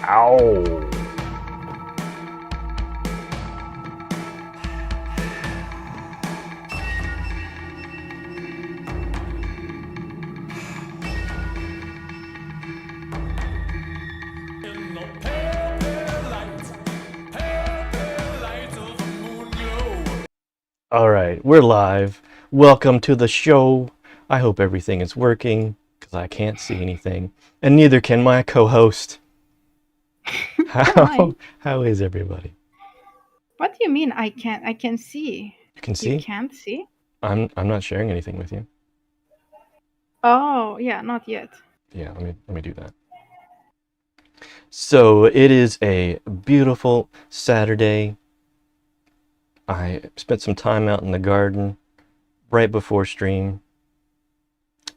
Ow. All right, we're live. Welcome to the show. I hope everything is working because I can't see anything, and neither can my co-host. Hi. How is everybody? What do you mean I can't? I can see. You can You see? can't see? I'm not sharing anything with you. Oh, yeah, not yet. Yeah, let me do that. So it is a beautiful Saturday. I spent some time out in the garden right before stream,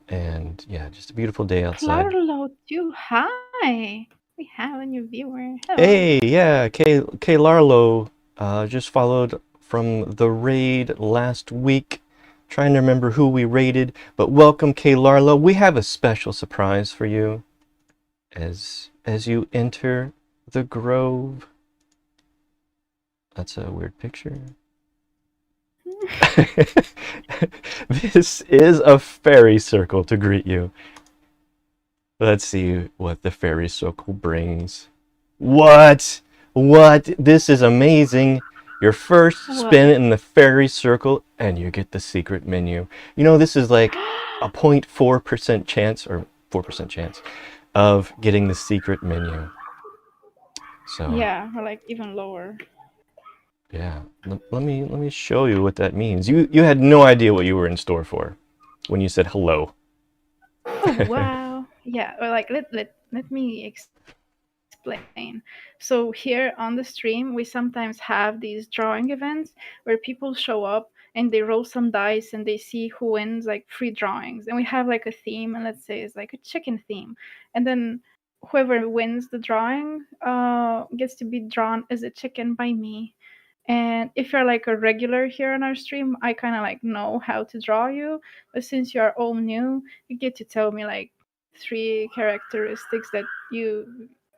and yeah, just a beautiful day outside. Clarlo too. Hi. We have a new viewer. Hello. Hey, yeah, K Larlo just followed from the raid last week. Trying to remember who we raided, but welcome K Larlo. We have a special surprise for you as you enter the grove. That's a weird picture. This is a fairy circle to greet you. Let's see what the fairy circle brings. What? What? This is amazing. Your first What? spin in the fairy circle, and you get the secret menu. You know, this is like a 0.4% chance, or 4% chance, of getting the secret menu. So, Yeah, or like even lower. yeah. Let me show you what that means. You had no idea what you were in store for when you said hello. Oh, wow. Yeah, or like let me explain. So here on the stream, we sometimes have these drawing events where people show up and they roll some dice and they see who wins like free drawings. And we have like a theme, and let's say it's like a chicken theme. And then whoever wins the drawing gets to be drawn as a chicken by me. And if you're like a regular here on our stream, I kind of like know how to draw you. But since you are all new, you get to tell me like three characteristics that you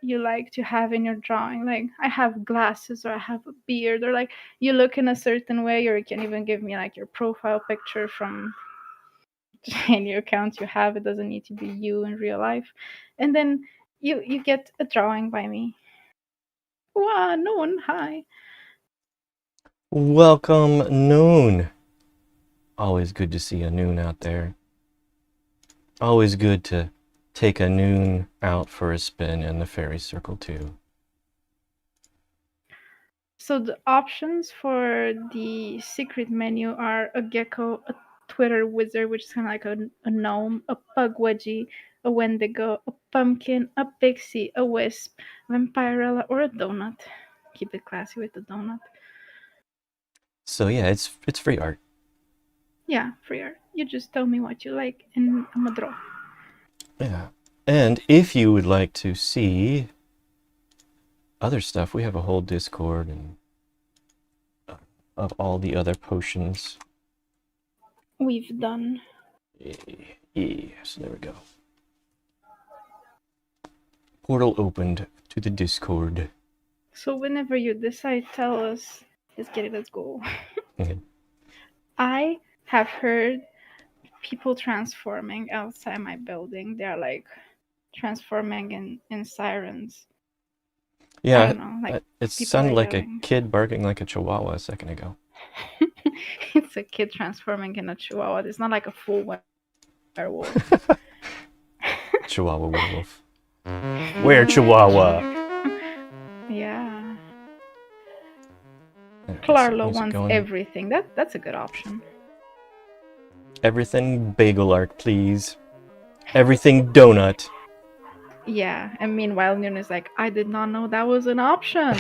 like to have in your drawing. Like I have glasses, or I have a beard, or like you look in a certain way, or you can even give me like your profile picture from any account you have. It doesn't need to be you in real life. And then you get a drawing by me. Wow, no one, hi. Welcome, Noon. Always good to see a Noon out there. Always good to take a Noon out for a spin in the fairy circle too. So the options for the secret menu are a gecko, a Twitter wizard, which is kind of like a gnome, a pug wedgie, a wendigo, a pumpkin, a pixie, a wisp, vampirella, or a donut. Keep it classy with the donut. So yeah, it's free art. Yeah, free art. You just tell me what you like, and I'm gonna draw. Yeah. And if you would like to see other stuff, we have a whole Discord and of all the other potions. We've done. Yes, there we go. Portal opened to the Discord. So whenever you decide, tell us. Let's get it. Let's go. I have heard people transforming outside my building. They're like transforming in sirens. I Yeah, don't know, like it people are sounded like a yelling. kid barking like a chihuahua a second ago. It's a kid transforming in a chihuahua. It's not like a full werewolf. Chihuahua werewolf. Where Chihuahua? Yeah. There's Clarlo music wants going. everything. That's a good option. Everything bagel art, please. Everything donut. Yeah, and meanwhile Noon is like, I did not know that was an option.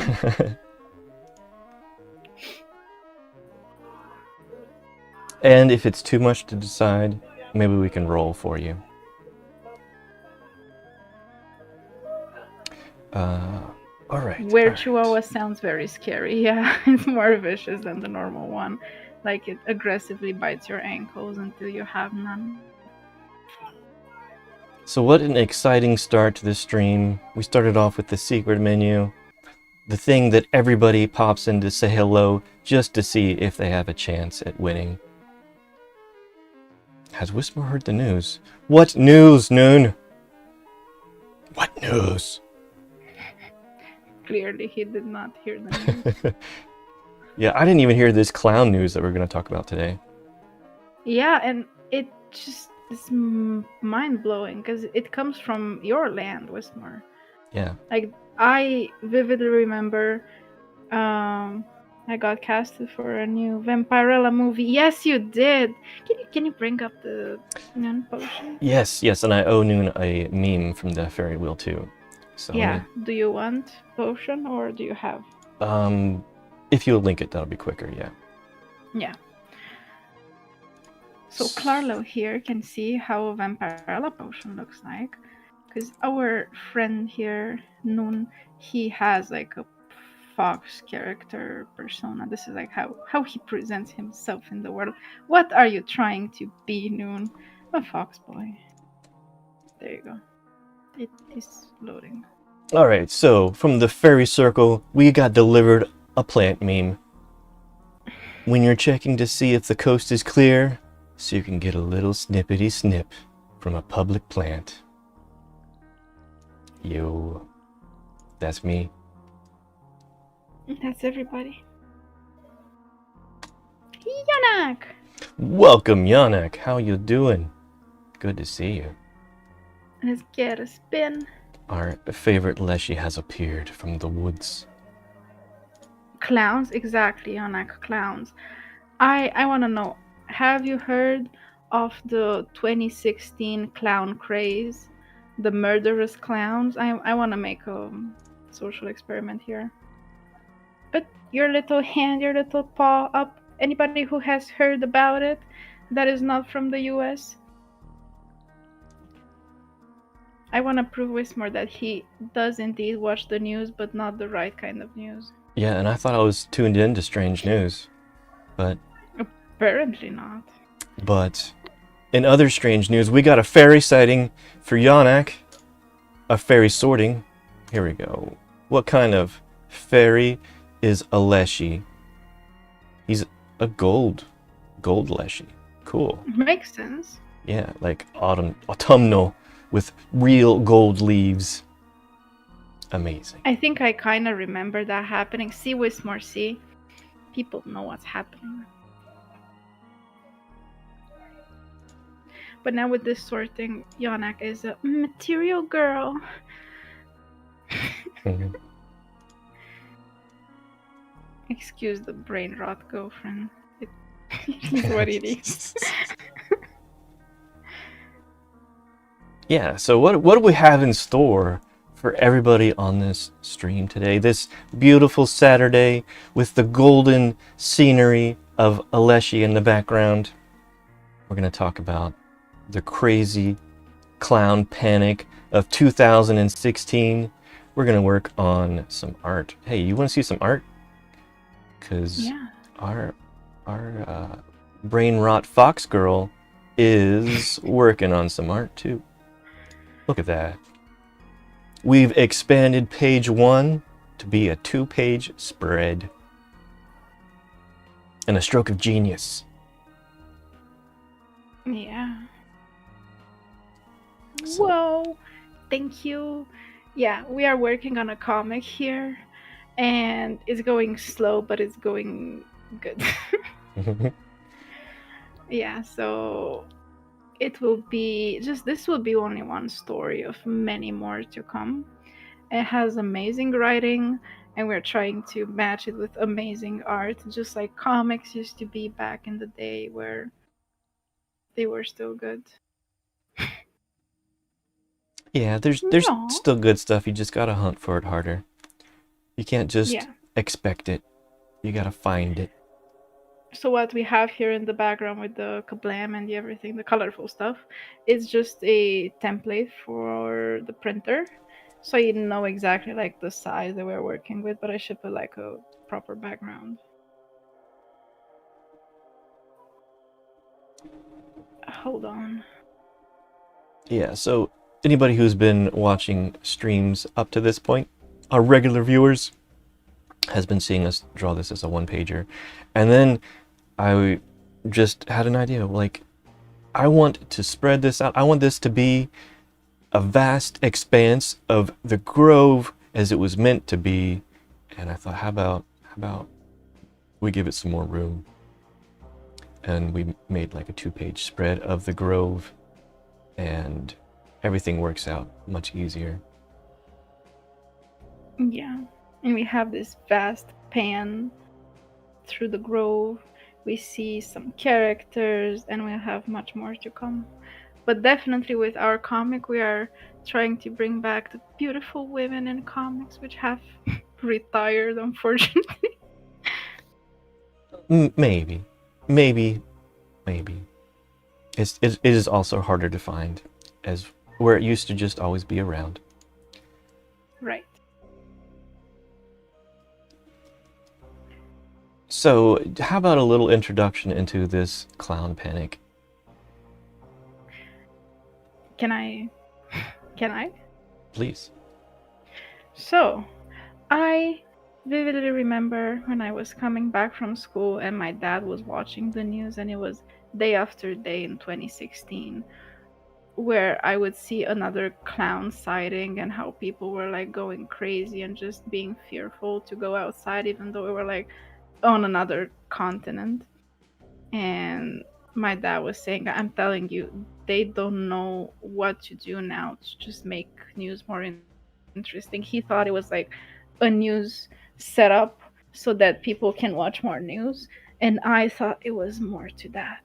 And if it's too much to decide, maybe we can roll for you. All right. Where Chihuahua sounds very scary. Yeah, it's more vicious than the normal one. Like it aggressively bites your ankles until you have none. So what an exciting start to this stream. We started off with the secret menu, the thing that everybody pops in to say hello just to see if they have a chance at winning. Has Wismore heard the news? What news, Noon? What news? Clearly, he did not hear the news. Yeah, I didn't even hear this clown news that we're going to talk about today. Yeah, and it just is mind blowing because it comes from your land, Wismore. Yeah. Like I vividly remember, I got casted for a new Vampirella movie. Yes, you did. Can you bring up the nun potion? Yes, and I owe Noon a meme from the fairy wheel too. So Yeah. Do you want potion or do you have? if you'll link it, that'll be quicker. Yeah. Yeah. So Clarlo here can see how a Vampirella potion looks like, because our friend here, Noon, he has like a fox character persona. This is like how he presents himself in the world. What are you trying to be, Noon? A fox boy. There you go. It is loading. All right. So from the fairy circle, we got delivered a plant meme. When you're checking to see if the coast is clear, so you can get a little snippety snip from a public plant. Yo, that's me. That's everybody. Yanak! Welcome, Yanak. How you doing? Good to see you. Let's get a spin. Our favorite Leshy has appeared from the woods. Clowns? Exactly, Yanak. Clowns. I want to know, have you heard of the 2016 clown craze? The murderous clowns? I want to make a social experiment here. Put your little hand, your little paw up. Anybody who has heard about it that is not from the US? I want to prove Wismore that he does indeed watch the news, but not the right kind of news. Yeah, and I thought I was tuned in to strange news, but Apparently not. In other strange news, we got a fairy sighting for Yanak. A fairy sorting. Here we go. What kind of fairy is a Leshy? He's a gold Leshy. Cool. Makes sense. Yeah, like autumnal with real gold leaves. Amazing. I think I kind of remember that happening. See, Wismore, see? People know what's happening. But now with this sorting, Yanak is a material girl. Mhm. Excuse the brain rot, girlfriend. It is what it is. Yeah, so what do we have in store for everybody on this stream today? This beautiful Saturday with the golden scenery of Aleshi in the background. We're going to talk about the crazy clown panic of 2016. We're going to work on some art. Hey, you want to see some art? Because Yeah. our brain rot fox girl is working on some art too. Look at that. We've expanded page 1 to be a 2-page spread. And a stroke of genius. Yeah. So- Whoa. Thank you. Yeah, we are working on a comic here. And it's going slow, but it's going good. Yeah, so it will be this will be only one story of many more to come. It has amazing writing, and we're trying to match it with amazing art, just like comics used to be back in the day where they were still good. Yeah, there's No. still good stuff. You just gotta hunt for it harder. You can't just Yeah. expect it. You gotta find it. So what we have here in the background with the kablam and the everything, the colorful stuff, is just a template for the printer. So you know exactly like the size that we're working with, but I should put like a proper background. Hold on. Yeah, so Anybody who's been watching streams up to this point, our regular viewers, has been seeing us draw this as a one-pager. And then I just had an idea, like, I want to spread this out. I want this to be a vast expanse of the Grove as it was meant to be. And I thought, how about we give it some more room? And we made like a 2-page spread of the Grove, and everything works out much easier. Yeah. And we have this vast pan through the Grove. We see some characters, and we'll have much more to come. But definitely with our comic, we are trying to bring back the beautiful women in comics, which have retired, unfortunately. Maybe. It is also harder to find, as where it used to just always be around. Right. So, how about a little introduction into this clown panic? Can I? Please. So, I vividly remember when I was coming back from school and my dad was watching the news, and it was day after day in 2016 where I would see another clown sighting, and how people were like going crazy and just being fearful to go outside, even though we were like on another continent. And my dad was saying, I'm telling you, they don't know what to do now to just make news more interesting. He thought it was like a news setup so that people can watch more news. And I thought it was more to that.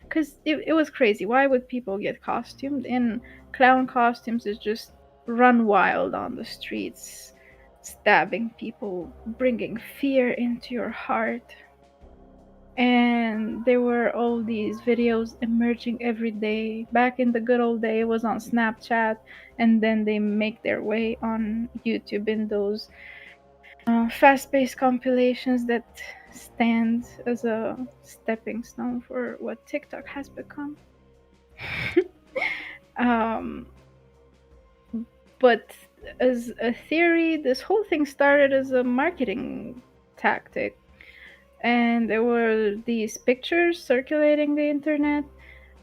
Because it was crazy. Why would people get costumed in clown costumes? Is just run wild on the streets, stabbing people, bringing fear into your heart. And there were all these videos emerging every day. Back in the good old day, it was on Snapchat, and then they make their way on YouTube in those fast-paced compilations that stand as a stepping stone for what TikTok has become. um, but as a theory, this whole thing started as a marketing tactic. And there were these pictures circulating the internet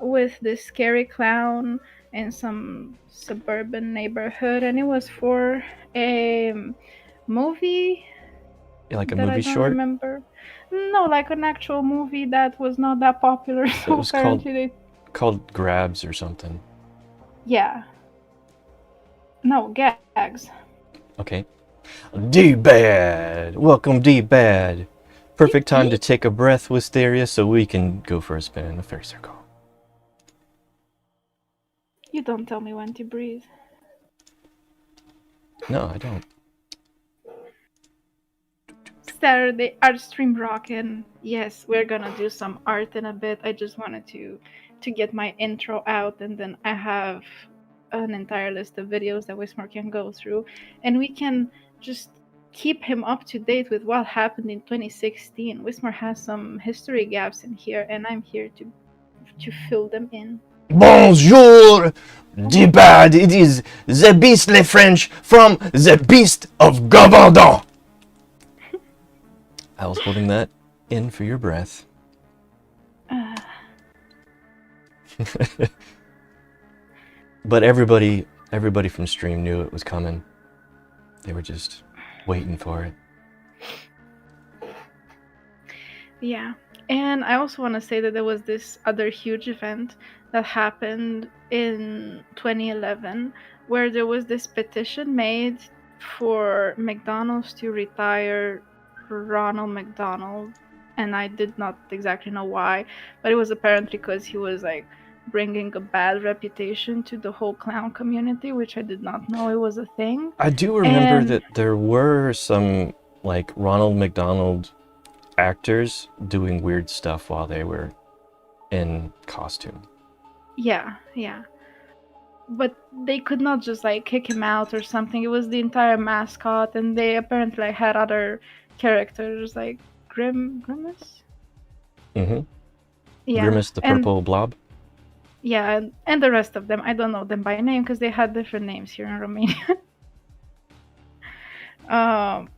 with this scary clown in some suburban neighborhood, and it was for a movie Like a that I movie don't short? remember. No, like an actual movie that was not that popular. It So was apparently they, called Grabs or something. yeah, no gags. Okay. D-Bad! Welcome, D-Bad! Perfect time to take a breath, Wisteria, so we can go for a spin in the fair circle. You don't tell me when to breathe. No, I don't. Saturday art stream rockin'. Yes, we're gonna do some art in a bit. I just wanted to get my intro out, and then I have an entire list of videos that Wismar can go through, and we can just keep him up to date with what happened in 2016. Wismar has some history gaps in here, and I'm here to fill them in. Bonjour, D-Bad! It is the beastly French from the Beast of Gavardon! I was holding that in for your breath. But everybody from stream knew it was coming. They were just waiting for it. Yeah. And I also want to say that there was this other huge event that happened in 2011 where there was this petition made for McDonald's to retire Ronald McDonald. And I did not exactly know why, but it was apparently because he was like bringing a bad reputation to the whole clown community, which I did not know it was a thing. I do remember that there were some, like, Ronald McDonald actors doing weird stuff while they were in costume. Yeah. But they could not just like kick him out or something. It was the entire mascot, and they apparently had other characters like Grimace. Mm-hmm. Yeah. Grimace the purple blob. Yeah, and the rest of them, I don't know them by name because they had different names here in Romania. um,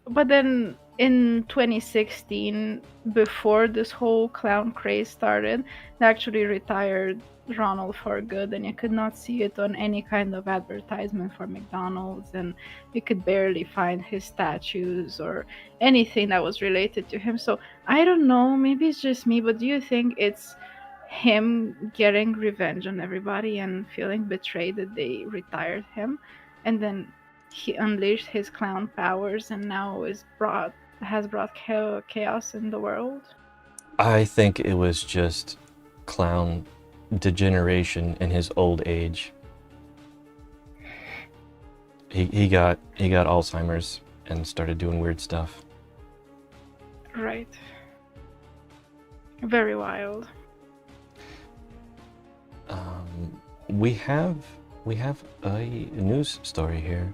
but then in 2016, before this whole clown craze started, they actually retired Ronald for good, and you could not see it on any kind of advertisement for McDonald's, and you could barely find his statues or anything that was related to him. So I don't know, maybe it's just me, but do you think it's him getting revenge on everybody and feeling betrayed that they retired him, and then he unleashed his clown powers and now has brought chaos in the world? I think it was just clown degeneration in his old age. He got Alzheimer's and started doing weird stuff. Right. Very wild. We have a news story here.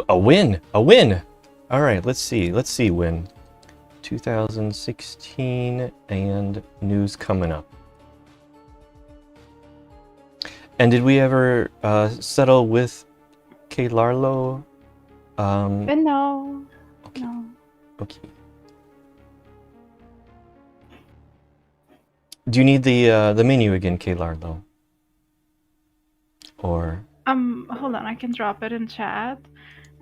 A win! A win! All right, let's see win. 2016 and news coming up. And did we ever settle with K. Larlo? But no. Okay. No. Okay. Do you need the menu again, K. Larlo? Or Hold on, I can drop it in chat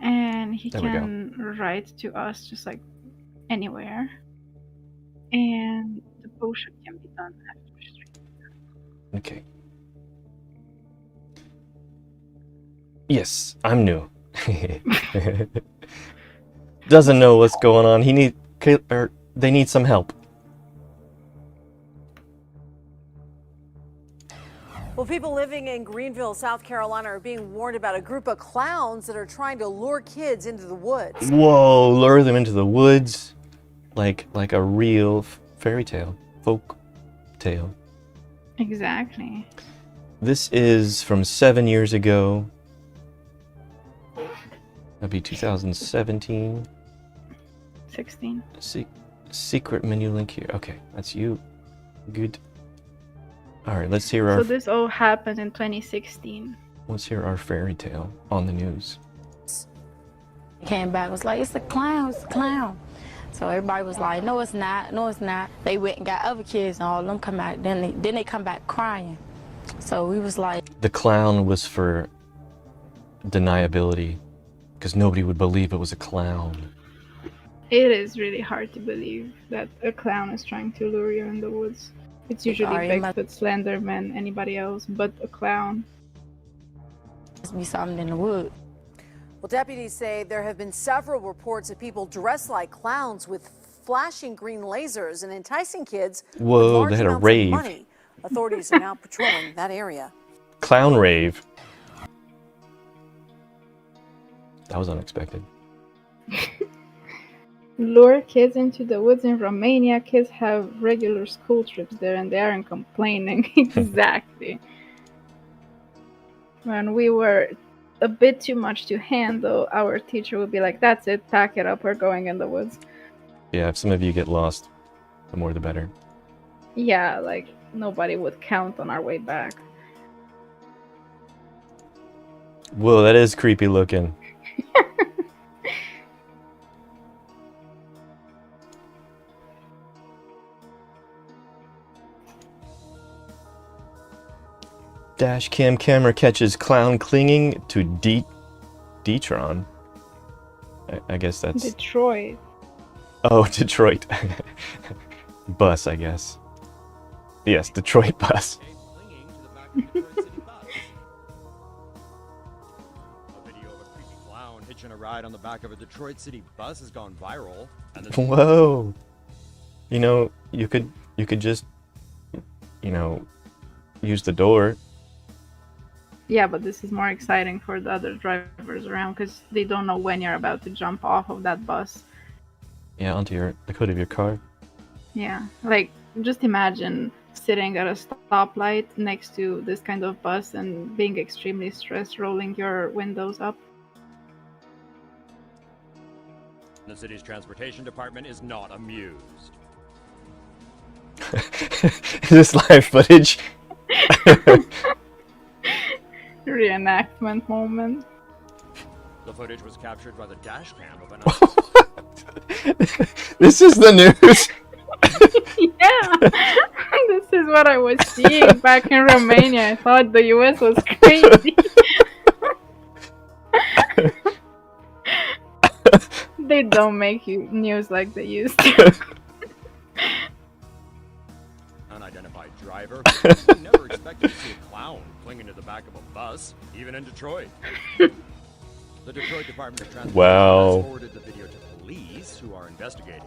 and he There we go. can write to us just like anywhere. And the potion can be done after stream. okay. Yes, I'm new. Doesn't know what's going on. They need some help. Well, people living in Greenville, South Carolina are being warned about a group of clowns that are trying to lure kids into the woods. Whoa, lure them into the woods like a real fairy tale, folk tale. Exactly. This is from 7 years ago. That'd be 2017. 16. Secret menu link here. Okay, that's you. Good. All right, let's hear So this all happened in 2016. let's hear our fairy tale on the news. Came back, was like, it's a clown, it's a clown. So everybody was like, no, it's not, no, it's not. They went and got other kids and all of them come back. Then they come back crying. So we was like, The clown was for deniability, because nobody would believe it was a clown. It is really hard to believe that a clown is trying to lure you in the woods. It's usually Sorry, Bigfoot, Slenderman, anybody else, but a clown. must be something in the wood. Well, deputies say there have been several reports of people dressed like clowns with flashing green lasers and enticing kids Whoa, with large they had a amounts rave. of money. Authorities are now patrolling that area. Clown rave. That was unexpected. Lure kids into the woods in Romania. Kids have regular school trips there and they aren't complaining. Exactly. When we were a bit too much to handle, our teacher would be like, that's it, pack it up, we're going in the woods. Yeah, if some of you get lost, the more the better. Yeah, like nobody would count on our way back. Whoa, that is creepy looking. Dash cam camera catches clown clinging to Detron. I guess that's... Detroit. Oh, Detroit. Bus, I guess. Yes, Detroit bus. A video of a creepy clown hitching a ride on the back of a Detroit City bus has gone viral. And the Whoa. You know, you could just, you know, use the door. Yeah, but this is more exciting for the other drivers around because they don't know when you're about to jump off of that bus. Yeah, onto the hood of your car. Yeah, like just imagine sitting at a stoplight next to this kind of bus and being extremely stressed, rolling your windows up. city's transportation department is not amused. Is this live footage? Reenactment moment. The footage was captured by the dash cam of an. This is the news. Yeah, this is what I was seeing back in Romania. I thought the US was crazy. They don't make you news like they used to. Unidentified driver. We never expected to see a clown clinging to the back of a bus, even in Detroit. The Detroit Department of Transportation Wow. has forwarded the video to police, who are investigating.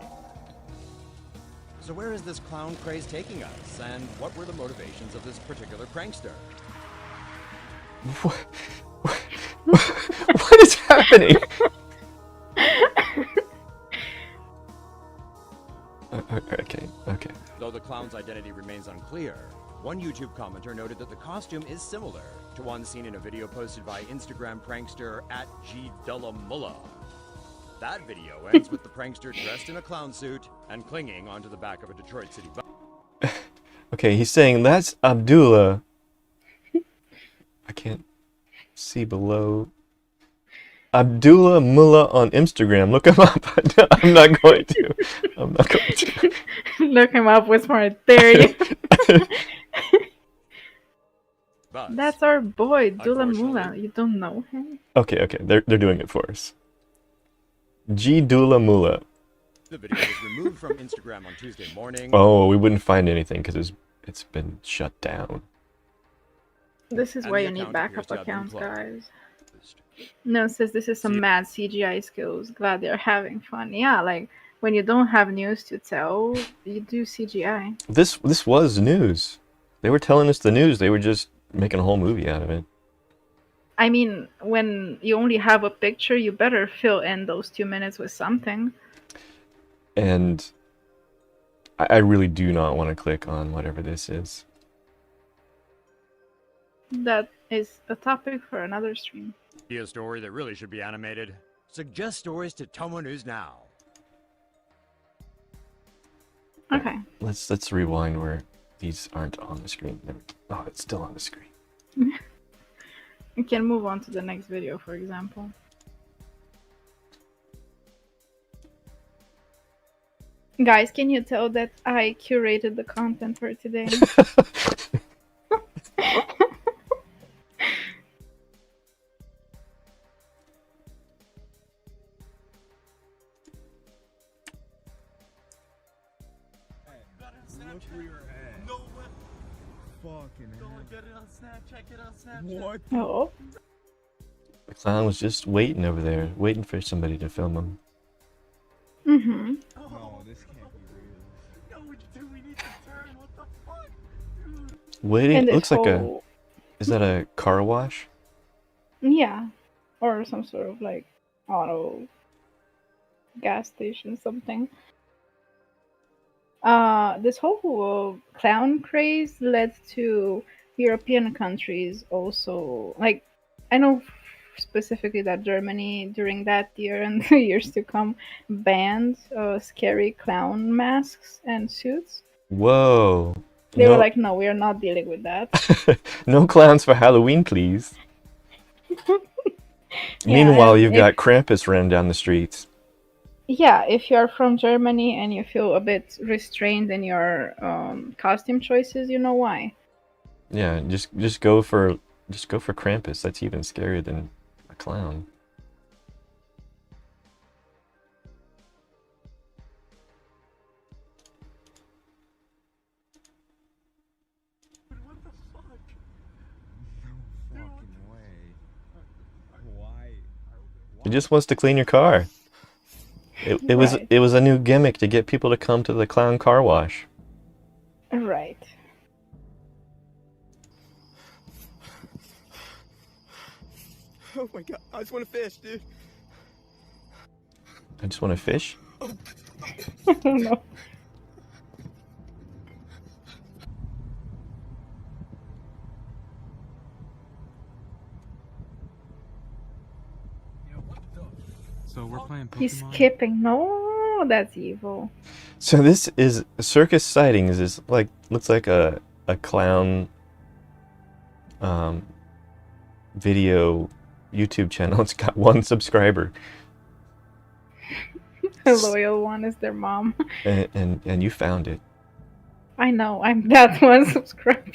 So where is this clown craze taking us, and what were the motivations of this particular prankster? What is happening? Okay. Though the clown's identity remains unclear, one YouTube commenter noted that the costume is similar to one seen in a video posted by Instagram prankster @GDullaMullah. That video ends with the prankster dressed in a clown suit and clinging onto the back of a Detroit city bus. Okay, he's saying that's Abdullah. I can't see below. Abdullah Mullah on Instagram. Look him up. I'm not going to. Look him up with more theory. Bus. That's our boy, Dula Unfortunately. Mula. You don't know him? Okay. They're doing it for us. G Dula Mullah. The video was removed from Instagram on Tuesday morning. Oh, we wouldn't find anything because it's been shut down. This is And why the you need account backup appears to have been accounts, closed. guys. No, it says this is some See- mad CGI skills. Glad they're having fun. Yeah, like when you don't have news to tell, you do CGI. This was news. They were telling us the news. They were just making a whole movie out of it. I mean, when you only have a picture, you better fill in those 2 minutes with something. And I really do not want to click on whatever this is. That is a topic for another stream. See a story that really should be animated? Suggest stories to Tomo News now. Okay. Let's rewind where these aren't on the screen. Oh, it's still on the screen. We can move on to the next video, for example. Guys, can you tell that I curated the content for today? Look where you're at. No way. Fucking hell. Get it on Snapchat. Get it on Snapchat. What? Oh. The clown was just waiting over there, waiting for somebody to film him. Mm-hmm. No, this can't be real. No, dude, we need to turn. What the fuck? Dude. Waiting. And It this looks like a. whole... Is that a car wash? Yeah. Or some sort of like auto gas station, something. This whole clown craze led to European countries also, like, I know specifically that Germany during that year and the years to come banned scary clown masks and suits. Whoa. They no, were like, no, we are not dealing with that. no clowns for Halloween, please. Yeah, Meanwhile, and you've got Krampus running down the streets. Yeah, if you're from Germany and you feel a bit restrained in your costume choices, you know why. Yeah, just go for Krampus. That's even scarier than a clown. What the fuck? No fucking way. Why? He just wants to clean your car. It was Right. it was a new gimmick to get people to come to the clown car wash. Right. Oh my god, I just want to fish, dude. I just want to fish. I don't know. So we're playing Pokemon? He's skipping. No, that's evil. So this is Circus Sightings. Is like looks like a clown video YouTube channel. It's got 1 subscriber. The loyal one is their mom. And you found it. I know, I'm that one subscriber.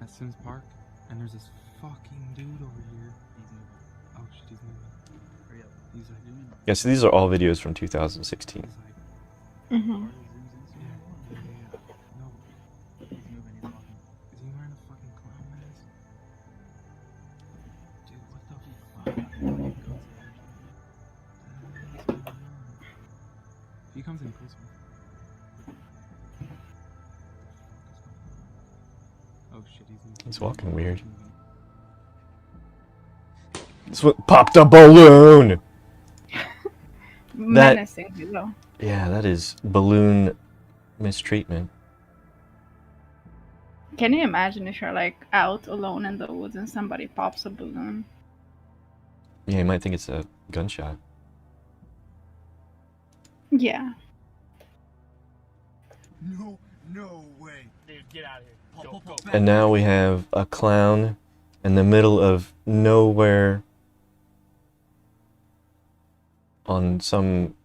At Sims Park, and there's this fucking dude over here. He's moving. Oh shit, he's moving. Hurry up. He's like doing. Yeah, so these are all videos from 2016. He's like. Mm-hmm. Yeah. No. He's moving. He's walking. Is he wearing a fucking clown mask? Dude, what the fuck? If he comes in closer. Oh shit, he's moving. He's walking weird. This one popped a balloon! Menacing, though. Yeah, that is balloon mistreatment. Can you imagine if you're like out alone in the woods and somebody pops a balloon? Yeah, you might think it's a gunshot. Yeah. No way. Dude, get out of here. Go. And now we have a clown in the middle of nowhere on some...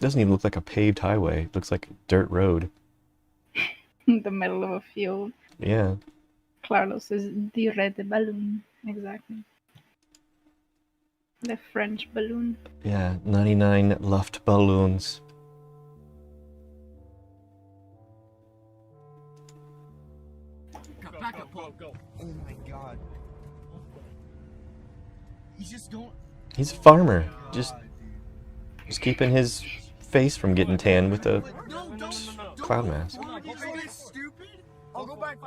doesn't even look like a paved highway. It looks like a dirt road. In the middle of a field. Yeah. Carlos is the red balloon. Exactly. The French balloon. Yeah, 99 Luft balloons. Go. Oh my god. He's just going. He's a farmer. Just keeping his face from getting tan with a clown mask. I'll go back.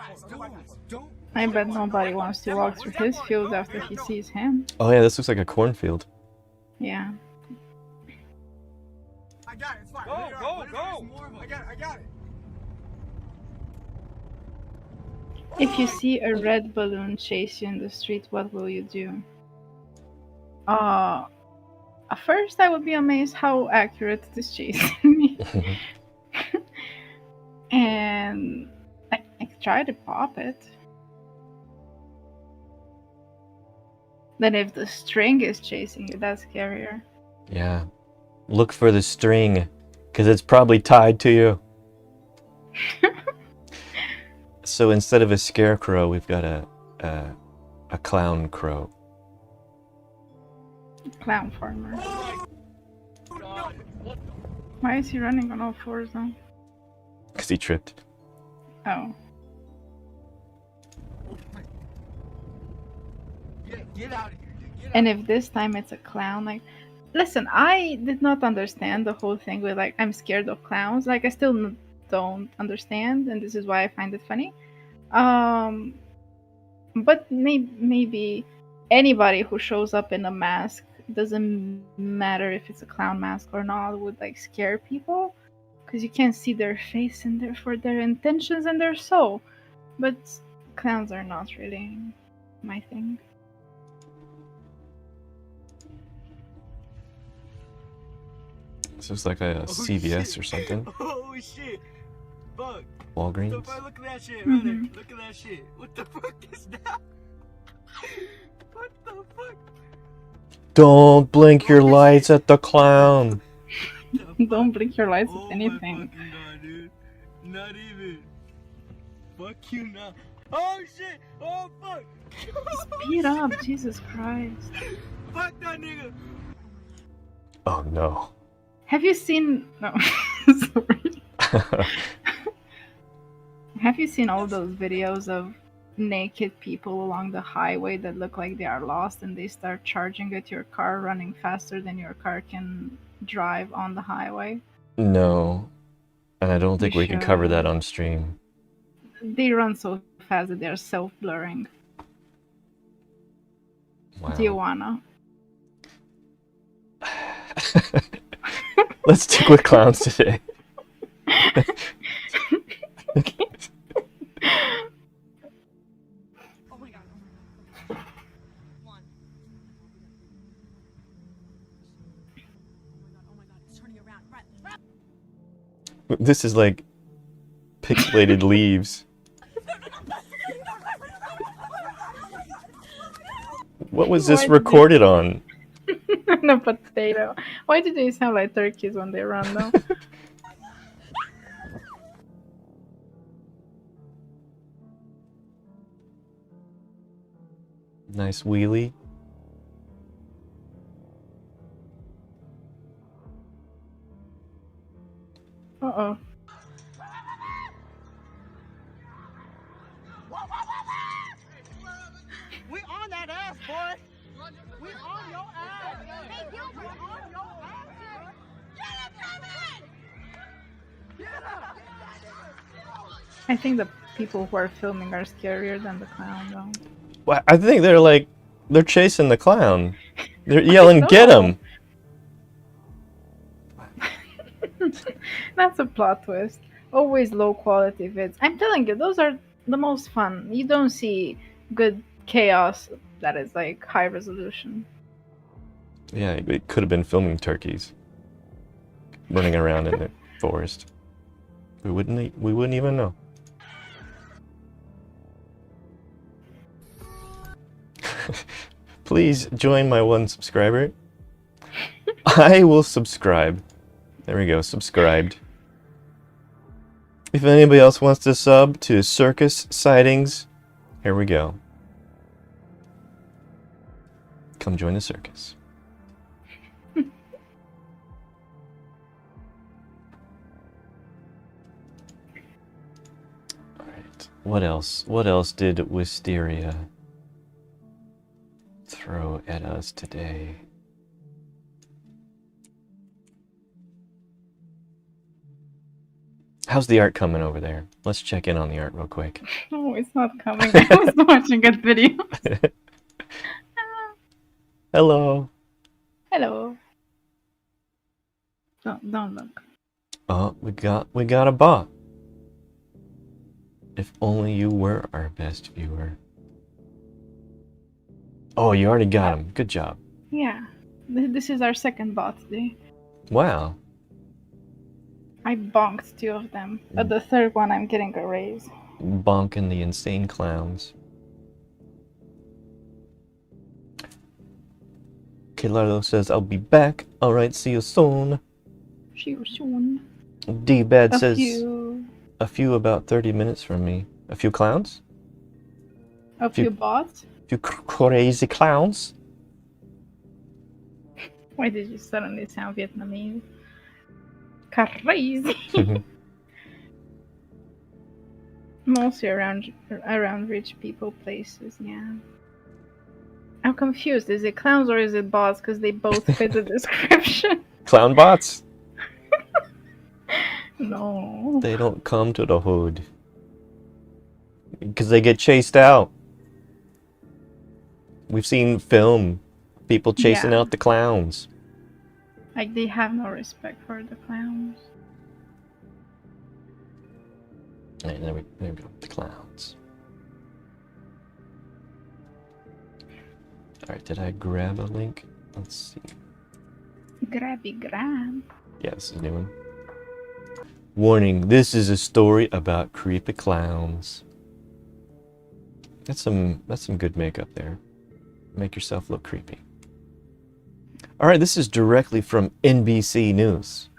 Don't. I bet nobody wants to walk through his field after he sees him. Oh yeah, this looks like a cornfield. Yeah. I got it. It's fine. Go. I got it. If you see a red balloon chase you in the street, what will you do? At first I would be amazed how accurate it is chasing me. And I try to pop it. Then if the string is chasing you, that's scarier. Yeah. Look for the string, because it's probably tied to you. So instead of a scarecrow, we've got a clown crow. Clown farmer. Why is he running on all fours though? Because he tripped. Oh. Get out of here, dude. And if this time it's a clown, like, listen, I did not understand the whole thing with like, I'm scared of clowns. Like, I still don't understand, and this is why I find it funny. But maybe anybody who shows up in a mask, doesn't matter if it's a clown mask or not, would like scare people, because you can't see their face and therefore their intentions and their soul. But clowns are not really my thing. This looks like a CVS shit. or something. Oh shit! Fuck! Walgreens. Look at that shit, Mhm. Look at that shit. What the fuck is that? What the fuck? Don't blink your lights at the clown. Don't blink your lights Oh at anything. my fucking god, dude. Not even. Fuck you now. Oh shit! Oh fuck! Speed up, Jesus Christ. Fuck that nigga! Oh no. Have you seen... No, sorry. Have you seen all those videos of naked people along the highway that look like they are lost and they start charging at your car, running faster than your car can drive on the highway? No. And I don't think You we can cover should. that on stream. They run so fast that they're self-blurring. Wow. Do you wanna? Let's stick with clowns today. Oh my god. One. Oh my god, it's turning around. Right. This is like pixelated leaves. What was this Why did recorded on? No potato. Why do they sound like turkeys when they run though? Nice wheelie. Uh-oh. We on that ass, boy. We on your ass. Hey, Gilbert, we on your ass. Get him, Kevin! Get him! I think the people who are filming are scarier than the clown though. Well, I think they're chasing the clown. They're yelling, know. "Get him!" That's a plot twist. Always low quality vids. I'm telling you, those are the most fun. You don't see good chaos that is like high resolution. Yeah, it could have been filming turkeys running around in the forest. We wouldn't even know. Please join my 1 subscriber. I will subscribe. There we go, subscribed. If anybody else wants to sub to Circus Sightings, here we go. Come join the circus. Alright, what else? What else did Wisteria throw at us today? How's the art coming over there? Let's check in on the art real quick. Oh, it's not coming. I was watching a video. Hello. Hello. Don't look. Oh, we got a bot. If only you were our best viewer. Oh, you already got him. Good job. Yeah. This is our second bot today. Wow. I bonked 2 of them. But the third one I'm getting a raise. Bonking the insane clowns. Kilaro says, I'll be back. Alright, see you soon. See you soon. D-Bad A says, few. a few about 30 minutes from me. A few clowns? A few bots? A few crazy clowns? Why did you suddenly sound Vietnamese? Crazy. Mostly around rich people places, yeah. I'm confused. Is it clowns or is it bots? Because they both fit the description. Clown bots? No. They don't come to the hood. Because they get chased out. We've seen film. People chasing Yeah. out the clowns. Like, they have no respect for the clowns. Right, there we go. The clowns. Alright, did I grab a link? Let's see. Grabby grab. Yeah, this is a new one. Warning, this is a story about creepy clowns. That's some good makeup there. Make yourself look creepy. Alright, this is directly from NBC News.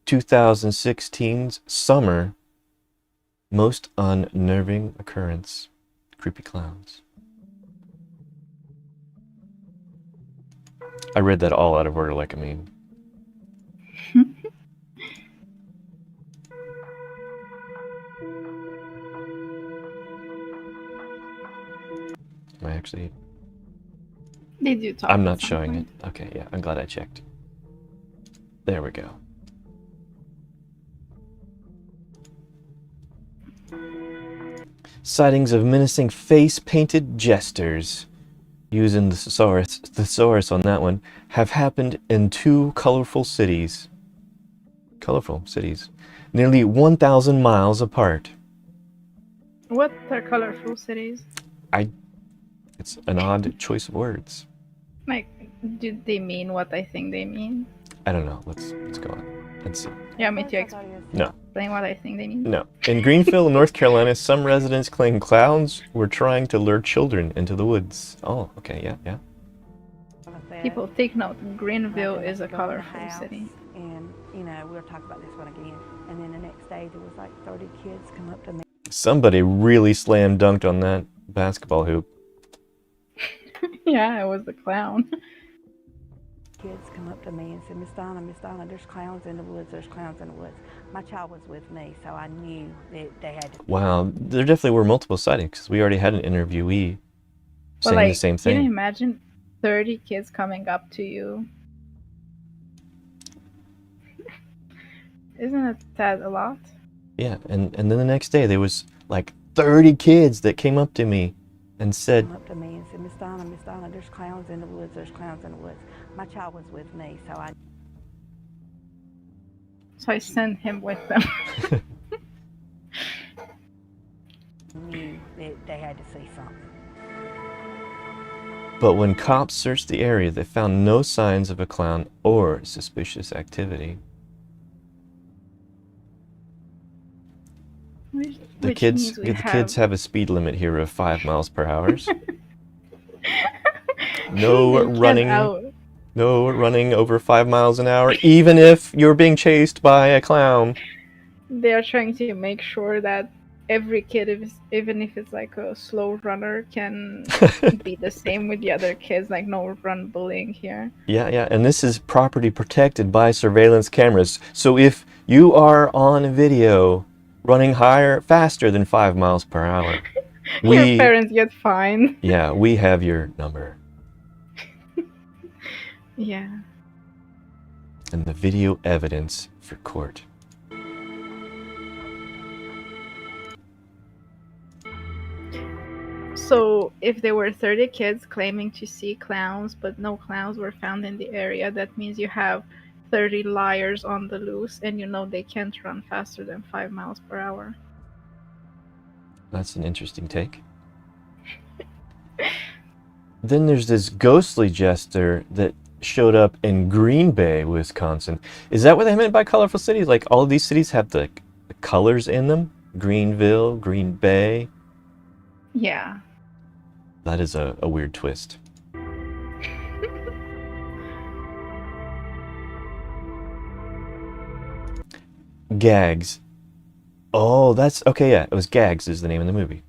2016's summer most unnerving occurrence. Creepy clowns. I read that all out of order like a meme. Am I actually... They do talk. I'm at not some showing point. it. Okay, yeah, I'm glad I checked. There we go. Sightings of menacing face-painted jesters, using the thesaurus on that one, have happened in 2 colorful cities. Colorful cities. Nearly 1,000 miles apart. What are colorful cities? It's an odd choice of words. Like, do they mean what I think they mean? I don't know. Let's go on and see. Yeah, me too. No. explain what I think they mean? No. In Greenville, North Carolina, some residents claim clowns were trying to lure children into the woods. Oh, okay, yeah, yeah. People take note. Greenville is a colorful city. And, you know, we'll talk about this one again. And then the next day, there was like 30 kids come up to me. Somebody really slam dunked on that basketball hoop. Yeah, it was the clown. Kids come up to me and said, Miss Donna, there's clowns in the woods, there's clowns in the woods. My child was with me, so I knew that they had to. Wow, there definitely were multiple sightings, because we already had an interviewee saying the same Can you thing. imagine 30 kids coming up to you? Isn't that a lot? Yeah, and then the next day there was like 30 kids that came up to me and said, Come up to me and said, Miss Donna, there's clowns in the woods, there's clowns in the woods. My child was with me, so I sent him with them. knew that they had to see something. but when cops searched the area, they found no signs of a clown or suspicious activity. The kids have a speed limit here of 5 miles per hour. No running over 5 miles an hour, even if you're being chased by a clown. They are trying to make sure that every kid, even if it's like a slow runner, can be the same with the other kids. Like no run bullying here. Yeah, and this is property protected by surveillance cameras. So if you are on video running faster than 5 miles per hour, your parents get fined. Yeah, we have your number. Yeah. And the video evidence for court. So if there were 30 kids claiming to see clowns, but no clowns were found in the area, that means you have 30 liars on the loose, and you know they can't run faster than 5 miles per hour. That's an interesting take. Then there's this ghostly jester that showed up in Green Bay, Wisconsin. Is that what they meant by colorful cities? Like all of these cities have the colors in them? Greenville, Green Bay? Yeah. That is a weird twist. Gags. Oh, that's okay. Yeah, it was Gags is the name of the movie.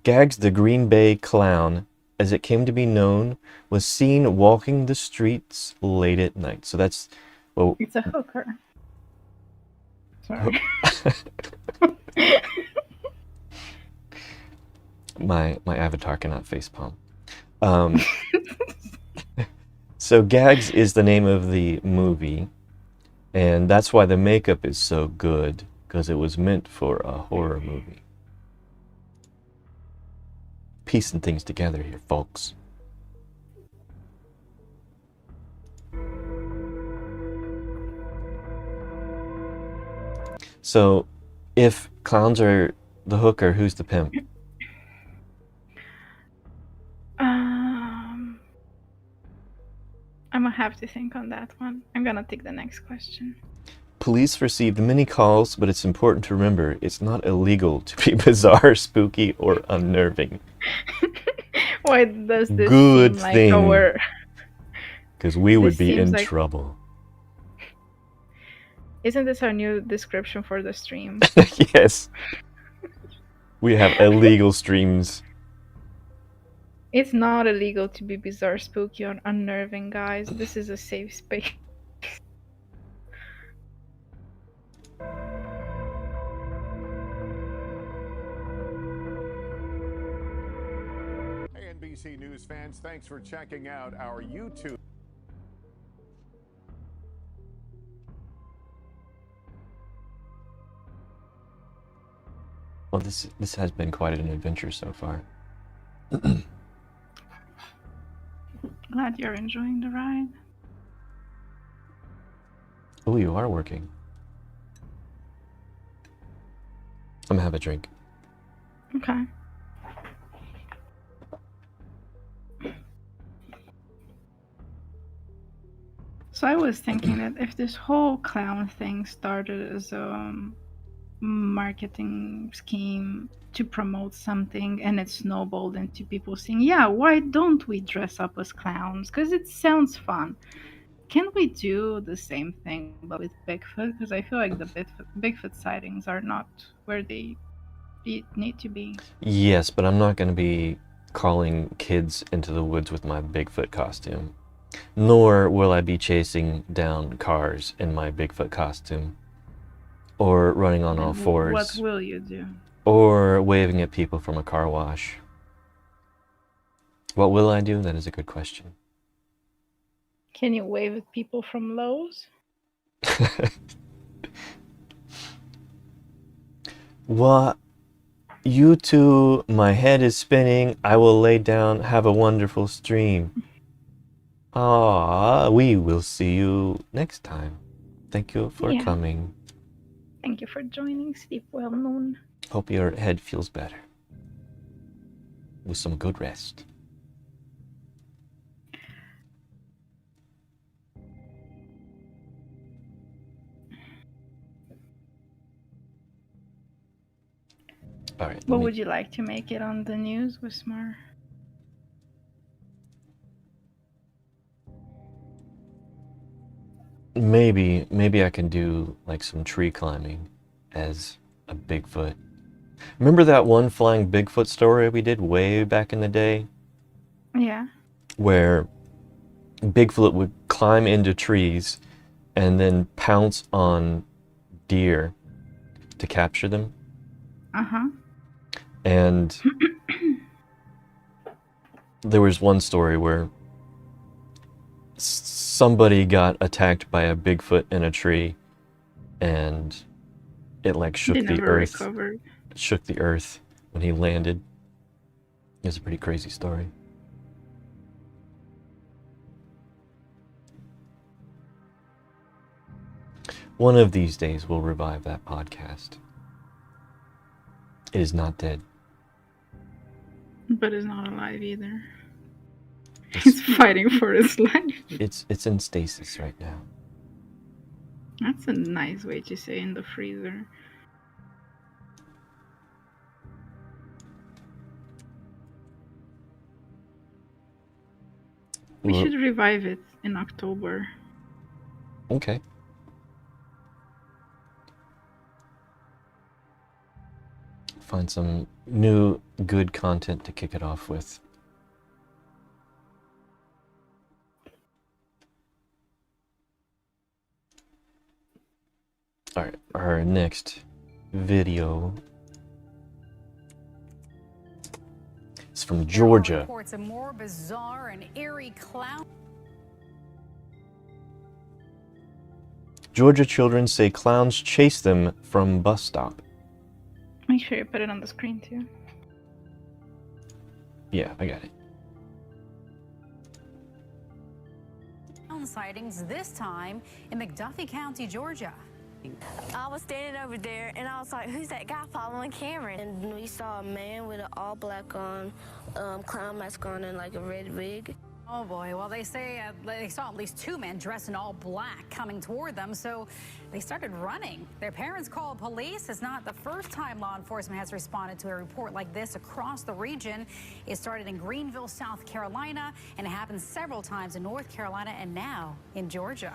Gags, the Green Bay clown, as it came to be known, was seen walking the streets late at night. So that's it's a hooker. Sorry. My avatar cannot facepalm. So Gags is the name of the movie, and that's why the makeup is so good, because it was meant for a horror movie. Piecing things together here, folks. So, if clowns are the hooker, who's the pimp? I'm gonna have to think on that one. I'm gonna take the next question. Police received many calls, but it's important to remember it's not illegal to be bizarre, spooky, or unnerving. Why does this Good seem thing. like our... Because we would This be seems in like- trouble. Isn't this our new description for the stream? Yes. We have illegal streams. It's not illegal to be bizarre, spooky, or unnerving, guys. This is a safe space. Hey, NBC News fans, thanks for checking out our YouTube. Well, this has been quite an adventure so far. Glad you're enjoying the ride. Oh, you are working. I'm gonna have a drink. Okay. So I was thinking that if this whole clown thing started as marketing scheme to promote something, and it snowballed into people saying, yeah, why don't we dress up as clowns? Because it sounds fun. Can we do the same thing but with Bigfoot? Because I feel like the Bigfoot sightings are not where they need to be. Yes, but I'm not going to be calling kids into the woods with my Bigfoot costume. Nor will I be chasing down cars in my Bigfoot costume. Or running on all Then fours. what will you do? Or waving at people from a car wash. What will I do? That is a good question. Can you wave at people from Lowe's? What? You two, my head is spinning. I will lay down. Have a wonderful stream. We will see you next time. Thank you for coming. Thank you for joining. Sleep well, Noon. Hope your head feels better. With some good rest. All right. What would you like to make it on the news, Wismar? Maybe I can do like some tree climbing as a Bigfoot. Remember that one flying Bigfoot story we did way back in the day? Yeah. Where Bigfoot would climb into trees and then pounce on deer to capture them. Uh-huh. And there was one story where somebody got attacked by a Bigfoot in a tree and it like shook the earth. Recovered. Shook the earth when he landed. It was a pretty crazy story. One of these days we'll revive that podcast. It is not dead. But it's not alive either. He's fighting for his life. It's in stasis right now. That's a nice way to say in the freezer. We should revive it in October. Okay. Find some new good content to kick it off with. Alright, our next video is from Georgia. Reports a more bizarre and eerie clown. Georgia children say clowns chase them from bus stop. Make sure you put it on the screen too. Yeah, I got it. Clown sightings this time in McDuffie County, Georgia. I was standing over there and I was like, who's that guy following Cameron? And we saw a man with an all black on, clown mask on and like a red wig. Oh boy, well they say they saw at least two men dressed in all black coming toward them, so they started running. Their parents called police. It's not the first time law enforcement has responded to a report like this across the region. It started in Greenville, South Carolina, and it happened several times in North Carolina and now in Georgia.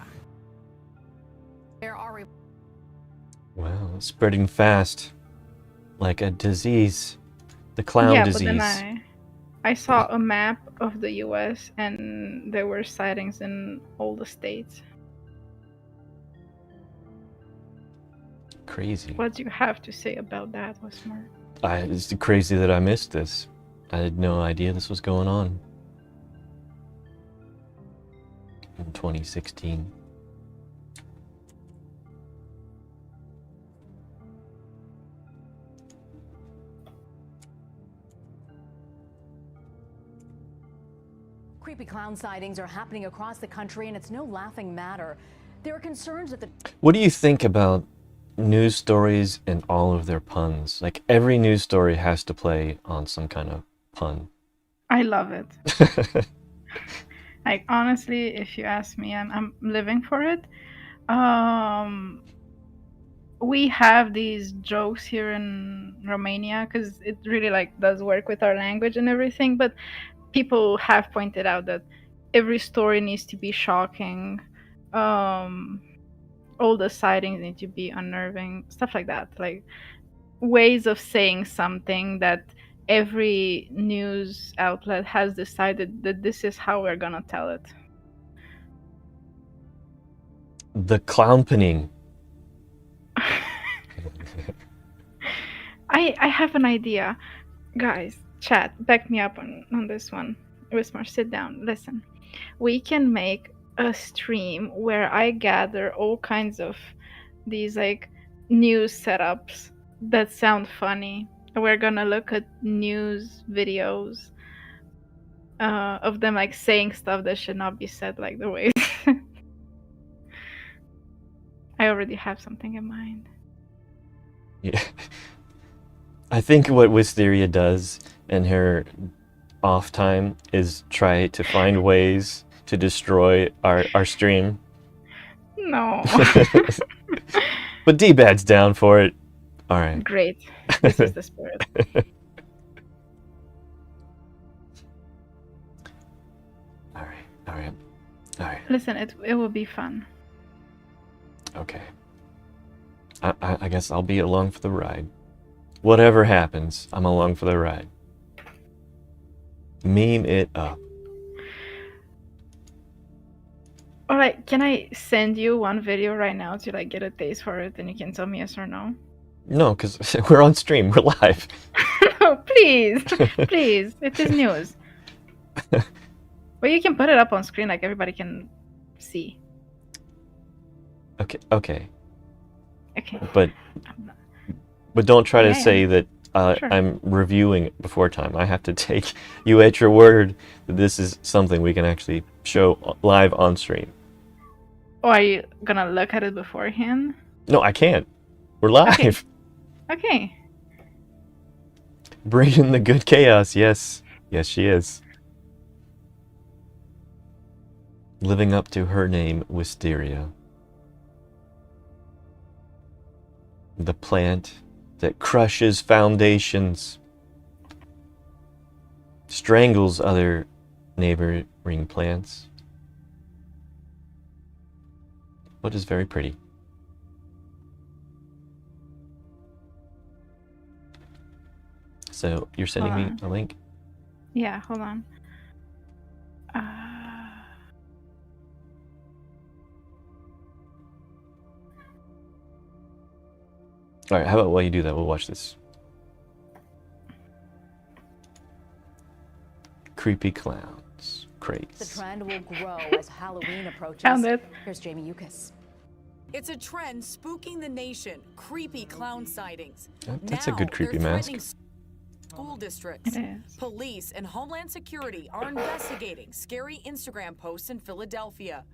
There are Wow, it's spreading fast. Like a disease. The clown disease. But then I saw a map of the US and there were sightings in all the states. Crazy. What do you have to say about that, Wismar? It's crazy that I missed this. I had no idea this was going on. In 2016. Creepy clown sightings are happening across the country, and it's no laughing matter. There are concerns that the... What do you think about news stories and all of their puns? Like, every news story has to play on some kind of pun. I love it. Like, honestly, if you ask me, I'm living for it. we have these jokes here in Romania because it really like does work with our language and everything, but people have pointed out that every story needs to be shocking. All the sightings need to be unnerving, stuff like that. Like ways of saying something that every news outlet has decided that this is how we're gonna tell it. The clownpening. I have an idea. Guys, chat, back me up on this one. Wismar, sit down, listen. We can make a stream where I gather all kinds of these like news setups that sound funny. We're gonna look at news videos of them like saying stuff that should not be said, like the way. I already have something in mind. Yeah. I think what Wisteria does in her off time is try to find ways to destroy our stream. No. But D-Bad's down for it. All right. Great. This is the spirit. All right. Listen, it will be fun. Okay. I guess I'll be along for the ride. Whatever happens, I'm along for the ride. Meme it up. Alright, can I send you one video right now to like get a taste for it and you can tell me yes or no? No, because we're on stream. We're live. No, please. Please. It is news. But you can put it up on screen like everybody can see. Okay. Okay. But don't try to Yeah. say that Sure. I'm reviewing it before time. I have to take you at your word that this is something we can actually show live on stream. Or are you gonna look at it beforehand? No, I can't. We're live. Okay. Bringing the good chaos. Yes. Yes, she is. Living up to her name, Wisteria. The plant that crushes foundations, strangles other neighboring plants, but is very pretty. So you're sending me a link? Yeah, hold on. All right, how about while you do that, we'll watch this. Creepy clowns. Crates. The trend will grow as Halloween approaches. Found it. Here's Jamie Yukas. It's a trend spooking the nation. Creepy clown sightings. That's a good creepy mask. School districts. It is. Police and Homeland Security are investigating scary Instagram posts in Philadelphia.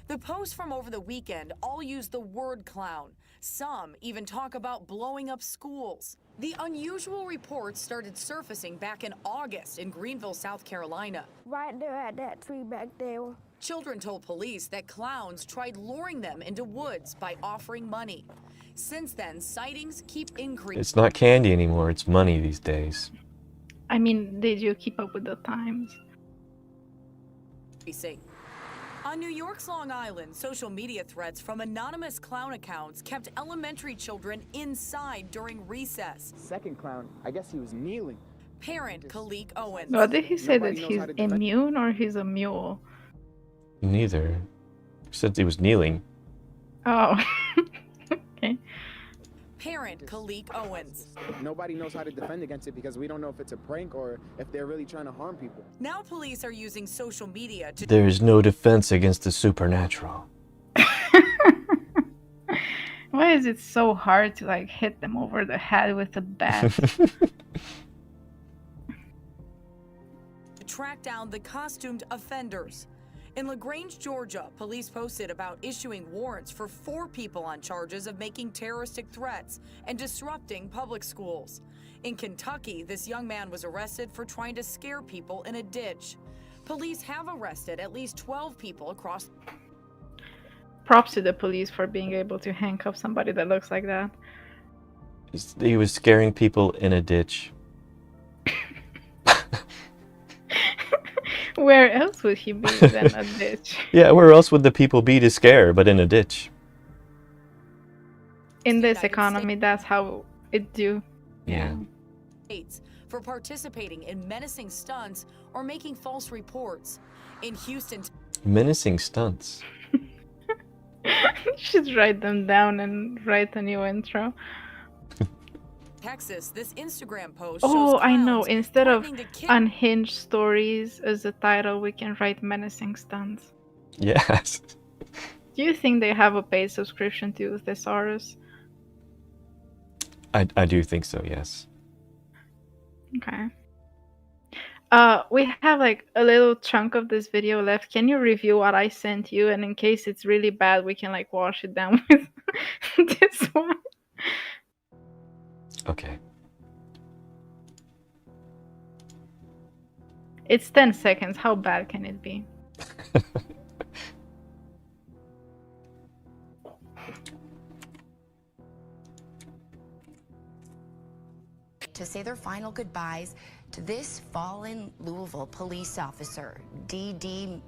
The posts from over the weekend all use the word clown. Some even talk about blowing up schools. The unusual reports started surfacing back in August in Greenville, South Carolina. Right there at that tree back there. Children told police that clowns tried luring them into woods by offering money. Since then, sightings keep increasing. It's not candy anymore, it's money these days. I mean, they do keep up with the times. On New York's Long Island, social media threads from anonymous clown accounts kept elementary children inside during recess. Second clown, I guess he was kneeling. Parent Khalik Owens. What did he say, that Nobody knows he's how to defend- immune or he's a mule? Neither. He said he was kneeling. Oh. Okay. Parent Khalik Owens. Nobody knows how to defend against it because we don't know if it's a prank or if they're really trying to harm people. Now police are using social media to There is no defense against the supernatural. Why is it so hard to like hit them over the head with a bat? track down the costumed offenders. In LaGrange, Georgia, police posted about issuing warrants for 4 people on charges of making terroristic threats and disrupting public schools. In Kentucky, this young man was arrested for trying to scare people in a ditch. Police have arrested at least 12 people across. Props to the police for being able to handcuff somebody that looks like that. He was scaring people in a ditch. Where else would he be than a ditch? Yeah, where else would the people be to scare but in a ditch? In this economy, that's how it do. Yeah. States for participating in menacing stunts or making false reports. In Houston, Menacing stunts. Should write them down and write a new intro. Texas, this Instagram post Oh, shows I know. clowns Instead of threatening to kid- unhinged stories as a title, we can write menacing stunts. Yes. Do you think they have a paid subscription to Thesaurus? I do think so, yes. Okay. We have like a little chunk of this video left. Can you review what I sent you? And in case it's really bad, we can like wash it down with this one. Okay. It's 10 seconds. How bad can it be? To say their final goodbyes to this fallen Louisville police officer, D.D.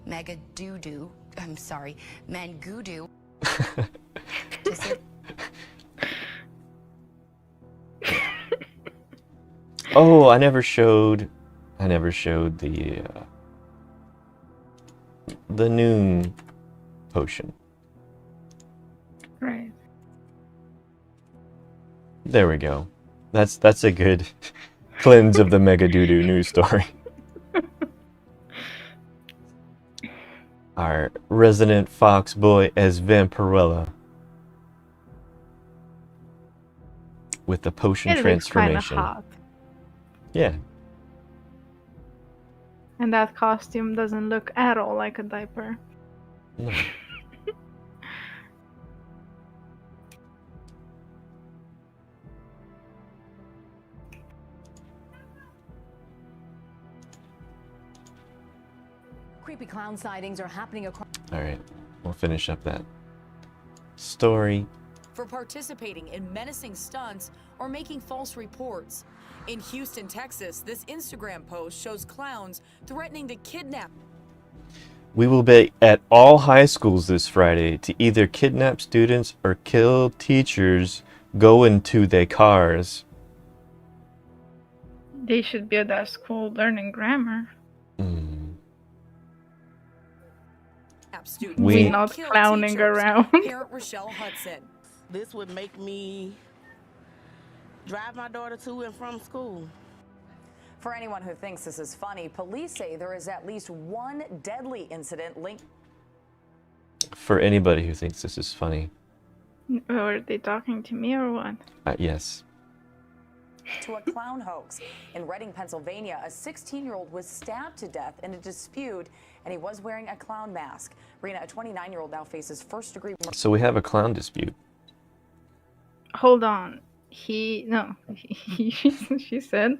Mangudu. I'm sorry, Mangudu. To say Oh, I never showed the noon potion. Right. There we go. That's a good cleanse of the Mega Doo-Doo news story. Our resident fox boy as Vampirella with the potion It looks kind of transformation. hot. Yeah. And that costume doesn't look at all like a diaper. No. Creepy clown sightings are happening across. All right. We'll finish up that story. for participating in menacing stunts or making false reports. In Houston, Texas, this Instagram post shows clowns threatening to kidnap. We will be at all high schools this Friday to either kidnap students or kill teachers going to their cars. They should be at that school learning grammar. Students We not kill clowning teachers. around. Parent Rochelle Hudson. This would make me drive my daughter to and from school. For anyone who thinks this is funny, police say there is at least one deadly incident linked. For anybody who thinks this is funny. Are they talking to me or what? Yes. To a clown hoax. In Reading, Pennsylvania, a 16-year-old was stabbed to death in a dispute, and he was wearing a clown mask. Rena, a 29-year-old now faces first-degree murder. So we have a clown dispute. Hold on. She said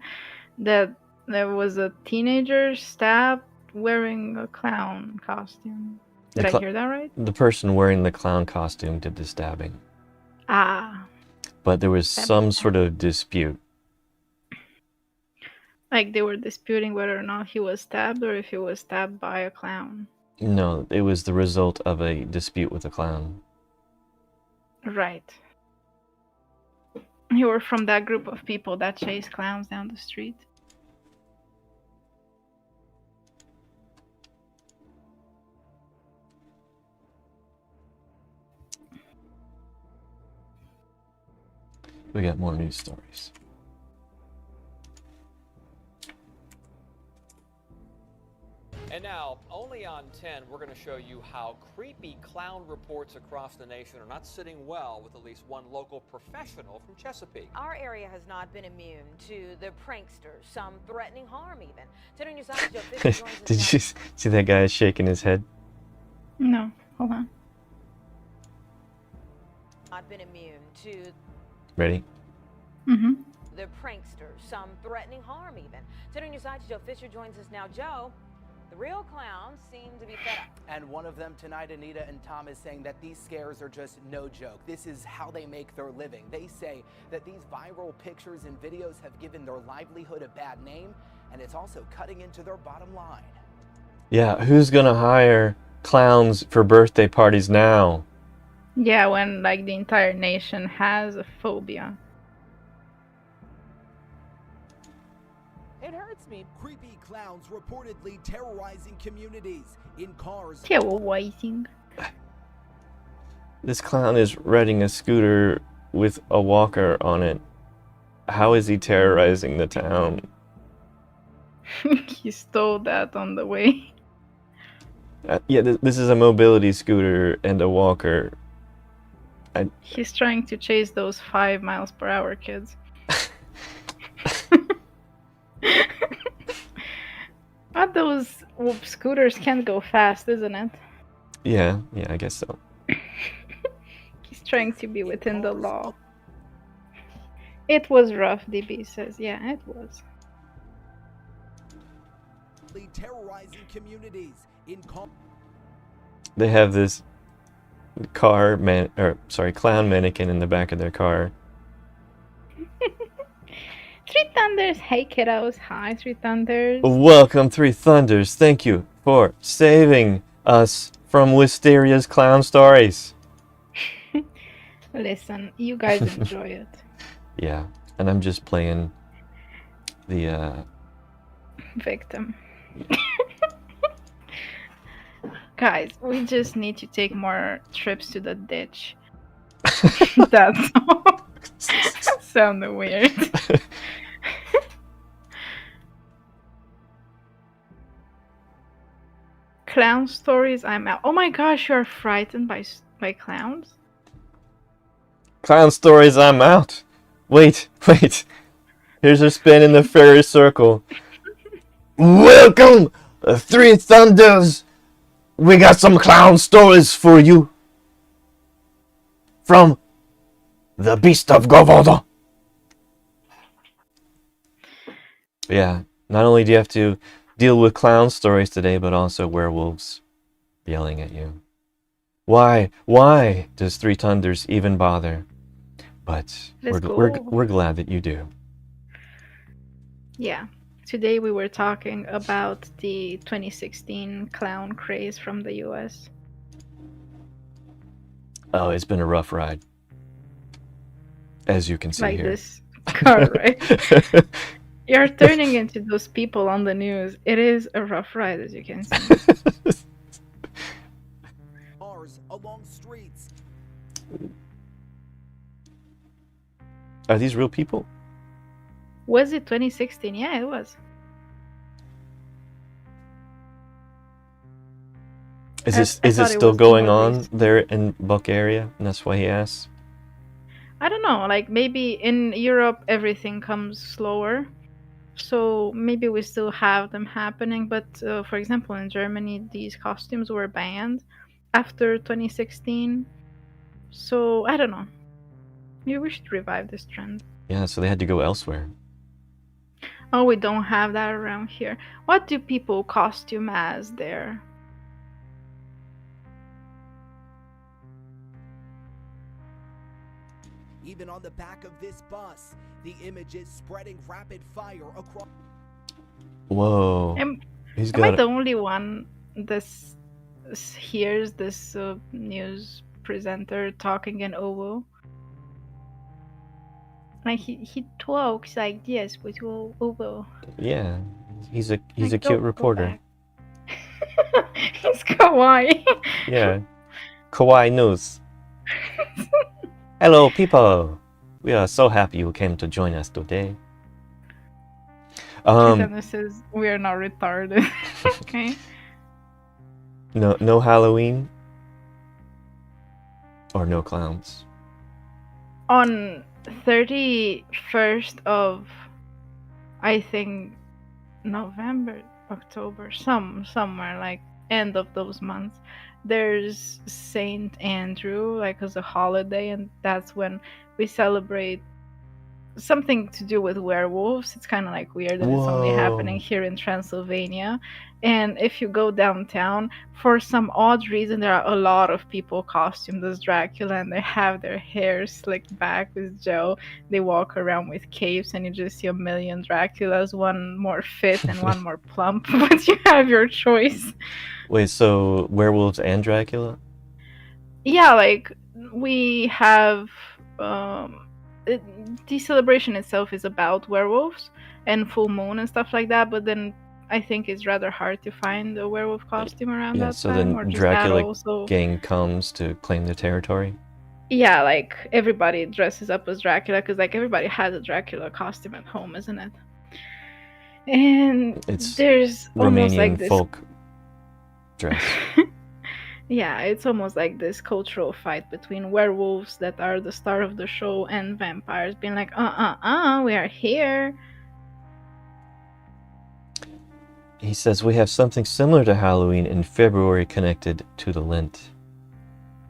that there was a teenager stabbed wearing a clown costume. Did I hear that right? The person wearing the clown costume did the stabbing. Ah. But there was some sort of dispute. Like they were disputing whether or not he was stabbed or if he was stabbed by a clown. No, it was the result of a dispute with a clown. Right. You were from that group of people that chase clowns down the street. We got more news stories. And now, only on 10, we're going to show you how creepy clown reports across the nation are not sitting well with at least one local professional from Chesapeake. Our area has not been immune to the pranksters, some threatening harm even. 10 News Joe Fisher joins us Did now. you see that guy shaking his head? No, hold on. Not been immune to Ready? Mm-hmm. the pranksters, some threatening harm even. 10 News Joe Fisher joins us now. Joe, The real clowns seem to be fed up. And one of them tonight, Anita and Tom, is saying that these scares are just no joke. This is how they make their living. They say that these viral pictures and videos have given their livelihood a bad name, and it's also cutting into their bottom line. Yeah, who's gonna hire clowns for birthday parties now? Yeah, when like the entire nation has a phobia. It hurts me. Creepy clowns reportedly terrorizing communities in cars. Terrorizing. This clown is riding a scooter with a walker on it. How is he terrorizing the town? He stole that on the way. Yeah, this is a mobility scooter and a walker. He's trying to chase those 5 miles per hour kids. But those scooters can't go fast, isn't it? Yeah, I guess so. He's trying to be within the law. It was rough, DB says. Yeah, it was. Terrorizing communities in They have this clown mannequin in the back of their car. Three Thunders, hey kiddos. Hi, Three Thunders. Welcome, Three Thunders. Thank you for saving us from Wisteria's clown stories. Listen, you guys enjoy it. Yeah, and I'm just playing the victim. Guys, we just need to take more trips to the ditch. That's all. Sounded weird. Clown stories, I'm out. Oh my gosh, you're frightened by clowns? clown stories. I'm out. Wait. Here's a spin in the fairy circle. Welcome, Three Thunders. We got some clown stories for you from the Beast of Govardhan. Yeah, not only do you have to deal with clown stories today, but also werewolves yelling at you. Why does Three Thunders even bother? But we're glad that you do. Yeah. Today we were talking about the 2016 clown craze from the US. Oh, it's been a rough ride. As you can see like here. This car, right? You're turning into those people on the news. It is a rough ride, as you can see. Cars along streets. Are these real people? Was it 2016? Yeah, it was. Is it still going on there in Bulgaria? And that's why he asks? I don't know. Like, maybe in Europe everything comes slower. So maybe we still have them happening. But for example, in Germany, these costumes were banned after 2016. So I don't know. Maybe we should revive this trend. Yeah, so they had to go elsewhere. Oh, we don't have that around here. What do people costume as there? Even on the back of this bus, the images spreading rapid fire across. Whoa. Am He's I got the only one this hears this news presenter talking in Ovo? Like he talks like this with Ovo. Yeah, he's a cute reporter. He's kawaii. Yeah, kawaii news. Hello, people. We are so happy you came to join us today. This is we are not retarded. Okay. No Halloween or no clowns. On 31st of, I think, November, October, somewhere like end of those months, there's Saint Andrew, like as a holiday, and that's when we celebrate something to do with werewolves. It's kind of like weird that it's only happening Whoa. here in Transylvania. And if you go downtown, for some odd reason, there are a lot of people costumed as Dracula, and they have their hair slicked back with Joe. They walk around with capes, and you just see a million Draculas, one more fit and one more plump, but you have your choice. Wait, so werewolves and Dracula? Yeah, like we have it, the celebration itself is about werewolves and full moon and stuff like that, but then I think it's rather hard to find a werewolf costume around Yeah, that so time, or then just that Dracula also. gang comes to claim the territory. Yeah, like everybody dresses up as Dracula because like everybody has a Dracula costume at home, isn't it? And It's there's almost like Romanian this. folk dress. Yeah, it's almost like this cultural fight between werewolves that are the star of the show and vampires being like, we are here. He says we have something similar to Halloween in February connected to the Lent.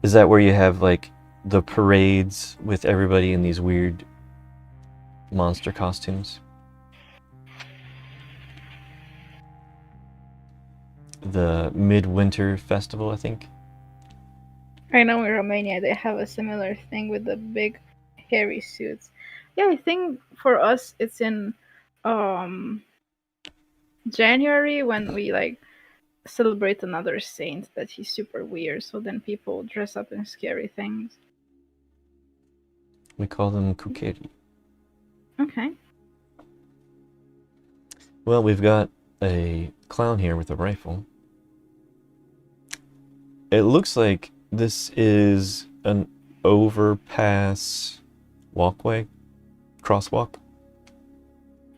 Is that where you have like the parades with everybody in these weird monster costumes? The Midwinter Festival, I think. I know in Romania they have a similar thing with the big hairy suits. Yeah, I think for us it's in um January when we like celebrate another saint that he's super weird, so then people dress up in scary things. We call them kukeri. Okay. Well, we've got a clown here with a rifle. It looks like this is an overpass walkway, crosswalk.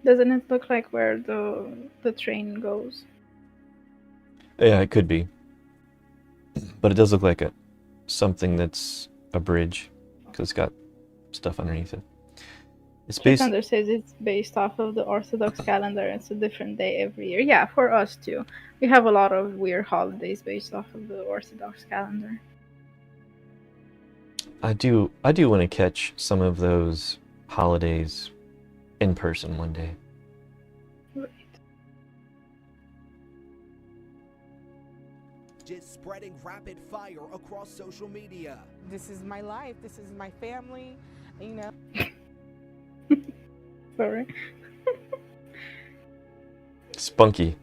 Doesn't it look like where the train goes? Yeah, it could be. But it does look like something that's a bridge, because it's got stuff underneath it. It's based. Thunder says it's based off of the Orthodox calendar. It's a different day every year. Yeah, for us too. We have a lot of weird holidays based off of the Orthodox calendar. I do want to catch some of those holidays in person one day. Right. Just spreading rapid fire across social media. This is my life. This is my family. You know. Sorry. Spunky.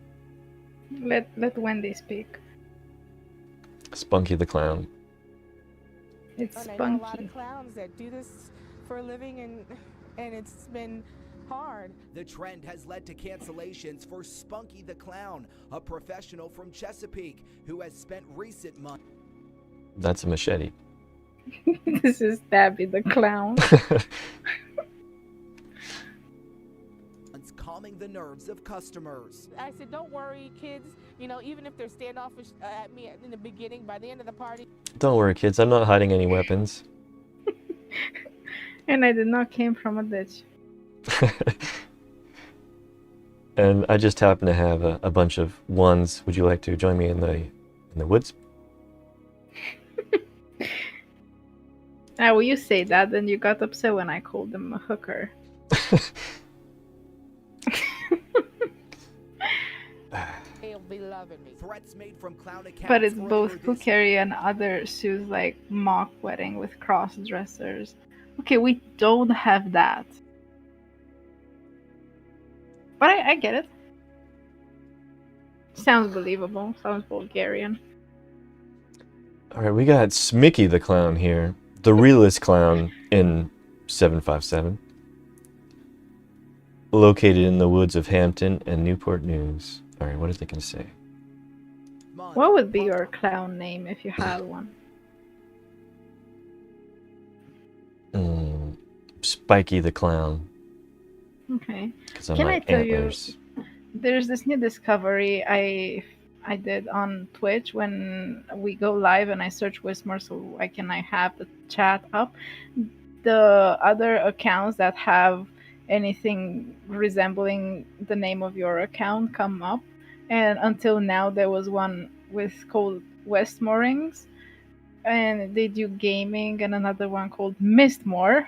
Let Wendy speak. Spunky the clown. And It's I know a spunky. lot of clowns that do this for a living, and it's been hard. The trend has led to cancellations for Spunky the Clown, a professional from Chesapeake who has spent recent months. That's a machete. This is Stabby the clown. Calming the nerves of customers. I said, don't worry, kids. You know, even if they're standoffish at me in the beginning, by the end of the party. Don't worry, kids. I'm not hiding any weapons. And I did not came from a ditch. And I just happen to have a bunch of ones. Would you like to join me in the woods? Well, you say that, then you got upset when I called them a hooker. They'll be loving me. Threats made from clown accounts. But it's both Pukeri and other shoes like mock wedding with cross dressers. Okay, we don't have that. But I get it. Sounds believable. Sounds Bulgarian. Alright, we got Smicky the clown here. The realest clown in 757. Located in the woods of Hampton and Newport News. Alright, what is it going to say? What would be your clown name if you had one? Spiky the clown. Okay. 'Cause of Can my I tell antlers. you, there's this new discovery I did on Twitch when we go live and I search Wismore so I have the chat up. The other accounts that have anything resembling the name of your account come up, and until now there was one called Westmorings, and they do gaming, and another one called Mistmore.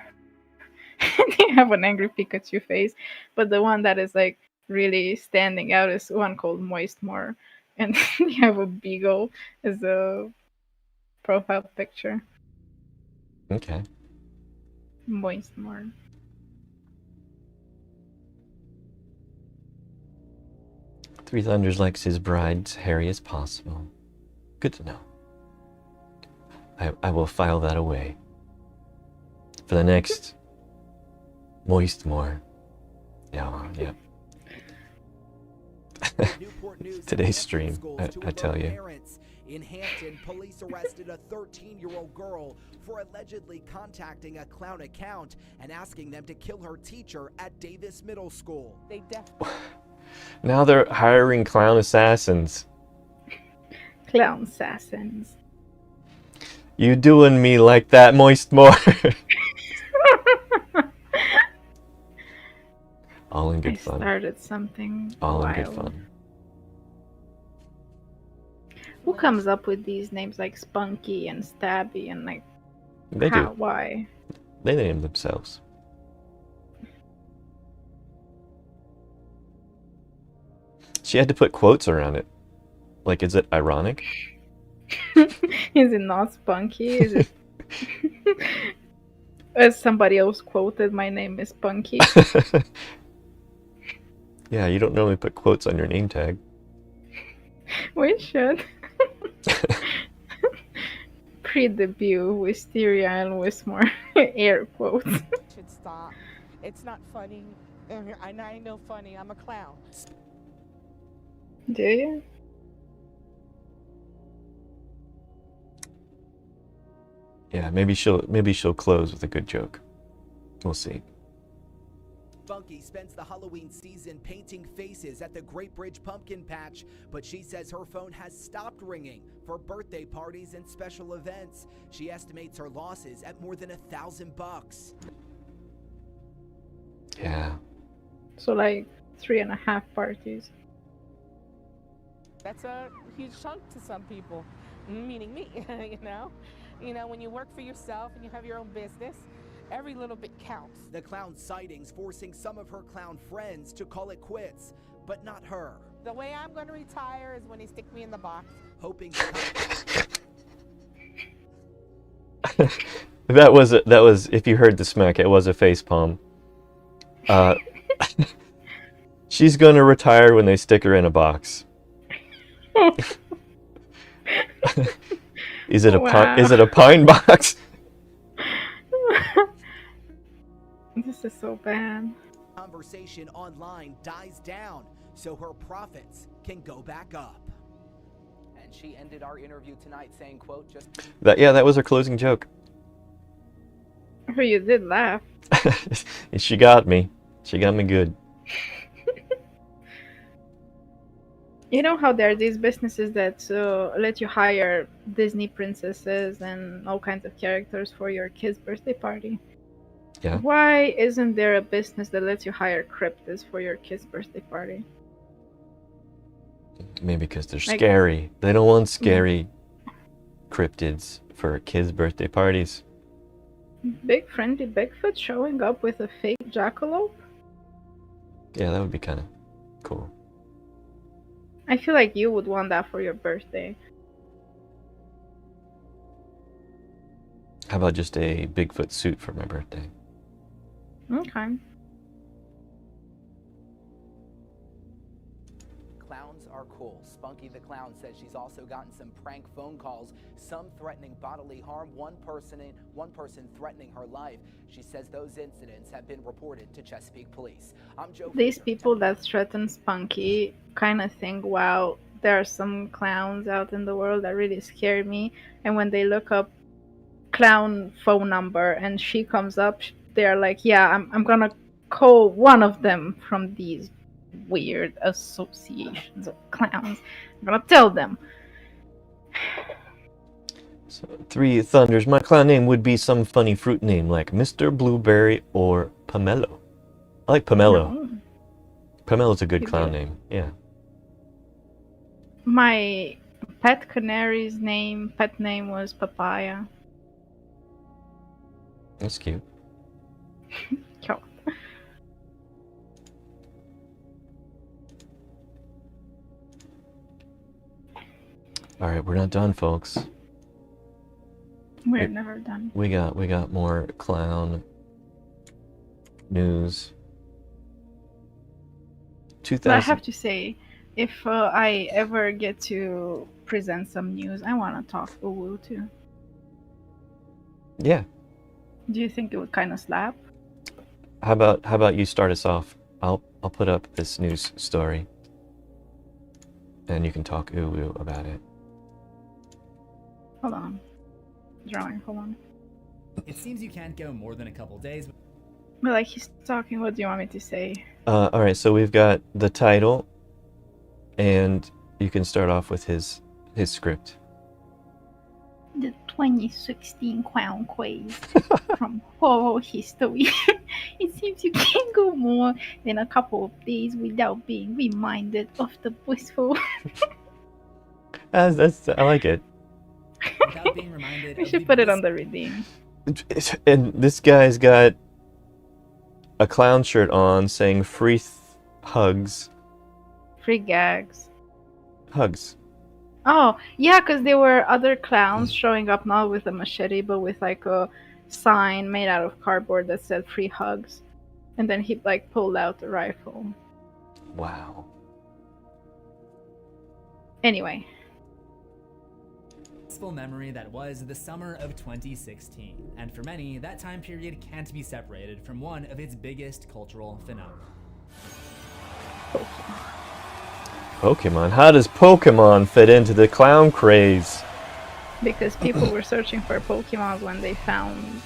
They have an angry Pikachu face, but the one that is like really standing out is one called Moistmore, and they have a beagle as a profile picture. Okay. Moistmore. Three Thunders likes his brides hairy as possible. Good to know. I will file that away. For the next Moistmore. Yeah, yeah. Today's stream, I tell you. In Hampton, police arrested a 13-year-old girl for allegedly contacting a clown account and asking them to kill her teacher at Davis Middle School. They definitely. Now they're hiring clown assassins. Clown assassins. You doing me like that, Moistmore? All in good fun. Started something All wild. in good fun. Who comes up with these names like Spunky and Stabby and like They how? do. Why? They name themselves. She had to put quotes around it. Like, is it ironic? Is it not Spunky? Is it? As somebody else quoted, my name is Spunky. Yeah, you don't normally put quotes on your name tag. We should. Pre-debut, Wisteria and Wismore. Air quotes. Should stop. It's not funny. And I know funny. I'm a clown. Do you? Yeah, maybe she'll close with a good joke. We'll see. Spunky spends the Halloween season painting faces at the Great Bridge Pumpkin Patch, but she says her phone has stopped ringing for birthday parties and special events. She estimates her losses at more than $1,000. Yeah. So like 3.5 parties. That's a huge chunk to some people, meaning me. You know, when you work for yourself and you have your own business, every little bit counts. The clown sightings forcing some of her clown friends to call it quits, but not her. The way I'm going to retire is when they stick me in the box. Hoping that was if you heard the smack, it was a face palm. She's gonna retire when they stick her in a box. Is it a pine box? This is so bad. Conversation online dies down so her profits can go back up. And she ended our interview tonight saying, quote, just... That was her closing joke. Oh, you did laugh. She got me. She got me good. You know how there are these businesses that let you hire Disney princesses and all kinds of characters for your kid's birthday party? Yeah. Why isn't there a business that lets you hire cryptids for your kid's birthday party? Maybe because they're scary. They don't want scary cryptids for kids' birthday parties. Big friendly Bigfoot showing up with a fake jackalope? Yeah, that would be kind of cool. I feel like you would want that for your birthday. How about just a Bigfoot suit for my birthday? Okay. Clowns are cool. Spunky the Clown says she's also gotten some prank phone calls, some threatening bodily harm, one person threatening her life. She says those incidents have been reported to Chesapeake Police. I'm Joe. These people that threaten Spunky kind of think, wow, there are some clowns out in the world that really scare me. And when they look up clown phone number and she comes up, they're like, yeah, I'm gonna call one of them from these weird associations of clowns. I'm gonna tell them. So, Three Thunders. My clown name would be some funny fruit name like Mr. Blueberry or Pomelo. I like Pomelo. No. Pomelo's a good clown name. Yeah. My pet canary's pet name was Papaya. That's cute. All right, we're not done, folks. We're never done. We got more clown news. But I have to say, if I ever get to present some news, I want to talk uwu too. Yeah. Do you think it would kind of slap? How about you start us off? I'll put up this news story, and you can talk uwu about it. Hold on. Drawing. Hold on. It seems you can't go more than a couple days. But like he's talking, what do you want me to say? All right, so we've got the title, and you can start off with his script. The 2016 clown quiz from horror history. It seems you can't go more than a couple of days without being reminded of the blissful. I like it. Without being reminded We should put it on the redeem. And this guy's got a clown shirt on saying free hugs. Free gags. Hugs. Oh, yeah, because there were other clowns showing up not with a machete, but with like a sign made out of cardboard that said free hugs. And then he like pulled out the rifle. Wow. Anyway. Full memory that was the summer of 2016, and for many, that time period can't be separated from one of its biggest cultural phenomena. Pokemon. How does Pokemon fit into the clown craze? Because people were searching for Pokemon when they found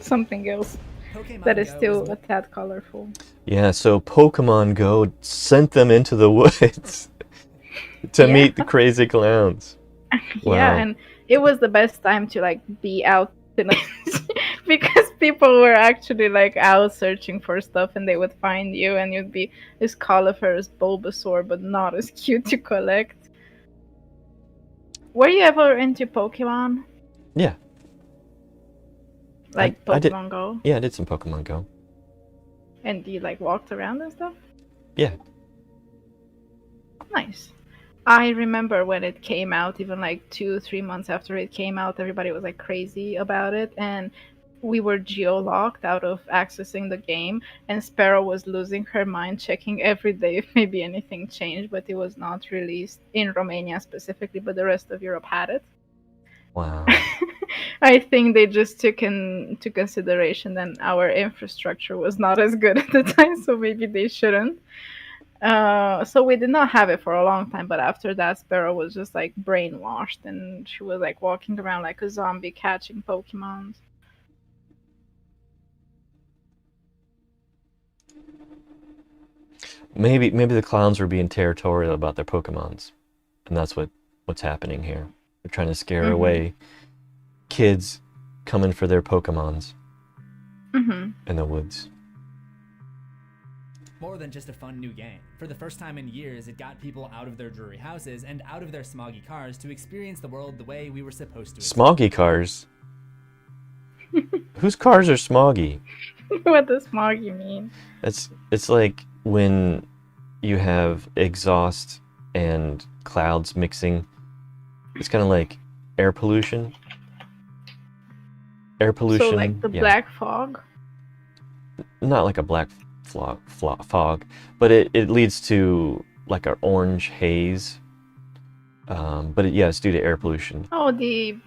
something else that is still a tad colorful. Yeah, so Pokemon Go sent them into the woods to meet the crazy clowns. Wow. Yeah, and it was the best time to like be out because people were actually like out searching for stuff, and they would find you, and you'd be as colorful as Bulbasaur, but not as cute to collect. Were you ever into Pokemon? Yeah. Like I did, Pokemon Go? Yeah, I did some Pokemon Go. And you like walked around and stuff? Yeah. Nice. I remember when it came out, even like 2-3 months after it came out, everybody was like crazy about it, and we were geo-locked out of accessing the game, and Sparrow was losing her mind, checking every day if maybe anything changed, but it was not released in Romania specifically, but the rest of Europe had it. Wow. I think they just took into consideration that our infrastructure was not as good at the time, so maybe they shouldn't. So we did not have it for a long time, but after that, Sparrow was just like brainwashed, and she was like walking around like a zombie catching Pokemons. Maybe the clowns were being territorial about their Pokemons, and that's what's happening here. They're trying to scare away kids coming for their Pokemons in the woods. More than just a fun new game. For the first time in years, it got people out of their dreary houses and out of their smoggy cars to experience the world the way we were supposed to. Smoggy cars? Whose cars are smoggy? What does smoggy mean? It's like when you have exhaust and clouds mixing. It's kind of like air pollution. Air pollution. So like the black fog? Not like a black fog, but it leads to like an orange haze. But it's due to air pollution. Oh, the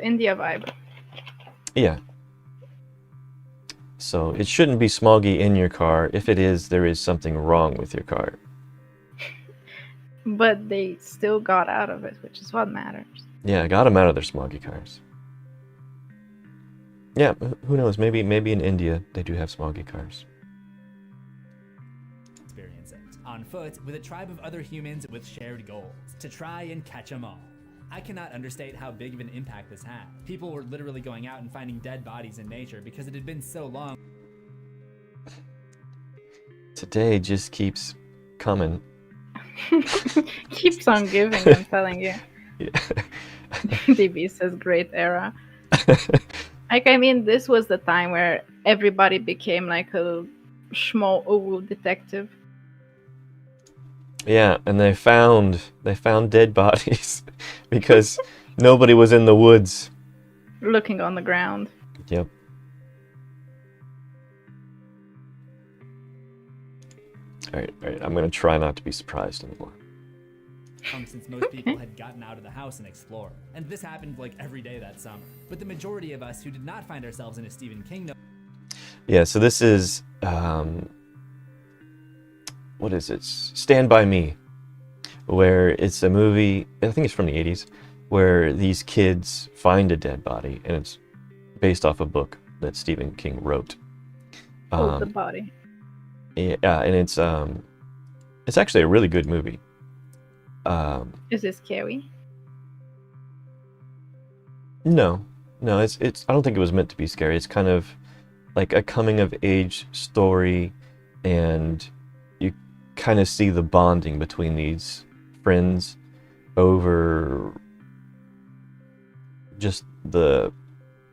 India vibe. Yeah. So it shouldn't be smoggy in your car. If it is, there is something wrong with your car. But they still got out of it, which is what matters. Yeah, got them out of their smoggy cars. Yeah, who knows? Maybe in India they do have smoggy cars. Experience it on foot with a tribe of other humans with shared goals to try and catch them all. I cannot understate how big of an impact this had. People were literally going out and finding dead bodies in nature because it had been so long. Today just keeps coming. Keeps on giving, I'm telling you. Yeah. DB says great era. Like, I mean, this was the time where everybody became like a schmo detective. Yeah, and they found dead bodies because nobody was in the woods. Looking on the ground. Yep. All right. I'm gonna try not to be surprised anymore. Since most people had gotten out of the house and explored. And this happened like every day that summer. But the majority of us who did not find ourselves in a Stephen King Yeah, so this is what is it? Stand By Me, where it's a movie, I think it's from the 80s, where these kids find a dead body, and it's based off a book that Stephen King wrote. The body. Yeah, and it's actually a really good movie. Is it scary? No, it's I don't think it was meant to be scary. It's kind of like a coming of age story, and you kind of see the bonding between these friends over just the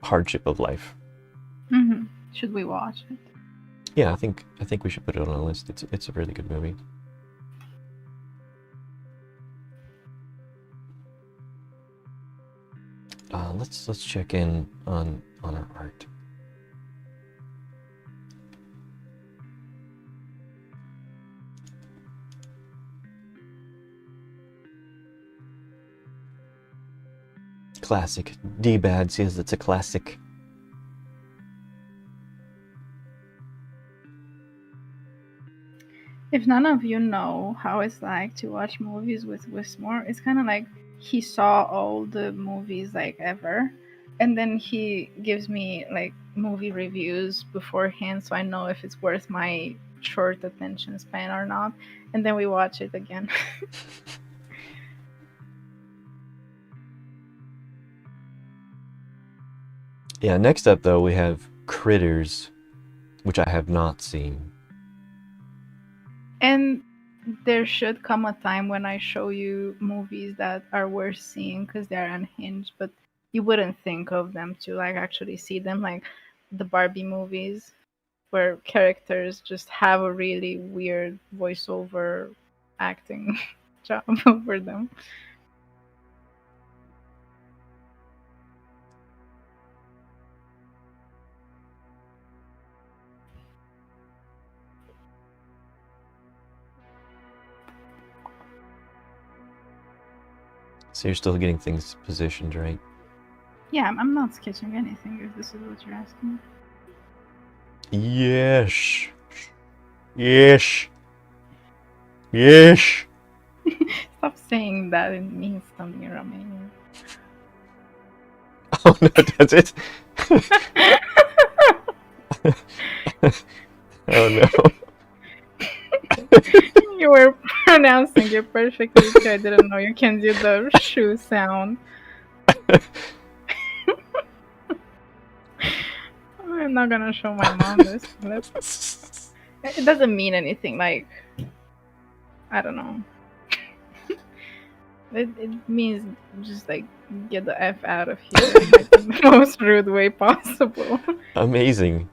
hardship of life. Mm-hmm. Should we watch it? Yeah, I think we should put it on a list. It's a really good movie. Let's check in on our art. Classic. D-Bad says it's a classic. If none of you know how it's like to watch movies with Wismore, it's kind of like he saw all the movies like ever, and then he gives me like movie reviews beforehand, so I know if it's worth my short attention span or not, and then we watch it again. Yeah, next up though we have Critters, which I have not seen. And there should come a time when I show you movies that are worth seeing because they're unhinged, but you wouldn't think of them to like actually see them, like the Barbie movies where characters just have a really weird voiceover acting job over them. So you're still getting things positioned, right? Yeah, I'm not sketching anything if this is what you're asking. Yes. Yes. Yes. Stop saying that, it means something in Romanian. Oh no, does it? Oh no. You were pronouncing it perfectly too. I didn't know you can do the shoe sound. I'm not gonna show my mom this clip. It doesn't mean anything, like, I don't know. It means just like get the F out of here in like the most rude way possible. Amazing.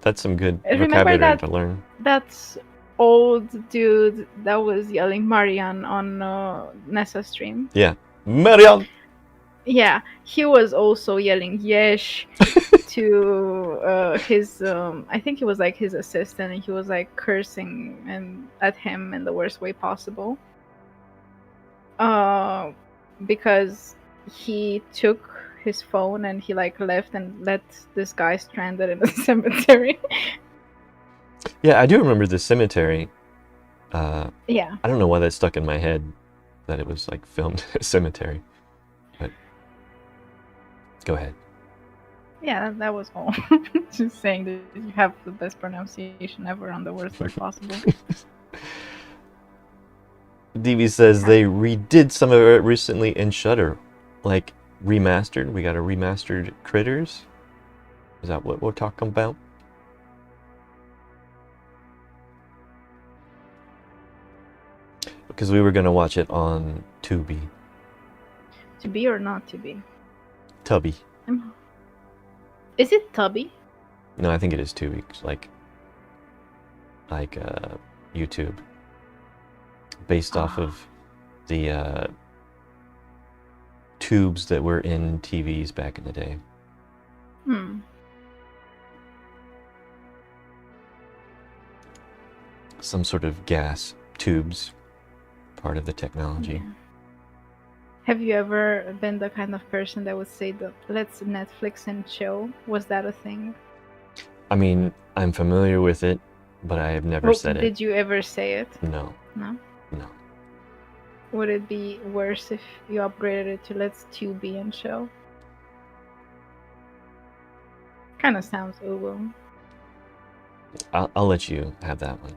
That's some good Remember vocabulary that to learn. That's old dude that was yelling Marian on Nessa stream. Yeah. Marian! Yeah, he was also yelling Yesh to his I think it was like his assistant, and he was like cursing and at him in the worst way possible. Because he took his phone and he like left and let this guy stranded in a cemetery. Yeah, I do remember the cemetery. Yeah. I don't know why that stuck in my head, that it was like filmed at a cemetery. But go ahead. Yeah, that was all. Just saying that you have the best pronunciation ever on the worst word possible. DB says they redid some of it recently in Shudder, like remastered. We got a remastered Critters. Is that what we're talking about? Because we were gonna watch it on Tubi. To be or not to be? Tubby. Is it Tubby? No, I think it is Tubi, like YouTube. based off of the tubes that were in TVs back in the day. Hmm. Some sort of gas tubes, part of the technology. Yeah. Have you ever been the kind of person that would say that let's Netflix and chill? Was that a thing? I mean, I'm familiar with it, but I have never Well, said it. did you ever say it? No. No? No. Would it be worse if you upgraded it to let's Tubi and chill? Kind of sounds ooh. I'll let you have that one.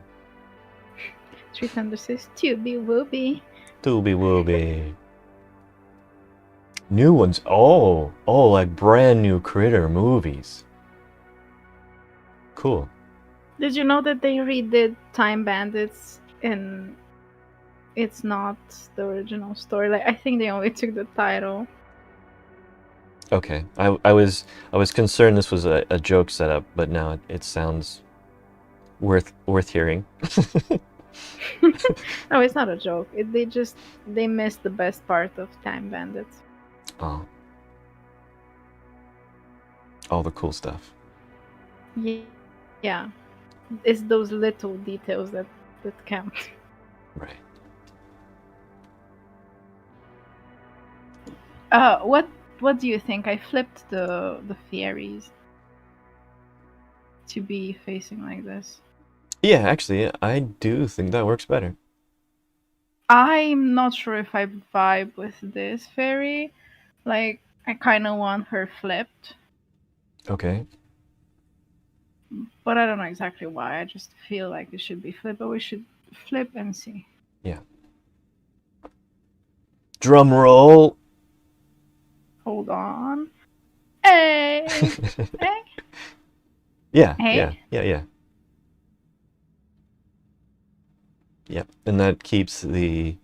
Street Thunder says Tubi Wooby. Tubi Wooby. New ones. Oh, like brand new Critter movies. Cool. Did you know that they redid Time Bandits and it's not the original story? Like, I think they only took the title. Okay, I was concerned this was a joke setup, but now it sounds worth hearing. No, it's not a joke. They missed the best part of Time Bandits. Oh. All the cool stuff. Yeah. It's those little details that count. Right. What do you think? I flipped the fairies to be facing like this. Yeah, actually, I do think that works better. I'm not sure if I vibe with this fairy. Like, I kind of want her flipped, Okay. but I don't know exactly why. I just feel like it should be flipped, but we should flip and see. Yeah. Drum roll. Hold on. Hey! Hey! Yeah, Hey? yeah. Yep, and that keeps the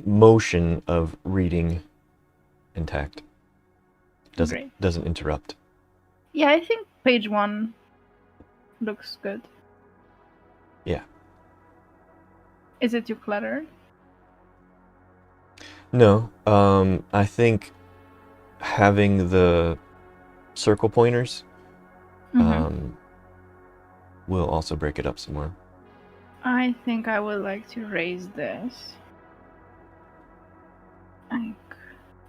motion of reading intact. Doesn't interrupt. Yeah, I think page 1 looks good. Yeah. Is it too cluttered? No, I think having the circle pointers will also break it up some more. I think I would like to raise this.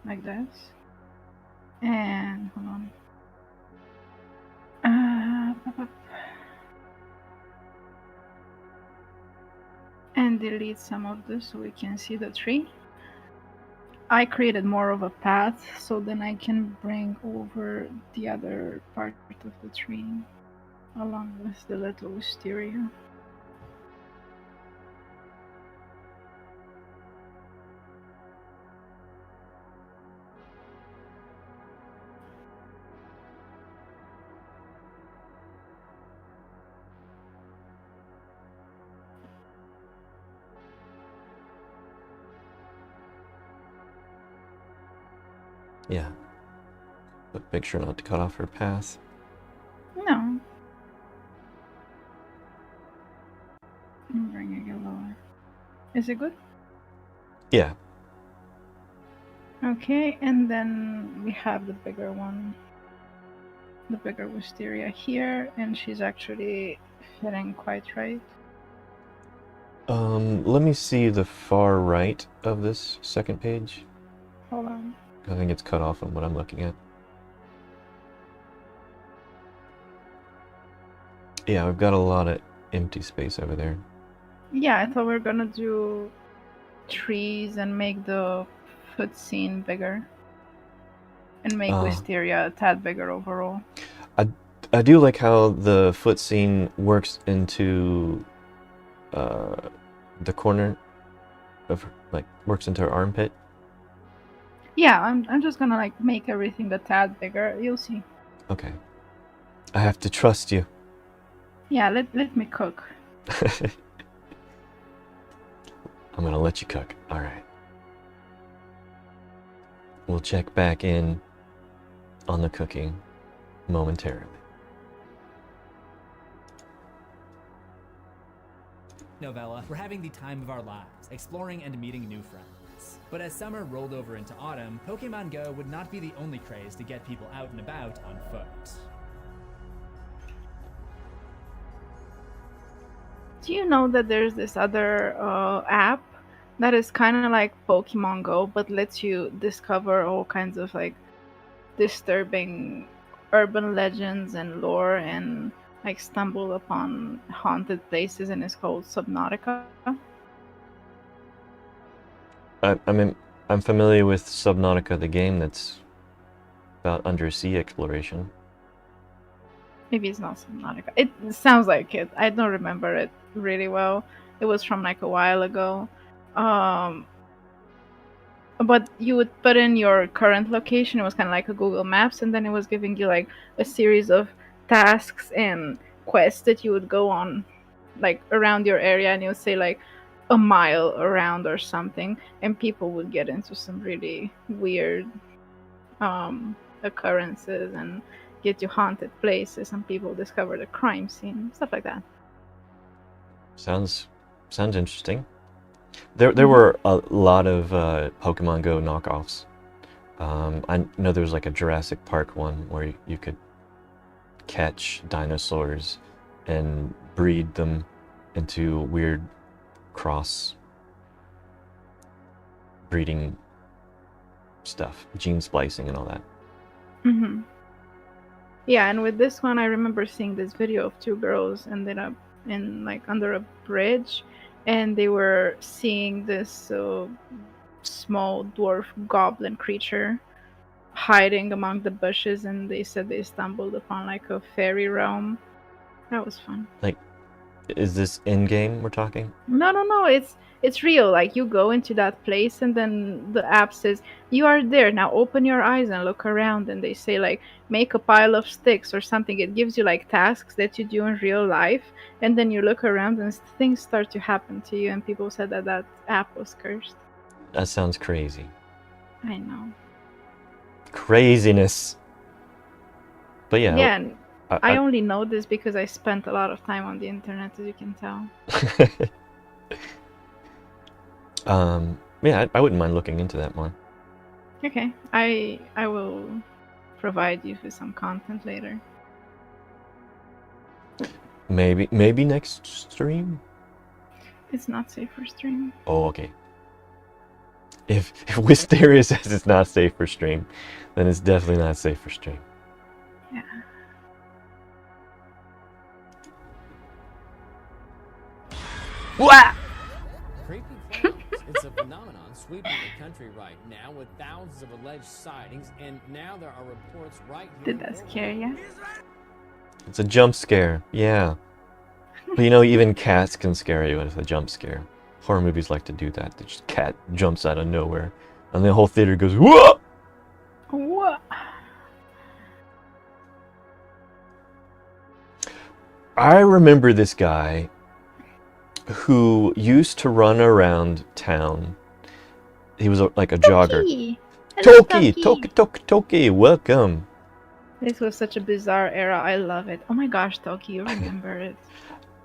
Like this. And hold on. And delete some of this so we can see the tree. I created more of a path so then I can bring over the other part of the tree along with the little wisteria. Yeah. But make sure not to cut off her path. No. I'm bringing it lower. Is it good? Yeah. Okay, and then we have the bigger one. The bigger wisteria here, and she's actually fitting quite right. Let me see the far right of this second page. Hold on. I think it's cut off on what I'm looking at. Yeah, we've got a lot of empty space over there. Yeah, I thought we were gonna do trees and make the foot scene bigger. And make wisteria a tad bigger overall. I do like how the foot scene works into the corner of works into her armpit. Yeah, I'm just gonna like make everything a tad bigger. You'll see. Okay. I have to trust you. Yeah, let me cook. I'm gonna let you cook. All right. We'll check back in on the cooking momentarily. novella, we're having the time of our lives, exploring and meeting new friends. But as summer rolled over into autumn, Pokemon Go would not be the only craze to get people out and about on foot. Do you know that there's this other app that is kind of like Pokemon Go, but lets you discover all kinds of like disturbing urban legends and lore and like stumble upon haunted places, and it's called Subnautica? I mean, I'm familiar with Subnautica, the game that's about undersea exploration. Maybe it's not Subnautica. It sounds like it. I don't remember it really well. It was from like a while ago. But you would put in your current location. It was kind of like a Google Maps, and then it was giving you like a series of tasks and quests that you would go on, like around your area, and it would say like a mile around or something, and people would get into some really weird occurrences and get to haunted places, and people discover the crime scene, stuff like that. Sounds interesting. There were a lot of Pokemon Go knockoffs. I know there was like a Jurassic Park one where you could catch dinosaurs and breed them into weird cross breeding stuff, gene splicing and all that. Mm-hmm. Yeah, and with this one, I remember seeing this video of two girls ended up in like under a bridge, and they were seeing this small dwarf goblin creature hiding among the bushes, and they said they stumbled upon like a fairy realm. That was fun. Like, is this in-game we're talking? No, it's real. Like, you go into that place, and then the app says, you are there, now open your eyes and look around, and they say like, make a pile of sticks or something. It gives you like tasks that you do in real life, and then you look around and things start to happen to you, and people said that that app was cursed. That sounds crazy. I know. Craziness. But yeah. Yeah, and I only know this because I spent a lot of time on the internet, as you can tell. Yeah, I wouldn't mind looking into that more. Okay, I will provide you with some content later. Maybe next stream? It's not safe for stream. Oh, okay. If Wisteria says it's not safe for stream, then it's definitely not safe for stream. Yeah. What? Creepy clowns. It's a phenomenon sweeping the country right now with thousands of alleged sightings, and now there are reports right here. Did that scare you? It's a jump scare, yeah. But you know, even cats can scare you with a jump scare. Horror movies like to do that. The cat jumps out of nowhere, and the whole theater goes, whoa! What? I remember this guy who used to run around town. He was like a jogger. Toki, welcome. This was such a bizarre era. I love it. Oh my gosh, Toki, you remember it.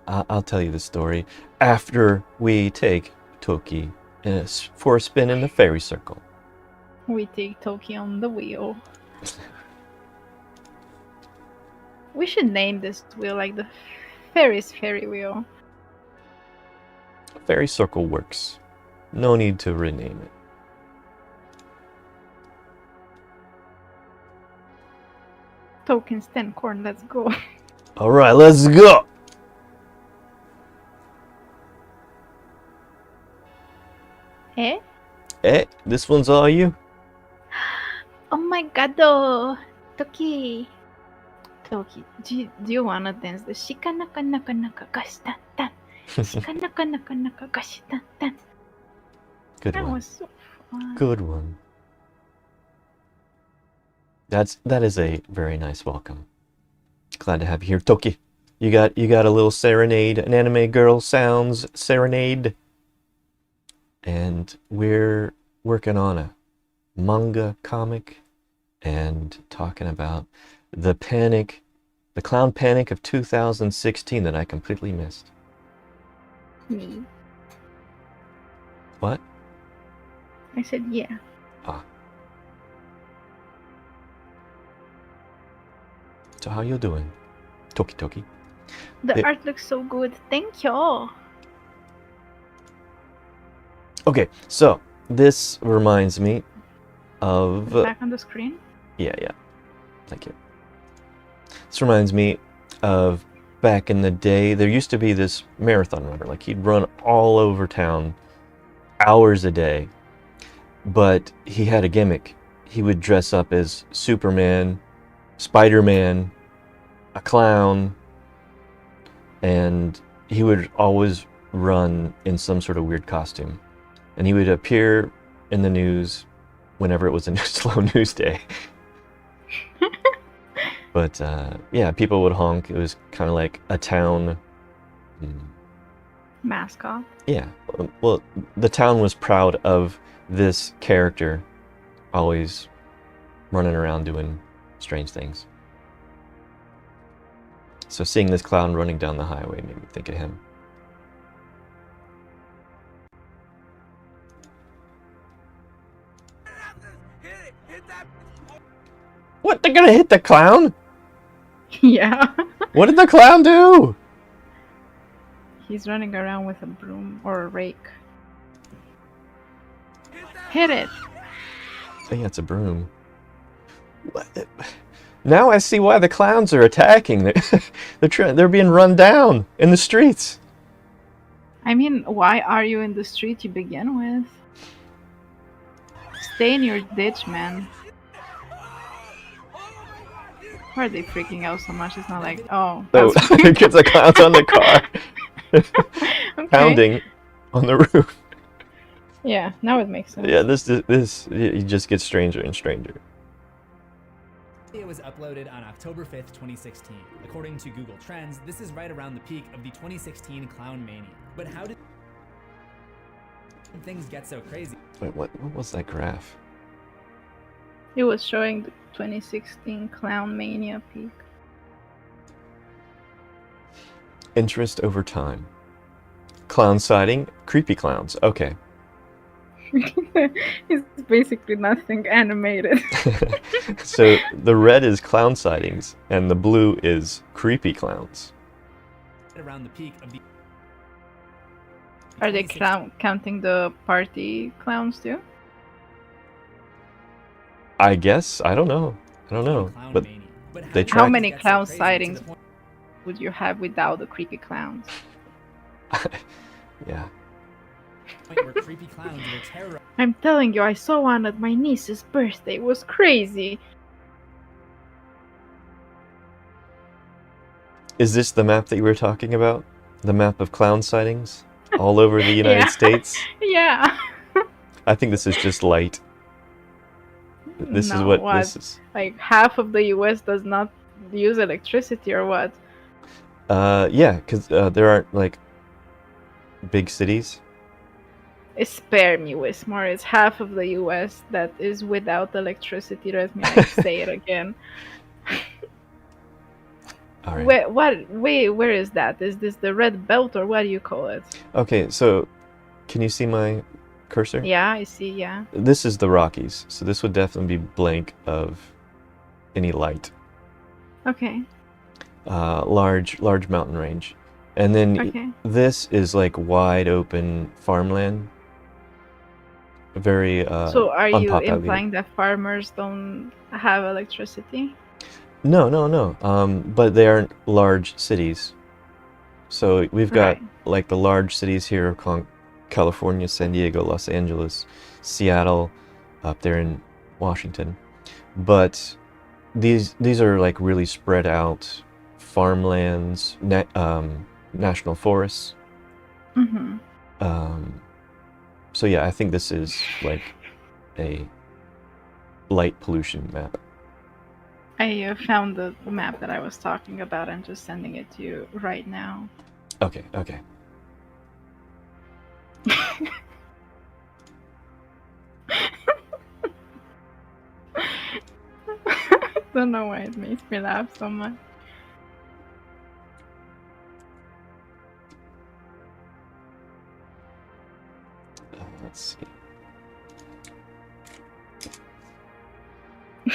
I'll tell you the story after we take Toki for a spin in the fairy circle. We take Toki on the wheel. We should name this wheel like the Ferris Ferry Wheel. Fairy circle works. No need to rename it. Tokens 10 corn, let's go. Alright, let's go! Eh? This one's all you? Oh my god, Toki. Toki, do you wanna dance the shikanaka naka naka gash tan tan? Shikanaka naka naka gash tan tan. Good That one. was so fun. Good one. That is a very nice welcome. Glad to have you here, Toki. You got a little serenade, an anime girl sounds serenade, and we're working on a manga comic and talking about the clown panic of 2016 that I completely missed. Me. What? I said yeah. Ah. So how you doing? Toki Toki. The It- art looks so good. Thank you. Okay, so this reminds me of... Back on the screen. Yeah. Thank you. This reminds me of back in the day, there used to be this marathon runner. Like, he'd run all over town, hours a day. But he had a gimmick. He would dress up as Superman, Spider-Man, a clown, and he would always run in some sort of weird costume. And he would appear in the news whenever it was a slow news day. But yeah, people would honk. It was kind of like a town. Mascot. Yeah, well, the town was proud of this character, always running around doing strange things. So seeing this clown running down the highway made me think of him. What? They're gonna hit the clown? Yeah. What did the clown do? He's running around with a broom or a rake. Hit it. I think that's a broom. What? Now I see why the clowns are attacking. They're being run down in the streets. I mean, why are you in the street to begin with? Stay in your ditch, man. Why are they freaking out so much? It's not like, oh, So that's because the clown's on the car, Okay. pounding on the roof. Yeah, now it makes sense. Yeah, this it just gets stranger and stranger. It was uploaded on October 5th, 2016. According to Google Trends, this is right around the peak of the 2016 clown mania. But how did things get so crazy? Wait, what was that graph? It was showing the 2016 Clown Mania peak. Interest over time. Clown sighting, creepy clowns. Okay. It's basically nothing animated. So the red is clown sightings and the blue is creepy clowns. Around the peak of the Are they counting the party clowns too? I guess. I don't know. But they How track. many clown sightings would you have without the creepy clowns? Yeah. Where creepy clowns were terror. I'm telling you, I saw one at my niece's birthday. It was crazy. Is this the map that you were talking about? The map of clown sightings all over the United Yeah. States? Yeah. I think this is just light. This is what this is. Like half of the US does not use electricity or what? Yeah, because there aren't like big cities. Spare me, Wismore. It's half of the US that is without electricity. Let me like, say it again. All right. Where is that? Is this the red belt or what do you call it? Okay, so can you see my cursor? Yeah, I see, yeah. This is the Rockies, so this would definitely be blank of any light. Okay. Large mountain range. And then Okay. this is like wide open farmland. Very So are you unpopulated. implying that farmers don't have electricity? No. But they aren't large cities. So we've got like the large cities here of California, San Diego, Los Angeles, Seattle, up there in Washington. But these are like really spread out farmlands, national forests. Mm-hmm. So yeah, I think this is like a light pollution map. I found the map that I was talking about. I'm just sending it to you right now. Okay. Don't know why it makes me laugh so much. Let's see.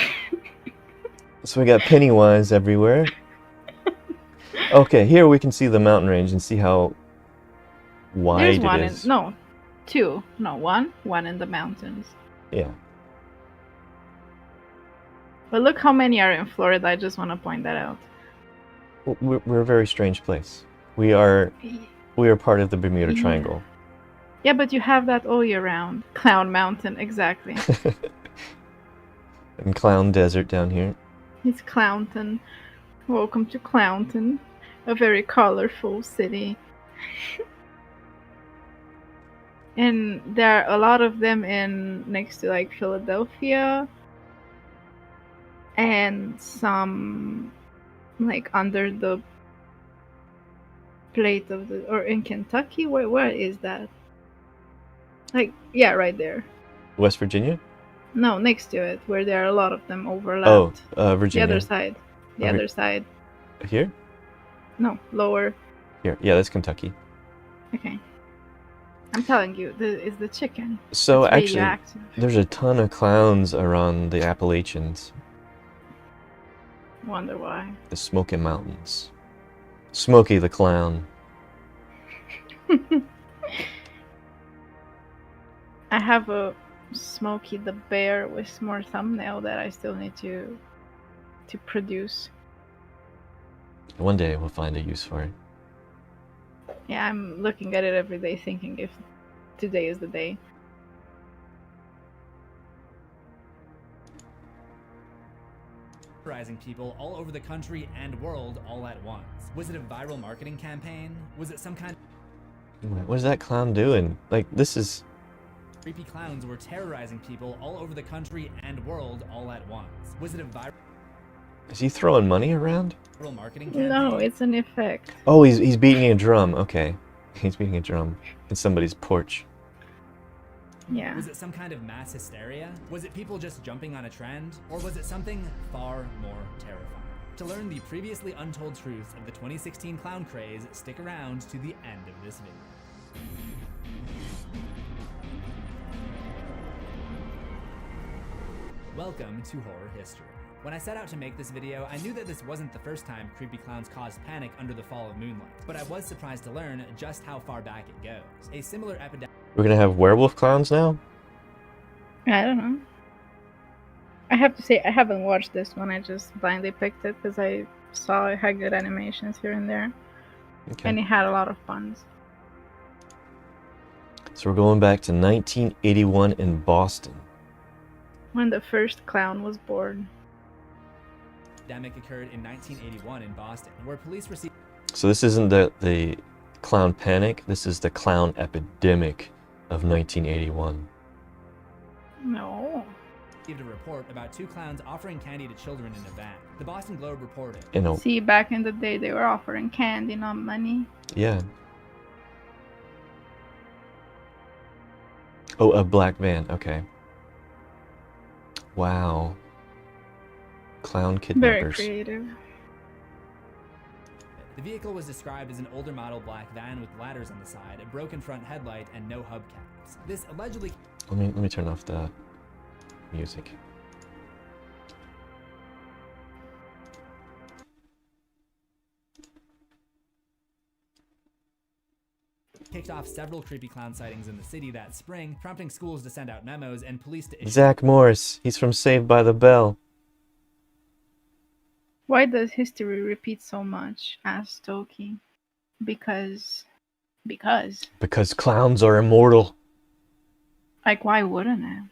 So we got Pennywise everywhere. Okay, here we can see the mountain range and see how wide There's it one is. no, two. No, one in the mountains. Yeah. But look how many are in Florida. I just want to point that out. We're a very strange place. We are part of the Bermuda Yeah. Triangle. Yeah, but you have that all year round. Clown Mountain, exactly. And Clown Desert down here. It's Clownton. Welcome to Clownton, a very colorful city. And there are a lot of them next to like Philadelphia, and some like under the plate of the, or in Kentucky. Where is that? Like, yeah, right there. West Virginia? No, next to it, where there are a lot of them Oh, overlapped. Virginia. The other side. The Over- other side. Here? No, lower. Here. Yeah, that's Kentucky. Okay. I'm telling you, it's the chicken. So It's actually, radioactive. there's a ton of clowns around the Appalachians. Wonder why. The Smoky Mountains. Smokey the Clown. I have a Smokey the Bear with more thumbnail that I still need to produce. One day we'll find a use for it. Yeah, I'm looking at it every day thinking if today is the day. Terrorizing people all over the country and world all at once. Was it a viral marketing campaign? Was it some kind of What is that clown doing? Like, this is... creepy clowns were terrorizing people all over the country and world all at once? Was it a viral Is he throwing money around? marketing campaign? No, it's an effect. Oh, he's beating a drum. Okay. He's beating a drum in somebody's porch. Yeah. Was it some kind of mass hysteria? Was it people just jumping on a trend? Or was it something far more terrifying? To learn the previously untold truths of the 2016 clown craze, stick around to the end of this video. Welcome to Horror History. When I set out to make this video, I knew that this wasn't the first time creepy clowns caused panic under the fall of moonlight, but I was surprised to learn just how far back it goes. A similar epidemic. We're gonna have werewolf clowns now? I don't know. I have to say, I haven't watched this one. I just blindly picked it because I saw it had good animations here and there. Okay. And it had a lot of puns. So we're going back to 1981 in Boston. When the first clown was born. Epidemic occurred in 1981 in Boston, where police received So this isn't the clown panic, this is the clown epidemic of 1981. No. a report about two clowns offering candy to children in a van. The Boston Globe reported. See, back in the day, they were offering candy, not money. Yeah. Oh, a black van. Okay. Wow. Clown kidnappers. Very creative. The vehicle was described as an older model black van with ladders on the side, a broken front headlight, and no hubcaps. This allegedly... Let me turn off the music. kicked off several creepy clown sightings in the city that spring, prompting schools to send out memos and police to issue... Zach Morris. He's from Saved by the Bell. Why does history repeat so much? Asked Toki. Because. Because clowns are immortal. Like, why wouldn't it?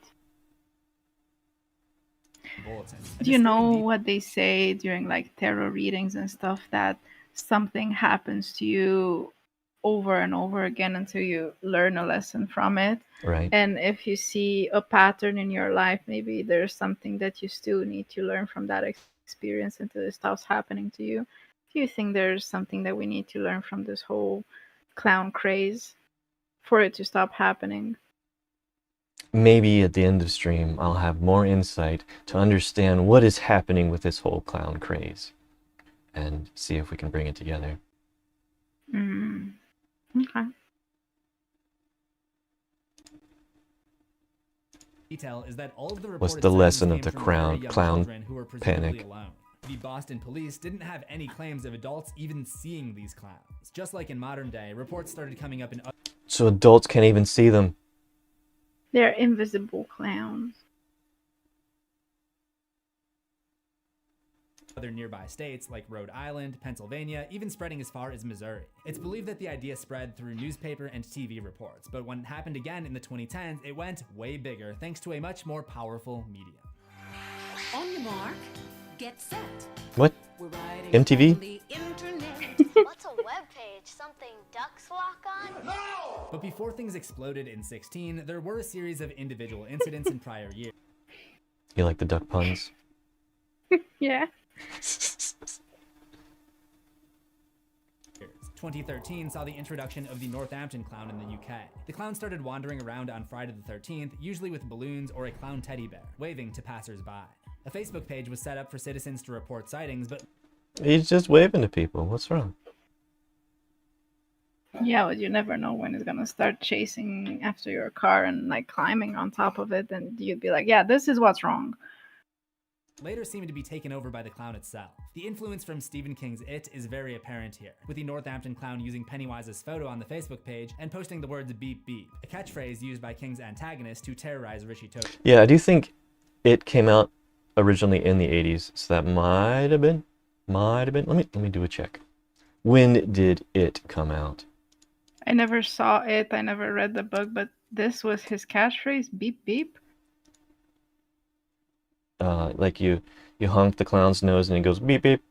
bulletin. Do you know what they say during like tarot readings and stuff, that something happens to you over and over again until you learn a lesson from it? Right. And if you see a pattern in your life, maybe there's something that you still need to learn from that experience until it stops happening to you. Do you think there's something that we need to learn from this whole clown craze for it to stop happening? Maybe at the end of stream, I'll have more insight to understand what is happening with this whole clown craze and see if we can bring it together. Okay. Detail is that all of the What's reported the sightings lesson of came the from very young clown children who were presumably panic? alone. The Boston police didn't have any claims of adults even seeing these clowns. Just like in modern day, reports started coming up in So adults can't even see them. They're invisible clowns. other nearby states like Rhode Island, Pennsylvania, even spreading as far as Missouri. It's believed that the idea spread through newspaper and TV reports, but when it happened again in the 2010s, it went way bigger thanks to a much more powerful medium. On your mark, get set. What? We're riding MTV? on the internet. What's a web page? Something ducks walk on? No! But before things exploded in 16, there were a series of individual incidents in prior years. You like the duck puns? Yeah. 2013 saw the introduction of the Northampton clown in the UK. The clown started wandering around on Friday the 13th, usually with balloons or a clown teddy bear, waving to passers-by. A Facebook page was set up for citizens to report sightings, but He's just waving to people. What's wrong? Yeah, but you never know when it's gonna start chasing after your car and like climbing on top of it, and you'd be like, yeah, this is what's wrong. later seemed to be taken over by the clown itself. The influence from Stephen King's It is very apparent here, with the Northampton clown using Pennywise's photo on the Facebook page and posting the words beep beep, a catchphrase used by King's antagonist to terrorize Richie Toby. Yeah, I do think it came out originally in the 80s, so that might have been. Let me do a check. When did it come out? I never saw it, I never read the book, but this was his catchphrase, beep beep. Like you honk the clown's nose and he goes beep beep.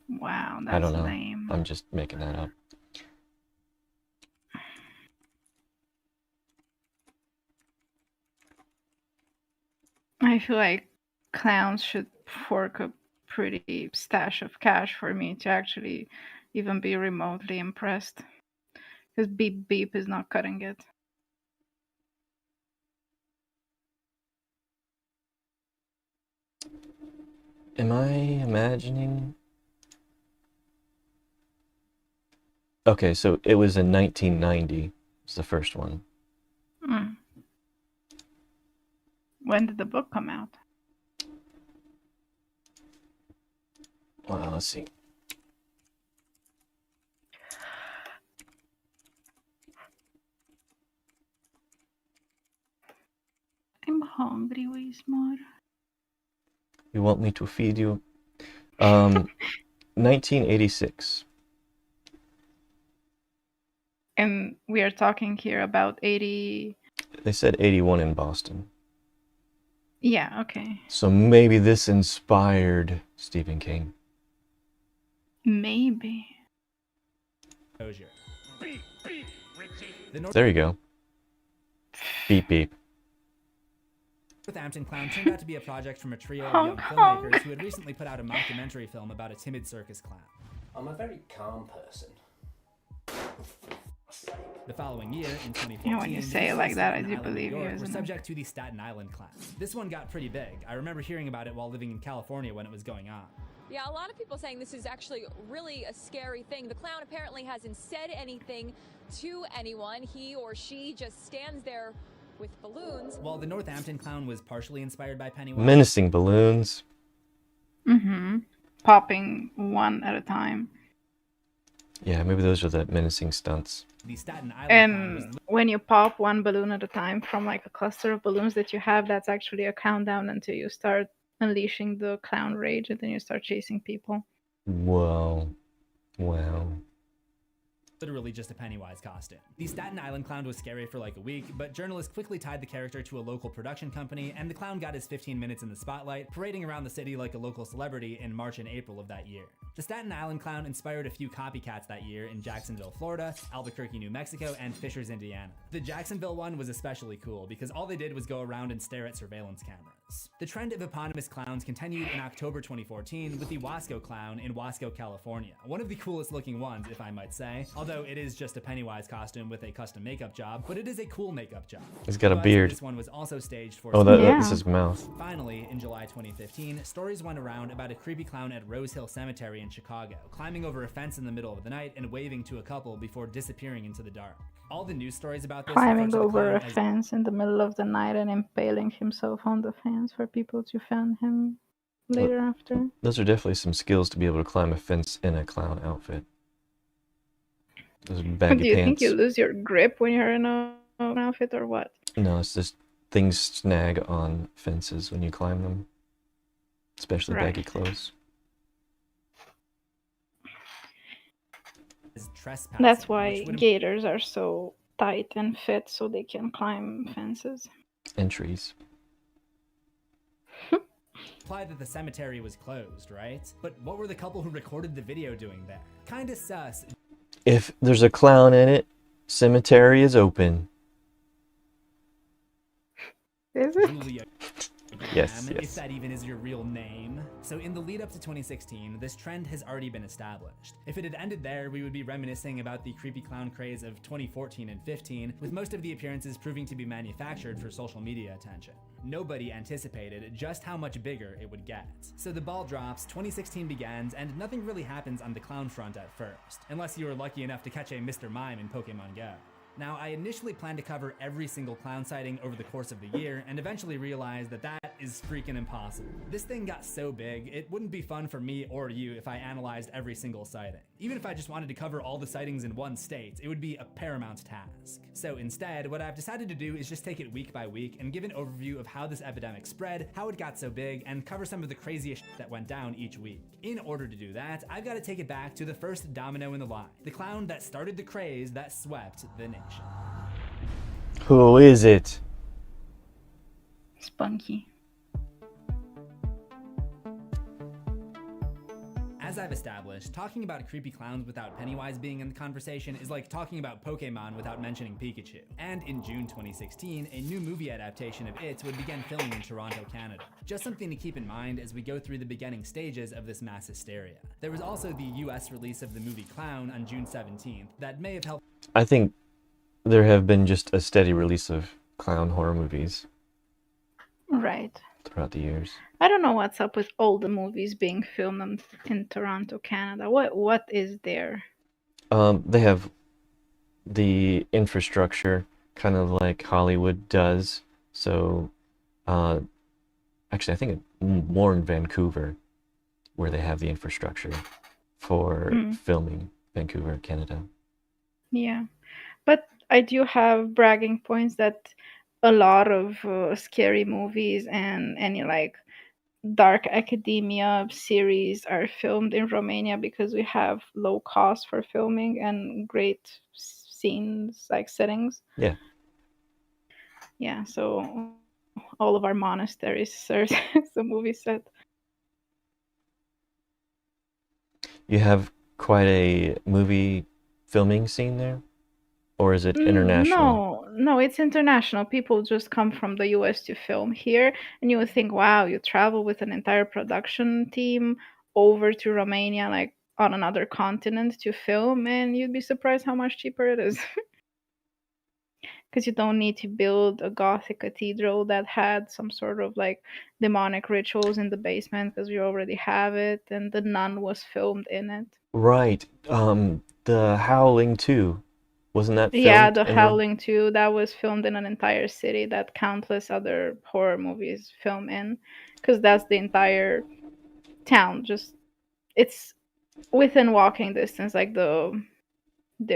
Wow, that's I don't know. lame. I'm just making that up. I feel like clowns should fork a pretty stash of cash for me to actually even be remotely impressed. Because beep beep is not cutting it. Am I imagining? Okay, so it was in 1990. It's the first one. Mm. When did the book come out? Well, let's see. I'm hungry, Wismar. You want me to feed you? 1986. And we are talking here about 80... They said 81 in Boston. Yeah, okay. So maybe this inspired Stephen King. Maybe. Exposure. There you go. Beep beep. Northampton clown turned out to be a project from a trio of young Honk, filmmakers honk. who had recently put out a mockumentary film about a timid circus clown. I'm a very calm person. The following year, in 2014, Yeah, when you say it like that, I do Staten Island, believe New you, York, were isn't it? subject to the Staten Island clown. This one got pretty big. I remember hearing about it while living in California when it was going on. Yeah, a lot of people saying this is actually really a scary thing. The clown apparently hasn't said anything to anyone. He or she just stands there with balloons. While the Northampton clown was partially inspired by Pennywise, Menacing balloons. Mm-hmm. Popping one at a time. Yeah, maybe those are the menacing stunts. the Staten Island clown was And when you pop one balloon at a time from like a cluster of balloons that you have, that's actually a countdown until you start unleashing the clown rage, and then you start chasing people. Whoa. Wow. literally just a Pennywise costume. The Staten Island clown was scary for like a week, but journalists quickly tied the character to a local production company, and the clown got his 15 minutes in the spotlight, parading around the city like a local celebrity in March and April of that year. The Staten Island clown inspired a few copycats that year in Jacksonville, Florida, Albuquerque, New Mexico, and Fishers, Indiana. The Jacksonville one was especially cool because all they did was go around and stare at surveillance cameras. The trend of eponymous clowns continued in October 2014 with the Wasco clown in Wasco, California. One of the coolest looking ones, if I might say, although Although it is just a Pennywise costume with a custom makeup job, but it is a cool makeup job. He's got a But beard. This one was also staged for. Oh, that's his mouth. Finally, in July 2015, stories went around about a creepy clown at Rose Hill Cemetery in Chicago, climbing over a fence in the middle of the night and waving to a couple before disappearing into the dark. All the news stories about this Climbing refer to the over a clown as fence in the middle of the night and impaling himself on the fence for people to find him later after. Those are definitely some skills to be able to climb a fence in a clown outfit. Those are baggy Do you pants. think you lose your grip when you're in an outfit or what? No, it's just things snag on fences when you climb them, especially baggy clothes. trespassing. That's why gators are so tight and fit, so they can climb fences. And trees. Implied that the cemetery was closed, right? But what were the couple who recorded the video doing there? Kinda sus. If there's a clown in it, cemetery is open. Is it? Julia Yes, If yes. that even is your real name. So in the lead up to 2016, this trend has already been established. If it had ended there, we would be reminiscing about the creepy clown craze of 2014 and 15, with most of the appearances proving to be manufactured for social media attention. Nobody anticipated just how much bigger it would get. So the ball drops, 2016 begins, and nothing really happens on the clown front at first, unless you were lucky enough to catch a Mr. Mime in Pokemon Go. Now, I initially planned to cover every single clown sighting over the course of the year, and eventually realized that that is freaking impossible. This thing got so big, it wouldn't be fun for me or you if I analyzed every single sighting. Even if I just wanted to cover all the sightings in one state, it would be a paramount task. So instead, what I've decided to do is just take it week by week and give an overview of how this epidemic spread, how it got so big, and cover some of the craziest shit that went down each week. In order to do that, I've got to take it back to the first domino in the line, the clown that started the craze that swept the nation. Who is it? Spunky. As I've established, talking about creepy clowns without Pennywise being in the conversation is like talking about Pokemon without mentioning Pikachu. And in June 2016, a new movie adaptation of It would begin filming in Toronto, Canada. Just something to keep in mind as we go through the beginning stages of this mass hysteria. There was also the US release of the movie Clown on June 17th that may have helped. I think there have been just a steady release of clown horror movies Right. throughout the years. I don't know what's up with all the movies being filmed in Toronto, Canada. What is there? They have the infrastructure, kind of like Hollywood does. So, actually, I think more in Vancouver, where they have the infrastructure for filming. Vancouver, Canada. Yeah, but I do have bragging points that a lot of scary movies and any like dark academia series are filmed in Romania because we have low cost for filming and great scenes, like settings. Yeah. Yeah, so all of our monasteries are the movie set. You have quite a movie filming scene there? Or is it international? No, it's international. People just come from the US to film here, and you would think, wow, you travel with an entire production team over to Romania, like on another continent to film, and you'd be surprised how much cheaper it is. Because you don't need to build a Gothic cathedral that had some sort of like demonic rituals in the basement, because you already have it, and The Nun was filmed in it. Right. The Howling 2. Wasn't that filmed? Yeah, The in Howling 2, that was filmed in an entire city that countless other horror movies film in, because that's the entire town. Just it's within walking distance, like the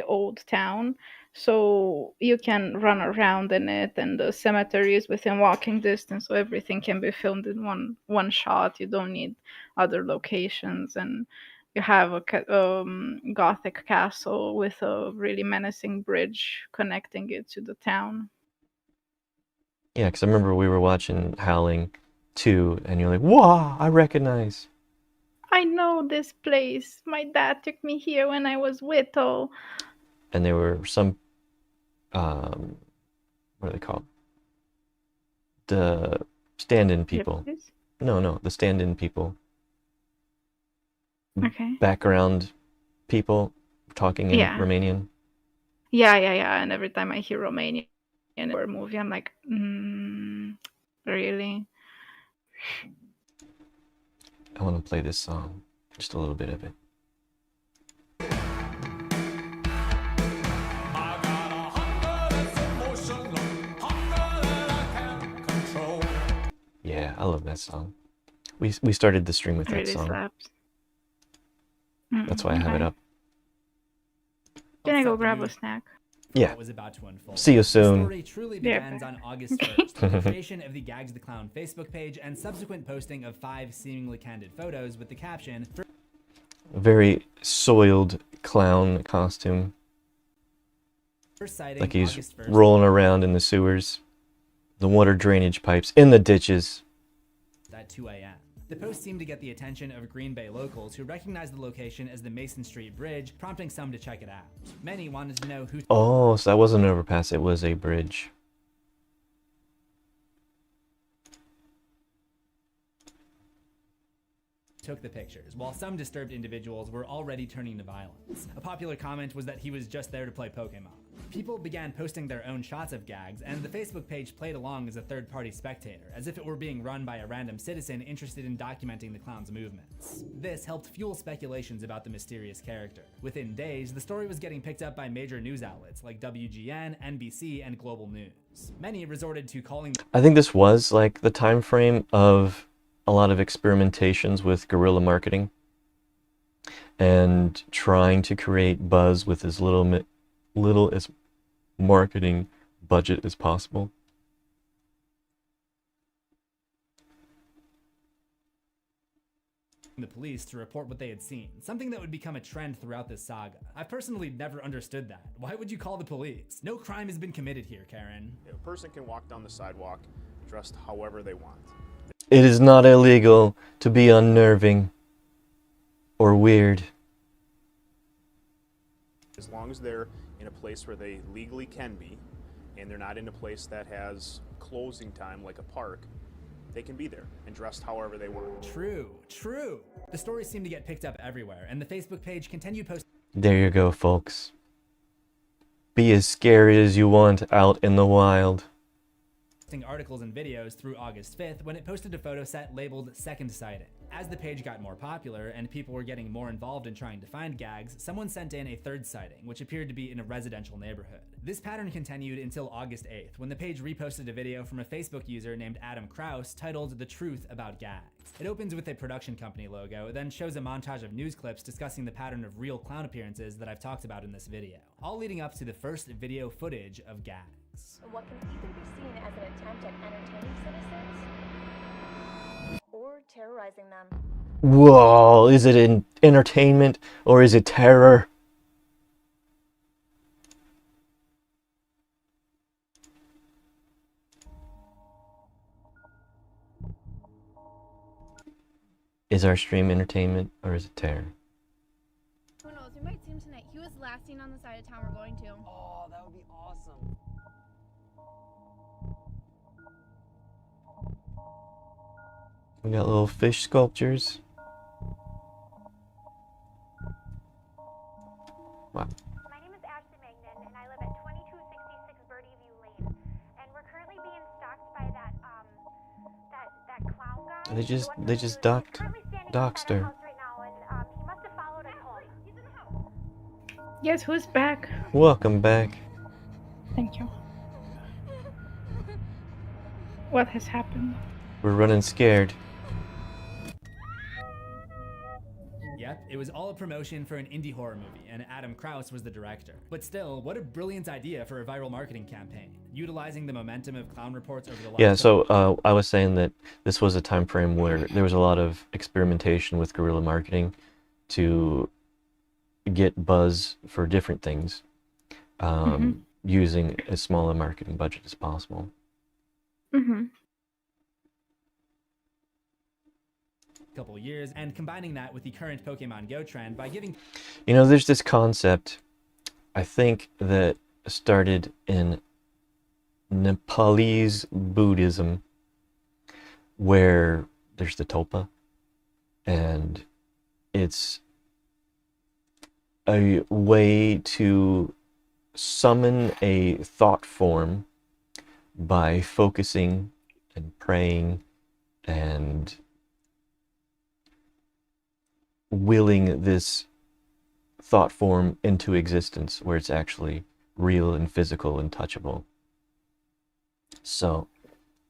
old town, so you can run around in it, and the cemetery is within walking distance, so everything can be filmed in one shot. You don't need other locations, and you have a Gothic castle with a really menacing bridge connecting it to the town. Yeah, because I remember we were watching Howling 2, and you're like, "Wow, I recognize." I know this place. My dad took me here when I was little. And there were some, what are they called? The stand-in people. Gypsies? No, the stand-in people. Okay. Background people talking in Yeah. Romanian. Yeah. And every time I hear Romanian or a movie, I'm like, really? I want to play this song, just a little bit of it. Yeah, I love that song. We started the stream with It that really song. slaps. That's why I have it Okay. up. Can I go grab a snack? Yeah. What was about to unfold. See you The soon. story truly Yeah. begins on August 1st with the creation of the Gags the Clown Facebook page and subsequent posting of 5 seemingly candid photos with the caption, Very soiled clown costume. first sighting Like he's August 1st. rolling around in the sewers, the water drainage pipes, in the ditches. At 2 a.m. The post seemed to get the attention of Green Bay locals who recognized the location as the Mason Street Bridge, prompting some to check it out. Many wanted to know who Oh, so that wasn't an overpass, it was a bridge. took the pictures, while some disturbed individuals were already turning to violence. A popular comment was that he was just there to play Pokemon. People began posting their own shots of Gags, and the Facebook page played along as a third-party spectator, as if it were being run by a random citizen interested in documenting the clown's movements. This helped fuel speculations about the mysterious character. Within days, the story was getting picked up by major news outlets like WGN, NBC, and Global News. Many resorted to calling I think this was like the time frame of a lot of experimentations with guerrilla marketing and trying to create buzz with as little as marketing budget as possible. the police to report what they had seen, something that would become a trend throughout this saga. I personally never understood that. Why would you call the police? No crime has been committed here, Karen. A person can walk down the sidewalk dressed however they want. It is not illegal to be unnerving or weird. As long as they're in a place where they legally can be, and they're not in a place that has closing time like a park, they can be there and dressed however they want. True. The stories seemed to get picked up everywhere, and the Facebook page continued posting There you go, folks. Be as scary as you want out in the wild. articles and videos through August 5th when it posted a photo set labeled Second Sighting. As the page got more popular and people were getting more involved in trying to find Gags, someone sent in a third sighting, which appeared to be in a residential neighborhood. This pattern continued until August 8th, when the page reposted a video from a Facebook user named Adam Kraus titled The Truth About Gags. It opens with a production company logo, then shows a montage of news clips discussing the pattern of real clown appearances that I've talked about in this video, all leading up to the first video footage of Gags. What can either be seen as an attempt at entertaining citizens or terrorizing them. Whoa, is it an entertainment or is it terror? Is our stream entertainment or is it terror? Who knows? We might see him tonight. He was last seen on the side of town we're going to. Oh, that would be awesome. We got little fish sculptures. Wow. My name is Ashley Magnan, and I live at 2266 Birdie View Lane. And we're currently being stalked by that clown guy. They just doxed her. Right now, and he must have followed us home. He's in the house. Yes, who's back? Welcome back. Thank you. What has happened? We're running scared. Yep, it was all a promotion for an indie horror movie, and Adam Kraus was the director. But still, what a brilliant idea for a viral marketing campaign, utilizing the momentum of clown reports over the last... Yeah, so I was saying that this was a time frame where there was a lot of experimentation with guerrilla marketing to get buzz for different things, using as small a marketing budget as possible. Couple years, and combining that with the current Pokemon Go trend by giving... You know, there's this concept, I think, that started in Nepalese Buddhism, where there's the tulpa, and it's a way to summon a thought form by focusing and praying and willing this thought form into existence where it's actually real and physical and touchable. So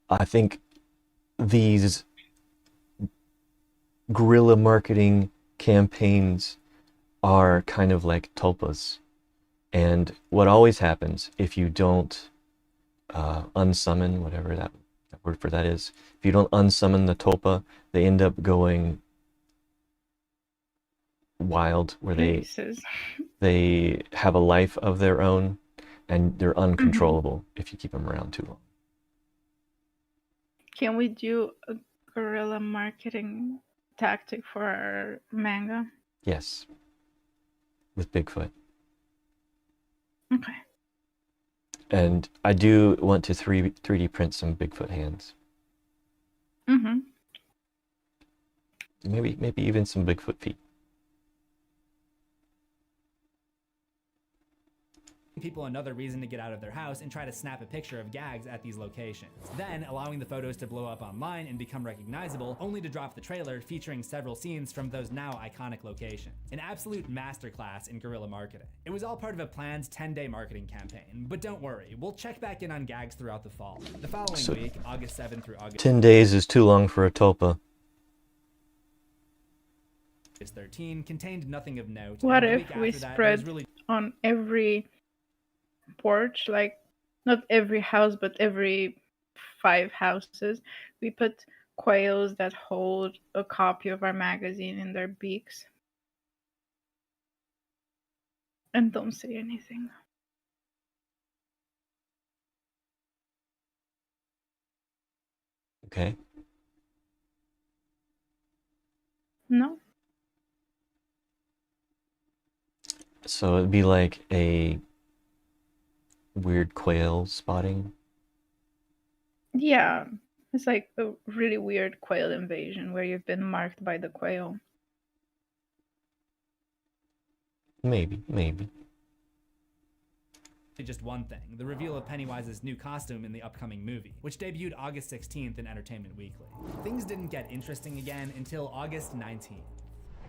I think these guerrilla marketing campaigns are kind of like tulpas. And what always happens if you don't unsummon, whatever that word for that is, if you don't unsummon the tulpa, they end up going wild, where they have a life of their own, and they're uncontrollable if you keep them around too long. Can we do a guerrilla marketing tactic for our manga? Yes, with Bigfoot. Okay. And I do want to 3D print some Bigfoot hands. Mm-hmm. Maybe even some Bigfoot feet. People another reason to get out of their house and try to snap a picture of gags at these locations. Then allowing the photos to blow up online and become recognizable, only to drop the trailer featuring several scenes from those now iconic locations. An absolute masterclass in guerrilla marketing. It was all part of a planned 10-day marketing campaign, but don't worry, we'll check back in on gags throughout the fall. The following week, August 7th through August 10 days is too long for a tulpa. 13 contained nothing of note. What and the if week we after that, spread there was really on every porch, like not every house, but every 5 houses, we put quails that hold a copy of our magazine in their beaks and don't say anything. Okay. No? So it'd be like a weird quail spotting. Yeah. It's like a really weird quail invasion where you've been marked by the quail. Maybe. just one thing, the reveal of Pennywise's new costume in the upcoming movie, which debuted August 16th in Entertainment Weekly. Things didn't get interesting again until August 19th.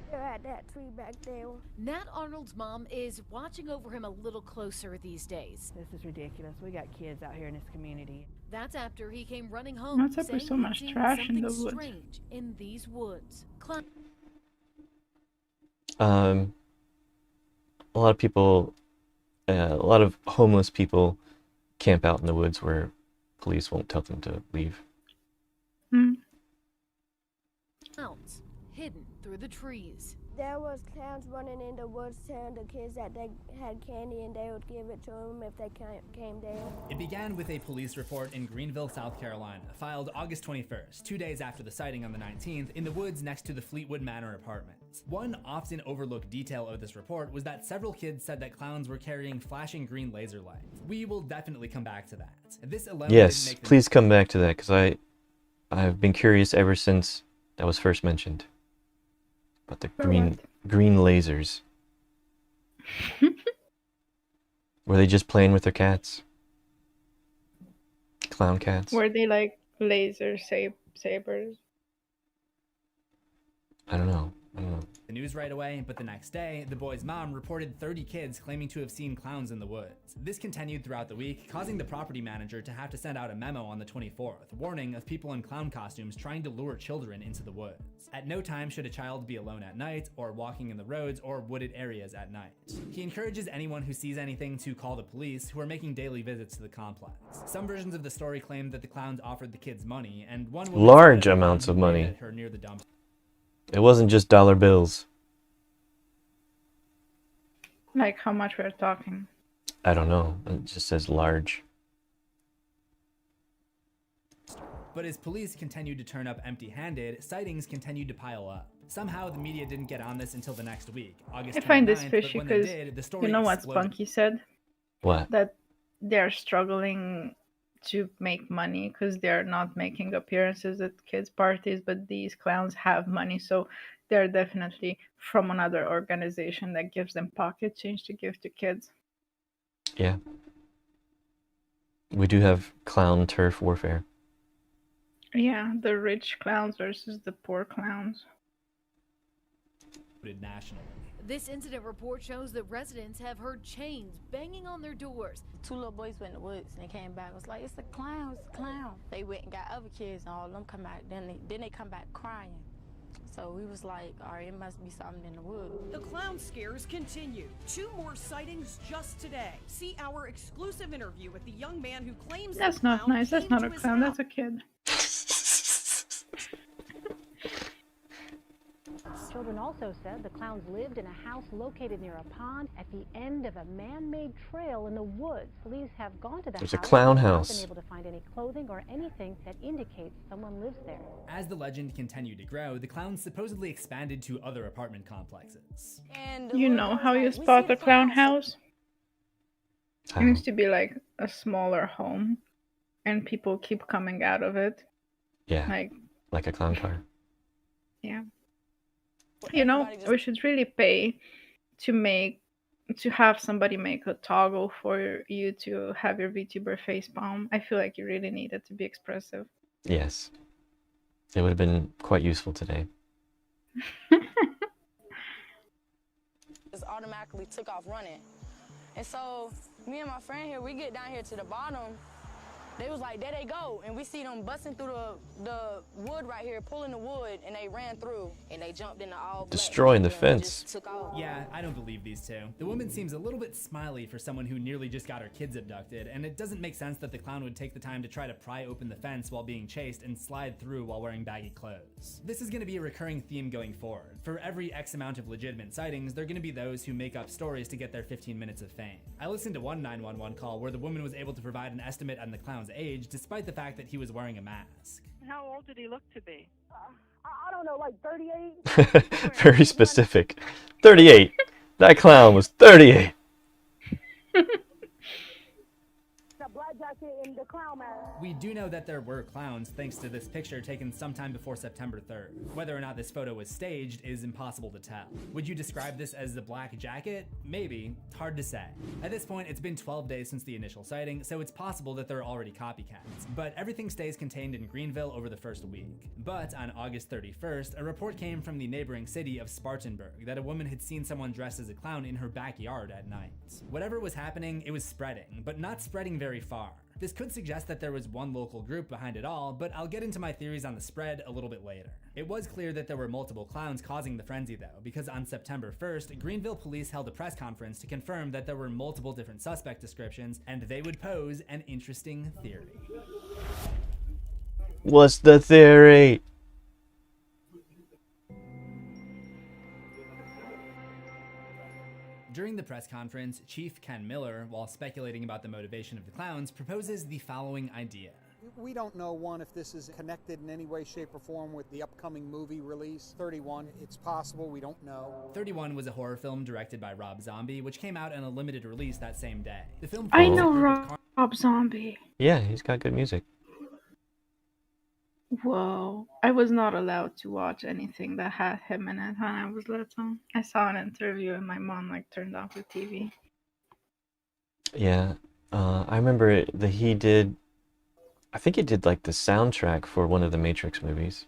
They're at that tree back there. Nat Arnold's mom is watching over him a little closer these days. This is ridiculous. We got kids out here in this community. That's after he came running home, What's up with saying so he'd much seen trash in something the woods? strange in these woods. A lot of people, a lot of homeless people camp out in the woods where police won't tell them to leave. Clowns hidden through the trees. There was clowns running in the woods telling the kids that they had candy and they would give it to them if they came down. It began with a police report in Greenville, South Carolina, filed August 21st, 2 days after the sighting on the 19th, in the woods next to the Fleetwood Manor apartments. One often overlooked detail of this report was that several kids said that clowns were carrying flashing green laser lights. We will definitely come back to that. This alone Yes, didn't make the please come back to that, because I've been curious ever since that was first mentioned. But the green lasers. Were they just playing with their cats? Clown cats? Were they like laser sabers? I don't know. the news right away, but the next day, the boy's mom reported 30 kids claiming to have seen clowns in the woods. This continued throughout the week, causing the property manager to have to send out a memo on the 24th, warning of people in clown costumes trying to lure children into the woods. At no time should a child be alone at night, or walking in the roads or wooded areas at night. He encourages anyone who sees anything to call the police, who are making daily visits to the complex. Some versions of the story claim that the clowns offered the kids money, and one woman large said that amounts of clowns money. waved at her near the dumpster. It wasn't just dollar bills. Like how much we're talking. I don't know. It just says large. But as police continued to turn up empty-handed, sightings continued to pile up. Somehow the media didn't get on this until the next week, August 29th, I find this but fishy when they because did, the story you know what exploded. Spunky said? What? That they're struggling to make money because they're not making appearances at kids' parties, but these clowns have money, so they're definitely from another organization that gives them pocket change to give to kids. Yeah. We do have clown turf warfare. Yeah, the rich clowns versus the poor clowns. Nationally. This incident report shows that residents have heard chains banging on their doors. Two little boys went in the woods and they came back. It was like, it's a clown, it's a clown. They went and got other kids and all of them come back. Then they come back crying. So we was like, all right, it must be something in the woods. The clown scares continue. 2 more sightings just today. See our exclusive interview with the young man who claims That's the not clown nice. That's came not to a his clown. house. That's a kid. Children also said the clowns lived in a house located near a pond at the end of a man-made trail in the woods. Police have gone to the There's house. a clown but have house. not been able to find any clothing or anything that indicates someone lives there. As the legend continued to grow, the clowns supposedly expanded to other apartment complexes. And You know how you spot the clown house? It used to be like a smaller home, and people keep coming out of it. Yeah. Like a clown car. Yeah. You know, we should really pay to have somebody make a toggle for you to have your VTuber facepalm. I feel like you really need it to be expressive. Yes. It would have been quite useful today. Just automatically took off running. And so me and my friend here, we get down here to the bottom. They was like, there they go. And we see them busting through the wood right here, pulling the wood, and they ran through and they jumped into all black. Destroying the and fence. just took off. Yeah, I don't believe these two. The woman seems a little bit smiley for someone who nearly just got her kids abducted, and it doesn't make sense that the clown would take the time to try to pry open the fence while being chased and slide through while wearing baggy clothes. This is going to be a recurring theme going forward. For every X amount of legitimate sightings, there are going to be those who make up stories to get their 15 minutes of fame. I listened to one 911 call where the woman was able to provide an estimate on the clown's age despite the fact that he was wearing a mask. How old did he look to be? I don't know, like 38. Very specific. 38. That clown was 38. The black jacket and the clown mask. We do know that there were clowns thanks to this picture taken sometime before September 3rd. Whether or not this photo was staged is impossible to tell. Would you describe this as the black jacket? Maybe. Hard to say. At this point, it's been 12 days since the initial sighting, so it's possible that there are already copycats. But everything stays contained in Greenville over the first week. But on August 31st, a report came from the neighboring city of Spartanburg that a woman had seen someone dressed as a clown in her backyard at night. Whatever was happening, it was spreading, but not spreading very far. This could suggest that there was one local group behind it all, but I'll get into my theories on the spread a little bit later. It was clear that there were multiple clowns causing the frenzy though, because on September 1st, Greenville police held a press conference to confirm that there were multiple different suspect descriptions, and they would pose an interesting theory. What's the theory? During the press conference, Chief Ken Miller, while speculating about the motivation of the clowns, proposes the following idea. We don't know, one, if this is connected in any way, shape, or form with the upcoming movie release, 31. It's possible, we don't know. 31 was a horror film directed by Rob Zombie, which came out in a limited release that same day. The film I know Rob Zombie. Yeah, he's got good music. Whoa. I was not allowed to watch anything that had him in it when I was little. I saw an interview and my mom turned off the TV. Yeah, I remember that he did, I think he did the soundtrack for one of the Matrix movies.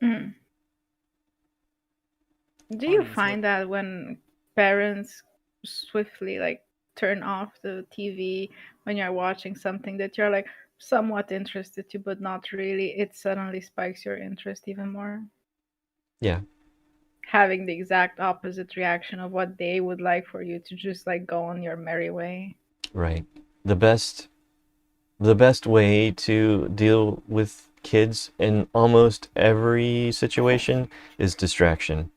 Mm. Do you find that when parents swiftly turn off the TV when you're watching something that you're somewhat interested to, but not really, it suddenly spikes your interest even more? Yeah. Having the exact opposite reaction of what they would like for you to just go on your merry way. Right. The best way to deal with kids in almost every situation is distraction.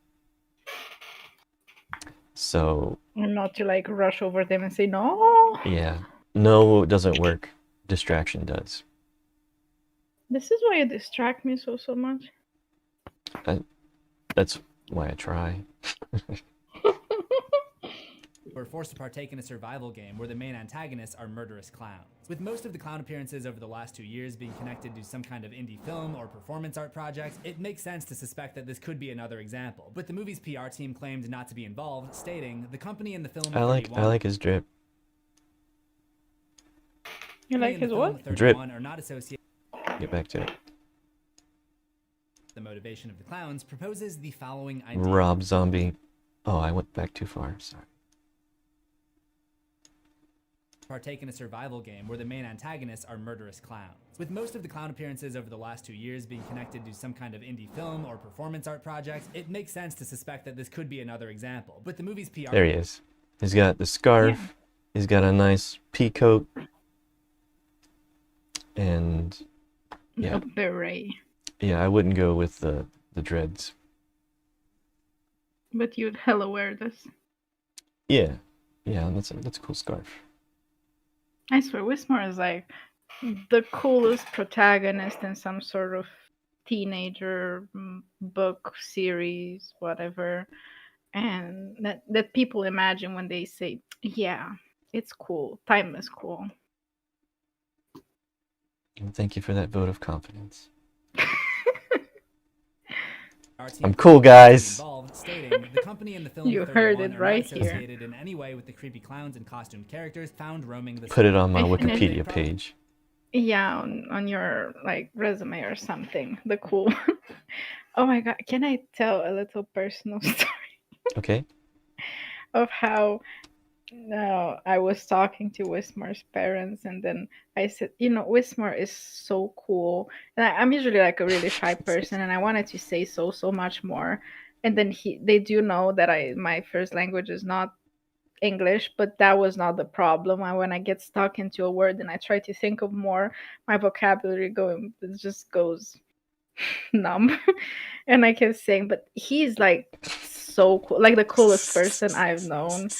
So. And not to rush over them and say no. Yeah. No, it doesn't work. Distraction does. This is why you distract me so much. That's why I try. who are forced to partake in a survival game where the main antagonists are murderous clowns. With most of the clown appearances over the last 2 years being connected to some kind of indie film or performance art project, it makes sense to suspect that this could be another example. But the movie's PR team claimed not to be involved, stating the company in the film I like his drip. You like his what? Drip. Are not associated. Get back to it. The motivation of the clowns proposes the following idea. Rob Zombie. Oh, I went back too far. Sorry. Partake in a survival game where the main antagonists are murderous clowns. With most of the clown appearances over the last 2 years being connected to some kind of indie film or performance art project, it makes sense to suspect that this could be another example. But the movie's PR... There he is. He's got the scarf. Yeah. He's got a nice pea coat. And... yeah. Nope, beret. Yeah, I wouldn't go with the dreads. But you'd hella wear this. Yeah. Yeah, that's a cool scarf. I swear, Wismore is like the coolest protagonist in some sort of teenager book series, whatever. And that people imagine when they say, yeah, it's cool. Timeless cool. Thank you for that vote of confidence. I'm cool, guys. Stating the company in the film you heard it right here. Associated in any way with the creepy clowns and costumed characters found roaming the... Put it on my Wikipedia page. Yeah, on your like resume or something. The cool. Oh my god, can I tell a little personal story? Okay. Of how I was talking to Wismore's parents, and then I said, Wismore is so cool. And I'm usually like a really shy person, and I wanted to say so much more. And then they do know that my first language is not English, but that was not the problem. When I get stuck into a word and I try to think of more, my vocabulary just goes numb. And I kept saying, but he's like so cool, like the coolest person I've known.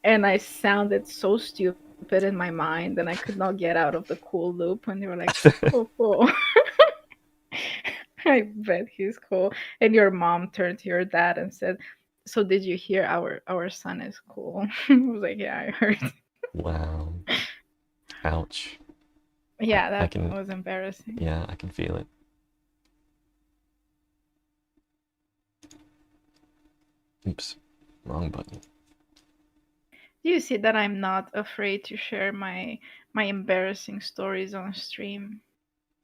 And I sounded so stupid in my mind, and I could not get out of the cool loop when they were like, cool. I bet he's cool. And your mom turned to your dad and said, so did you hear our son is cool? I was like, yeah, I heard. Wow. Ouch. Yeah, that was embarrassing. Yeah, I can feel it. Oops. Wrong button. You see that I'm not afraid to share my embarrassing stories on stream.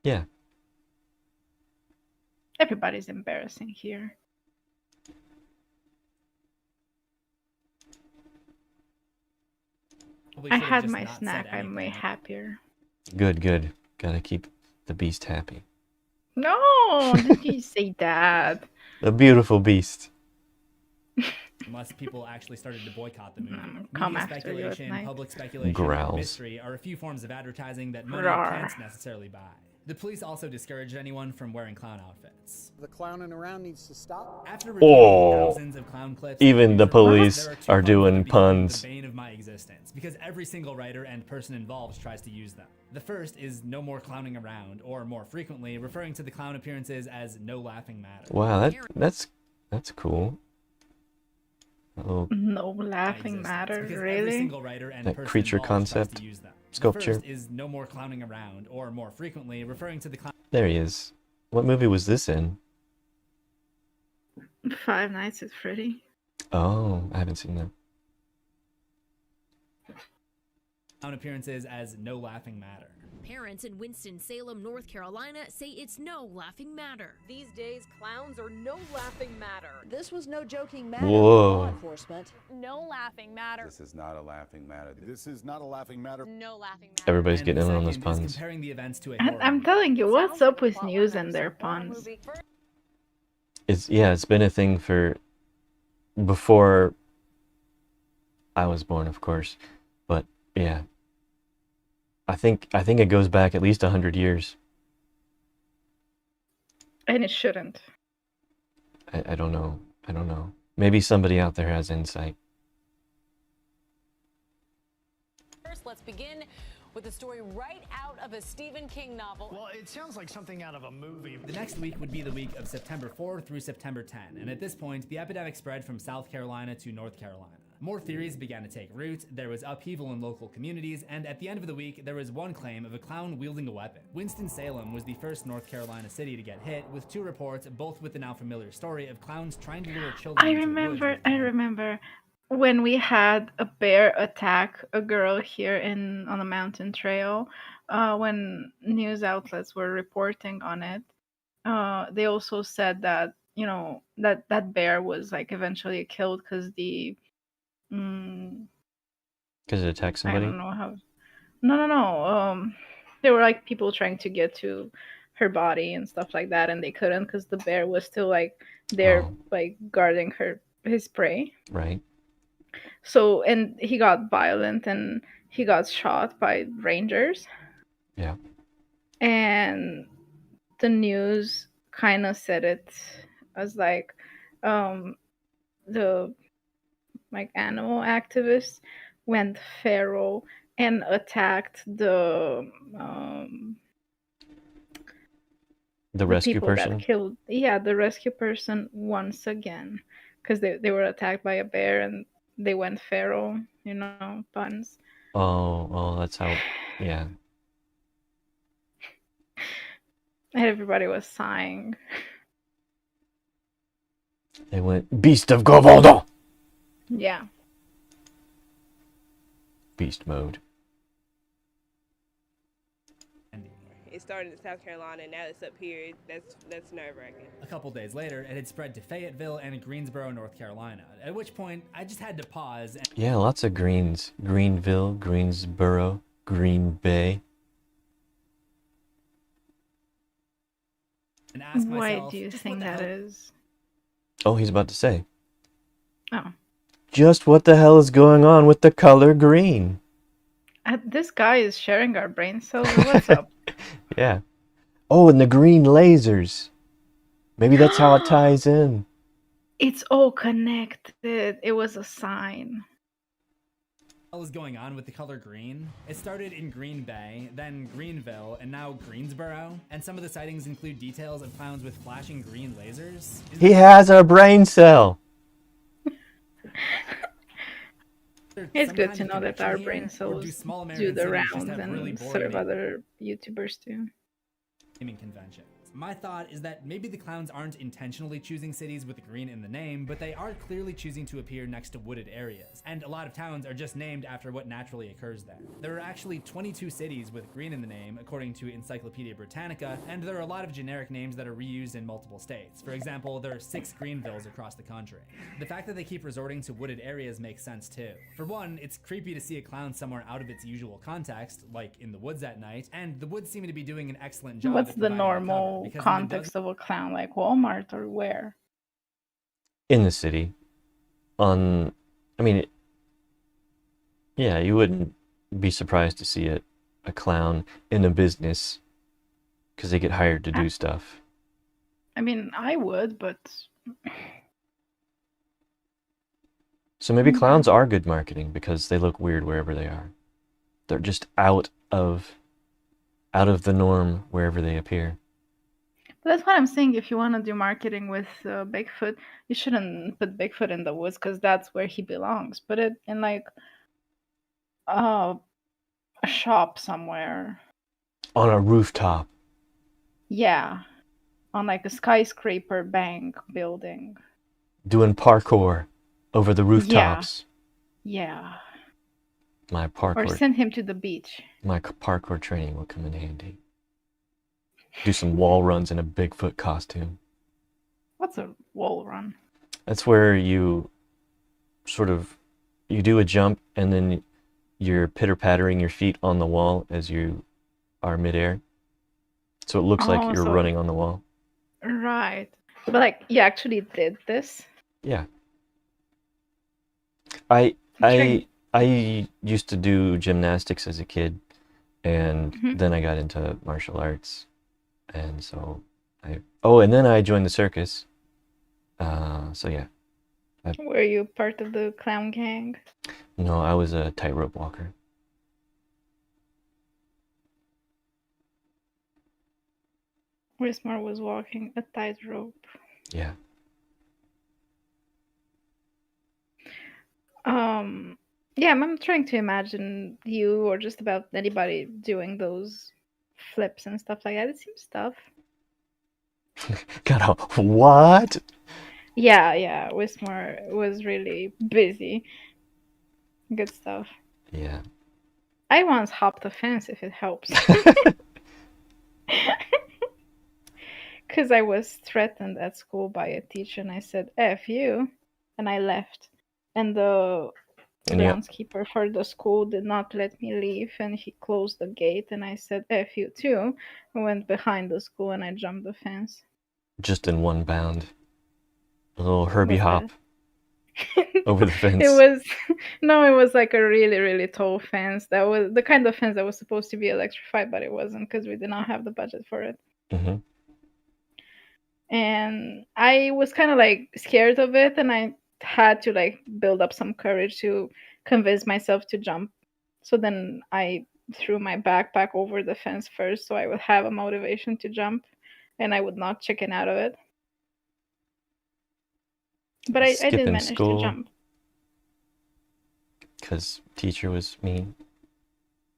Yeah. Everybody's embarrassing here. I had my snack. I'm way happier. Good. Gotta keep the beast happy. No, did you say that? The beautiful beast. Unless people actually started to boycott the movie. Come Media after speculation, you at night. public speculation, Growls. and mystery are a few forms of advertising that money Rawr. can't necessarily buy. The police also discouraged anyone from wearing clown outfits. The clowning around needs to stop. After reviewing thousands of clown clips, even the police there are two are puns doing that become puns. The bane of my existence, because every single writer and person involved tries to use them. The first is no more clowning around, or more frequently, referring to the clown appearances as no laughing matter. Wow, that's cool. No laughing matter, Because really? every single writer and That person creature involved tries concept to use them. sculpture. The first is no more clowning around, or more frequently, referring to the clown. There he is. What movie was this in? Five Nights at Freddy. Oh, I haven't seen that. Clown appearances as no laughing matter. Parents in Winston-Salem, North Carolina say it's no laughing matter. These days, clowns are no laughing matter. This was no joking matter. Whoa. Law enforcement. No laughing matter. This is not a laughing matter. This is not a laughing matter. No laughing matter. Everybody's And getting the in on those second is puns. comparing the events to a And horror I'm movie. telling you, what's up with news and their puns? It's been a thing for before I was born, of course. But yeah. I think it goes back at least 100 years. And it shouldn't. I don't know. Maybe somebody out there has insight. First, let's begin with a story right out of a Stephen King novel. Well, it sounds like something out of a movie. The next week would be the week of September 4 through September 10, and at this point, the epidemic spread from South Carolina to North Carolina. More theories began to take root, there was upheaval in local communities, and at the end of the week, there was one claim of a clown wielding a weapon. Winston-Salem was the first North Carolina city to get hit, with 2 reports, both with the now familiar story of clowns trying to lure children into the woods. I remember when we had a bear attack a girl here on the mountain trail. When news outlets were reporting on it, they also said that that bear was like eventually killed because Because it attacked I somebody? don't know how. No. There were like people trying to get to her body and stuff like that, and they couldn't because the bear was still like there, like guarding his prey. Right. So, and he got violent and he got shot by rangers. Yeah. And the news kind of said it as like the like animal activists went feral and attacked the rescue people person? that killed the rescue person once again because they were attacked by a bear and they went feral, puns. Oh, that's how, yeah. And everybody was sighing. They went, Beast of Govardhan! Yeah. Beast mode. It started in South Carolina, and now it's up here. That's nerve-wracking. A couple days later, it had spread to Fayetteville and Greensboro, North Carolina, at which point I just had to pause and Yeah, lots of greens. Greenville, Greensboro, Green Bay. and ask Why myself, do you just think what the that hell? is? Oh, he's about to say. Oh. Just what the hell is going on with the color green? This guy is sharing our brain cells. What's up? Yeah. Oh, and the green lasers. Maybe that's how it ties in. It's all connected. It was a sign. What is going on with the color green? It started in Green Bay, then Greenville, and now Greensboro. And some of the sightings include details of clowns with flashing green lasers. He has a brain cell. It's good to know that our brain cells do the rounds and serve other YouTubers too. Naming conventions. My thought is that maybe the clowns aren't intentionally choosing cities with green in the name, but they are clearly choosing to appear next to wooded areas. And a lot of towns are just named after what naturally occurs there. There are actually 22 cities with green in the name, according to Encyclopedia Britannica, and there are a lot of generic names that are reused in multiple states. For example, there are 6 Greenvilles across the country. The fact that they keep resorting to wooded areas makes sense too. For one, it's creepy to see a clown somewhere out of its usual context, like in the woods at night, and the woods seem to be doing an excellent job. What's at the providing normal cover, context of a clown? Like Walmart or where? In the city. Yeah, you wouldn't be surprised to see a clown in a business because they get hired to do stuff. I mean, I would, but... So maybe clowns are good marketing because they look weird wherever they are. They're just out of the norm wherever they appear. But that's what I'm saying. If you want to do marketing with Bigfoot, you shouldn't put Bigfoot in the woods because that's where he belongs. Put it in like a shop somewhere. On a rooftop. Yeah, on like a skyscraper bank building. Doing parkour over the rooftops. Yeah. My parkour. Or send him to the beach. My parkour training will come in handy. Do some wall runs in a Bigfoot costume. What's a wall run? That's where you do a jump and then you're pitter-pattering your feet on the wall as you are midair. So it looks like you're running on the wall. Right. But like you actually did this? Yeah. I used to do gymnastics as a kid, and then I got into martial arts. And so and then I joined the circus. So yeah. Were you part of the clown gang? No, I was a tightrope walker. Wismar was walking a tightrope. Yeah. Um, yeah, I'm trying to imagine you or just about anybody doing those flips and stuff like that. It seems tough. Gotta what? Yeah, Wismore was really busy. Good stuff. Yeah. I once hopped a fence if it helps. Because I was threatened at school by a teacher and I said, F you. And I left. And the And you groundskeeper for the school did not let me leave and he closed the gate and I said, F you too. I went behind the school and I jumped the fence. just in one bound. A little Herbie What's hop that? over the It fence. was no, it was like a really, really tall fence. That was the kind of fence that was supposed to be electrified, but it wasn't because we did not have the budget for it. Mm-hmm. And I was kind of like scared of it, and I had to like build up some courage to convince myself to jump. So then I threw my backpack over the fence first, so I would have a motivation to jump, and I would not chicken out of it. But I did Skipping manage to school jump. because teacher was mean.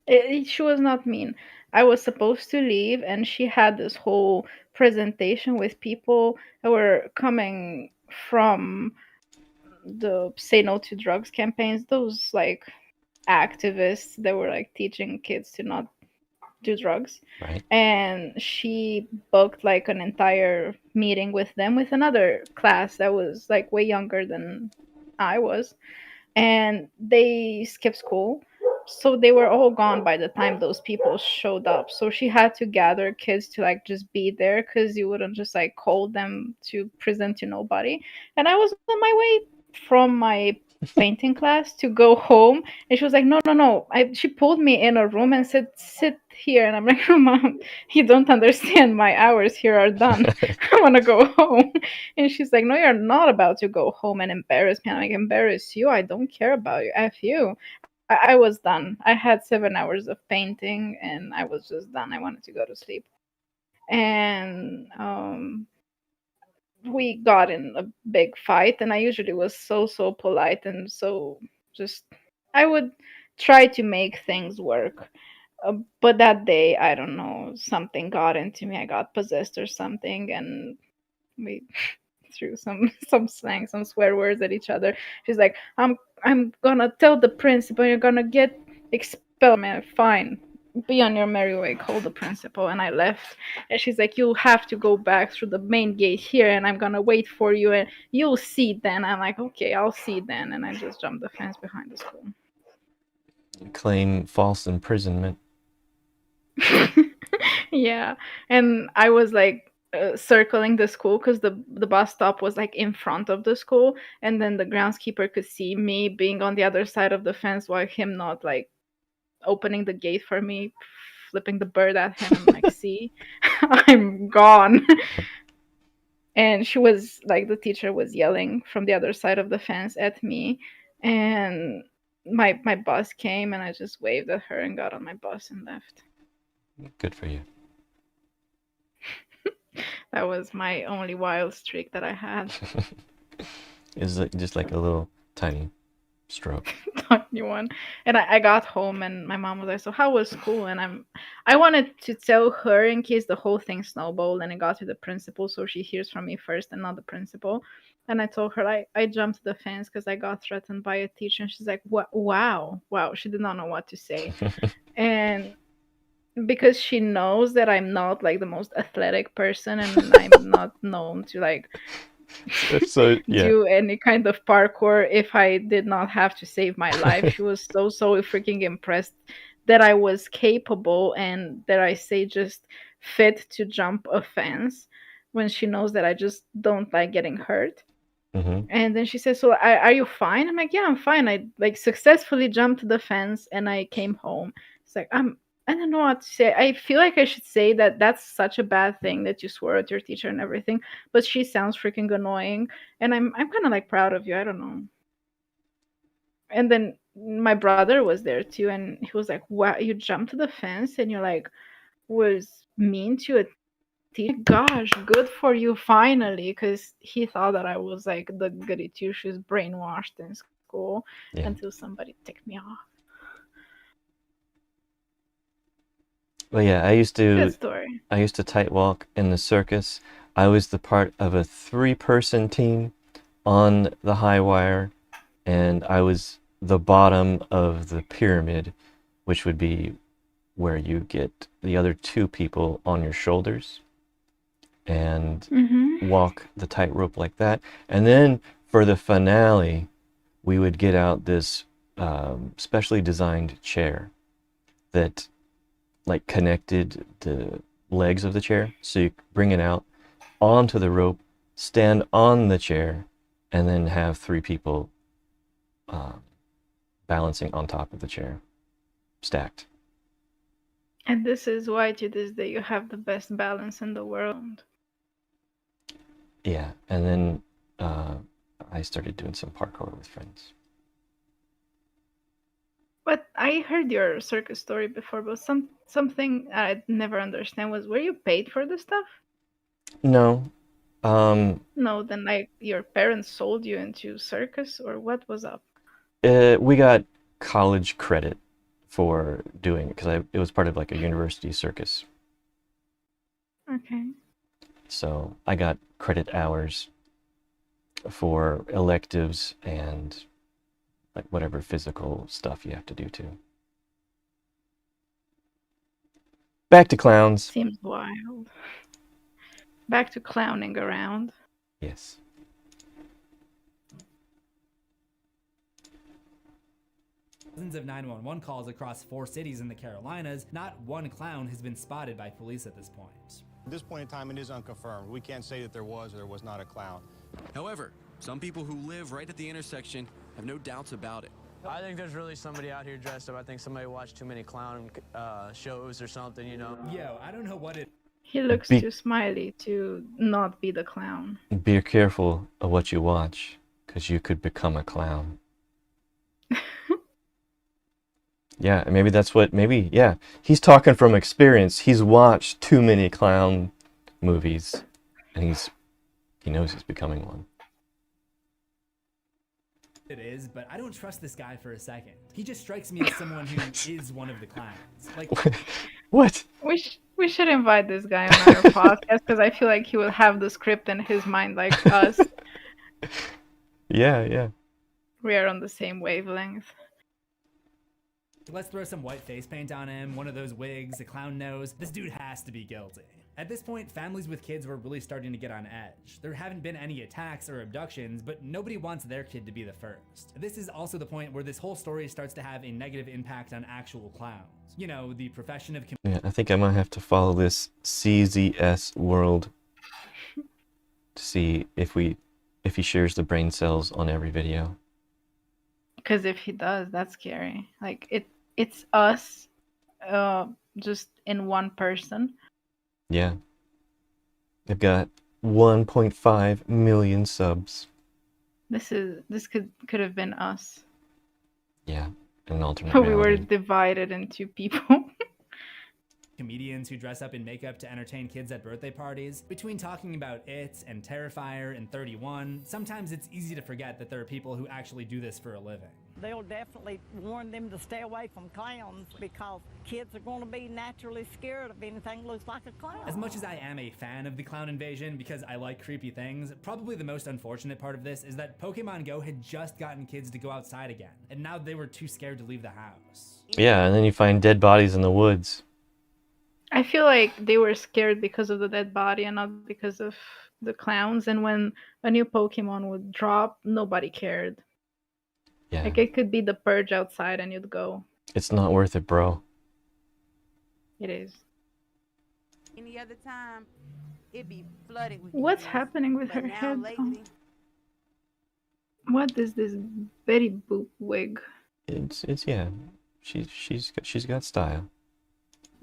She was not mean. I was supposed to leave, and she had this whole presentation with people that were coming from the Say No to Drugs campaigns. Those like activists that were like teaching kids to not do drugs. Right. And she booked like an entire meeting with them with another class that was like way younger than I was, and they skipped school, so they were all gone by the time those people showed up. So she had to gather kids to like just be there because you wouldn't just like call them to present to nobody. And I was on my way from my painting class to go home, and she was like, no. She pulled me in a room and said, sit here. And I'm like, Mom, you don't understand, my hours here are done. I want to go home. And she's like, no, you're not about to go home and embarrass me. I'm like, embarrass you? I don't care about you. F you. I was done. I had 7 hours of painting and I was just done. I wanted to go to sleep. And we got in a big fight. And I usually was so polite and so just, I would try to make things work. But that day, I don't know, something got into me. I got possessed or something. And we threw some slang, some swear words at each other. She's like, I'm gonna tell the principal you're gonna get expelled. Man, fine. Be on your merry way, call the principal. And I left. And she's like, you'll have to go back through the main gate here and I'm gonna wait for you and you'll see then. I'm like, okay, I'll see then. And I just jumped the fence behind the school. Claim false imprisonment. Yeah, and I was like circling the school because the bus stop was like in front of the school, and then the groundskeeper could see me being on the other side of the fence while him not like opening the gate for me, flipping the bird at him and like, see, I'm gone. And she was like, the teacher was yelling from the other side of the fence at me, and my bus came and I just waved at her and got on my bus and left. Good for you. That was my only wild streak that I had. Is it just like a little tiny stroke? Tiny one. And I got home and my mom was like, so how was school? And I wanted to tell her in case the whole thing snowballed and it got to the principal so she hears from me first and not the principal. And I told her I jumped the fence because I got threatened by a teacher. And she's like, what? Wow. She did not know what to say. And because she knows that I'm not like the most athletic person and I'm not known to like So yeah. do any kind of parkour if I did not have to save my life. She was so freaking impressed that I was capable and that I say just fit to jump a fence when she knows that I just don't like getting hurt. Mm-hmm. And then she says, so are you fine? I'm like, yeah, I'm fine. I like successfully jumped the fence and I came home. It's like, I don't know what to say. I feel like I should say that that's such a bad thing that you swore at your teacher and everything, but she sounds freaking annoying, and I'm kind of like proud of you. I don't know. And then my brother was there too, and he was like, "Wow, you jumped to the fence and you like was mean to a teacher. Gosh, good for you, finally." Because he thought that I was like the goody two shoes, brainwashed in school. cool Yeah. until somebody ticked me off. Well, yeah, Good story. I used to tight walk in the circus. I was the part of a 3-person team on the high wire, and I was the bottom of the pyramid, which would be where you get the other 2 people on your shoulders and walk the tightrope like that. And then for the finale, we would get out this specially designed chair that like connected the legs of the chair, so you bring it out onto the rope, stand on the chair, and then have 3 people balancing on top of the chair, stacked. And this is why to this day you have the best balance in the world. Yeah, and then I started doing some parkour with friends. But I heard your circus story before, but something I never understand was, were you paid for this stuff? No. No, then like your parents sold you into circus, or what was up? We got college credit for doing it because it was part of like a university circus. Okay. So I got credit hours for electives and like whatever physical stuff you have to do too. Back to clowns. Seems wild. Back to clowning around. Yes. Dozens of 911 calls across 4 cities in the Carolinas, not one clown has been spotted by police at this point. At this point in time, it is unconfirmed. We can't say that there was or there was not a clown. However, some people who live right at the intersection have no doubts about it. I think there's really somebody out here dressed up. I think somebody watched too many clown shows or something, you know? Yo, I don't know what it... He looks too smiley to not be the clown. Be careful of what you watch, because you could become a clown. Yeah, maybe that's what, yeah. He's talking from experience. He's watched too many clown movies, and he knows he's becoming one. It is, but I don't trust this guy for a second. He just strikes me as someone who is one of the clowns. Like, what? We should invite this guy on our podcast, because I feel like he will have the script in his mind like us. Yeah. We are on the same wavelength. Let's throw some white face paint on him, one of those wigs, a clown nose. This dude has to be guilty. At this point, families with kids were really starting to get on edge. There haven't been any attacks or abductions, but nobody wants their kid to be the first. This is also the point where this whole story starts to have a negative impact on actual clowns. You know, the profession of... Yeah, I think I might have to follow this CZS world to see if he shares the brain cells on every video. Because if he does, that's scary. Like, it's us just in one person. Yeah. They've got 1.5 million subs. This could have been us. Yeah, an alternate But we were reality. divided into people. Comedians who dress up in makeup to entertain kids at birthday parties. Between talking about It and Terrifier and 31, sometimes it's easy to forget that there are people who actually do this for a living. They'll definitely warn them to stay away from clowns because kids are going to be naturally scared of anything that looks like a clown. As much as I am a fan of the clown invasion because I like creepy things, probably the most unfortunate part of this is that Pokemon Go had just gotten kids to go outside again, and now they were too scared to leave the house. Yeah, and then you find dead bodies in the woods. I feel like they were scared because of the dead body and not because of the clowns. And when a new Pokemon would drop, nobody cared. Yeah. Like, it could be the purge outside and you'd go. It's not worth it, bro. It is. Any other time, it'd be flooded with What's kids. happening with But her now head? lately, What is this Betty Boop wig? It's yeah. She's got style.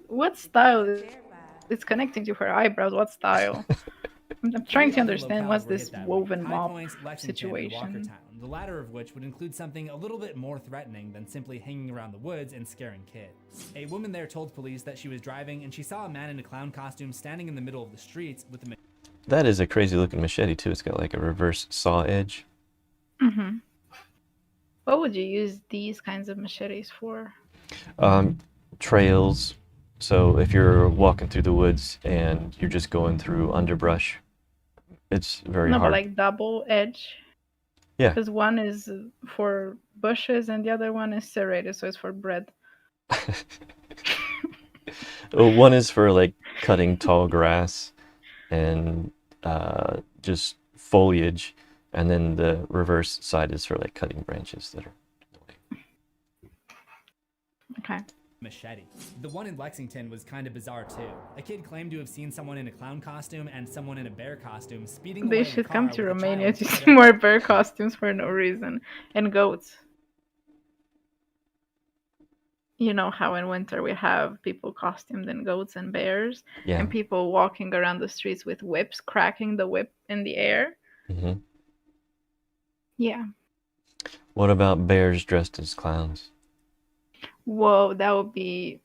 What style is it's connecting to her eyebrows? What style? I'm trying to understand what's this woven mop situation. The latter of which would include something a little bit more threatening than simply hanging around the woods and scaring kids. A woman there told police that she was driving and she saw a man in a clown costume standing in the middle of the streets with a... That is a crazy looking machete too. It's got like a reverse saw edge. Mm-hmm. What would you use these kinds of machetes for? Trails. So if you're walking through the woods and you're just going through underbrush, it's very No, but hard. like double edge. Yeah. Because one is for bushes and the other one is serrated, so it's for bread. One is for like cutting tall grass and just foliage, and then the reverse side is for like cutting branches that are in the way. Okay. Machete. The one in Lexington was kind of bizarre too. A kid claimed to have seen someone in a clown costume and someone in a bear costume speeding away They in a should car come to with a Romania child to tied see up. more bear costumes for no reason. And goats. You know how in winter we have people costumed in goats and bears, Yeah. and people walking around the streets with whips, cracking the whip in the air. Mm-hmm. Yeah. What about bears dressed as clowns? Whoa, that would be,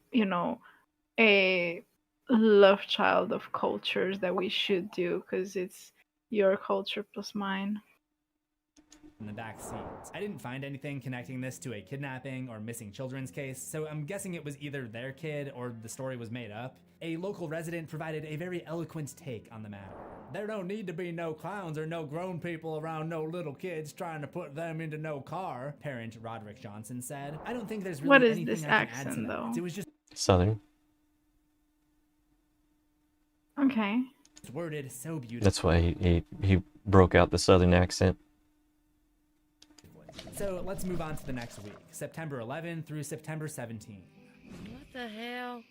a love child of cultures that we should do because it's your culture plus mine. In the back seat. I didn't find anything connecting this to a kidnapping or missing children's case, so I'm guessing it was either their kid or the story was made up. A local resident provided a very eloquent take on the matter. There don't need to be no clowns or no grown people around no little kids trying to put them into no car, parent Roderick Johnson said. I don't think there's really What is anything this I can add to accent, that. though? It was just Southern. Okay. worded so beautifully. That's why he broke out the Southern accent. So let's move on to the next week, September 11 through September 17. What the hell?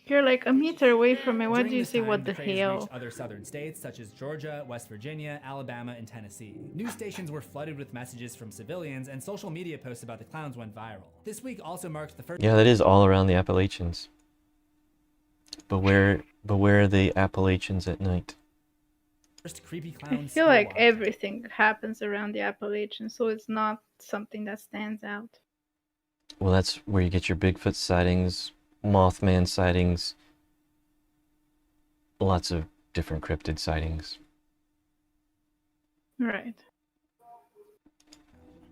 You're like a meter away from me. Why During do you this say time, what the craze hell? reached other southern states such as Georgia, West Virginia, Alabama, and Tennessee. News stations were flooded with messages from civilians, and social media posts about the clowns went viral. This week also marked the first. Yeah, that is all around the Appalachians. Beware the Appalachians at night. First creepy I clown. feel like everything happens around the Appalachians, so it's not something that stands out. Well, that's where you get your Bigfoot sightings, Mothman sightings, lots of different cryptid sightings. Right.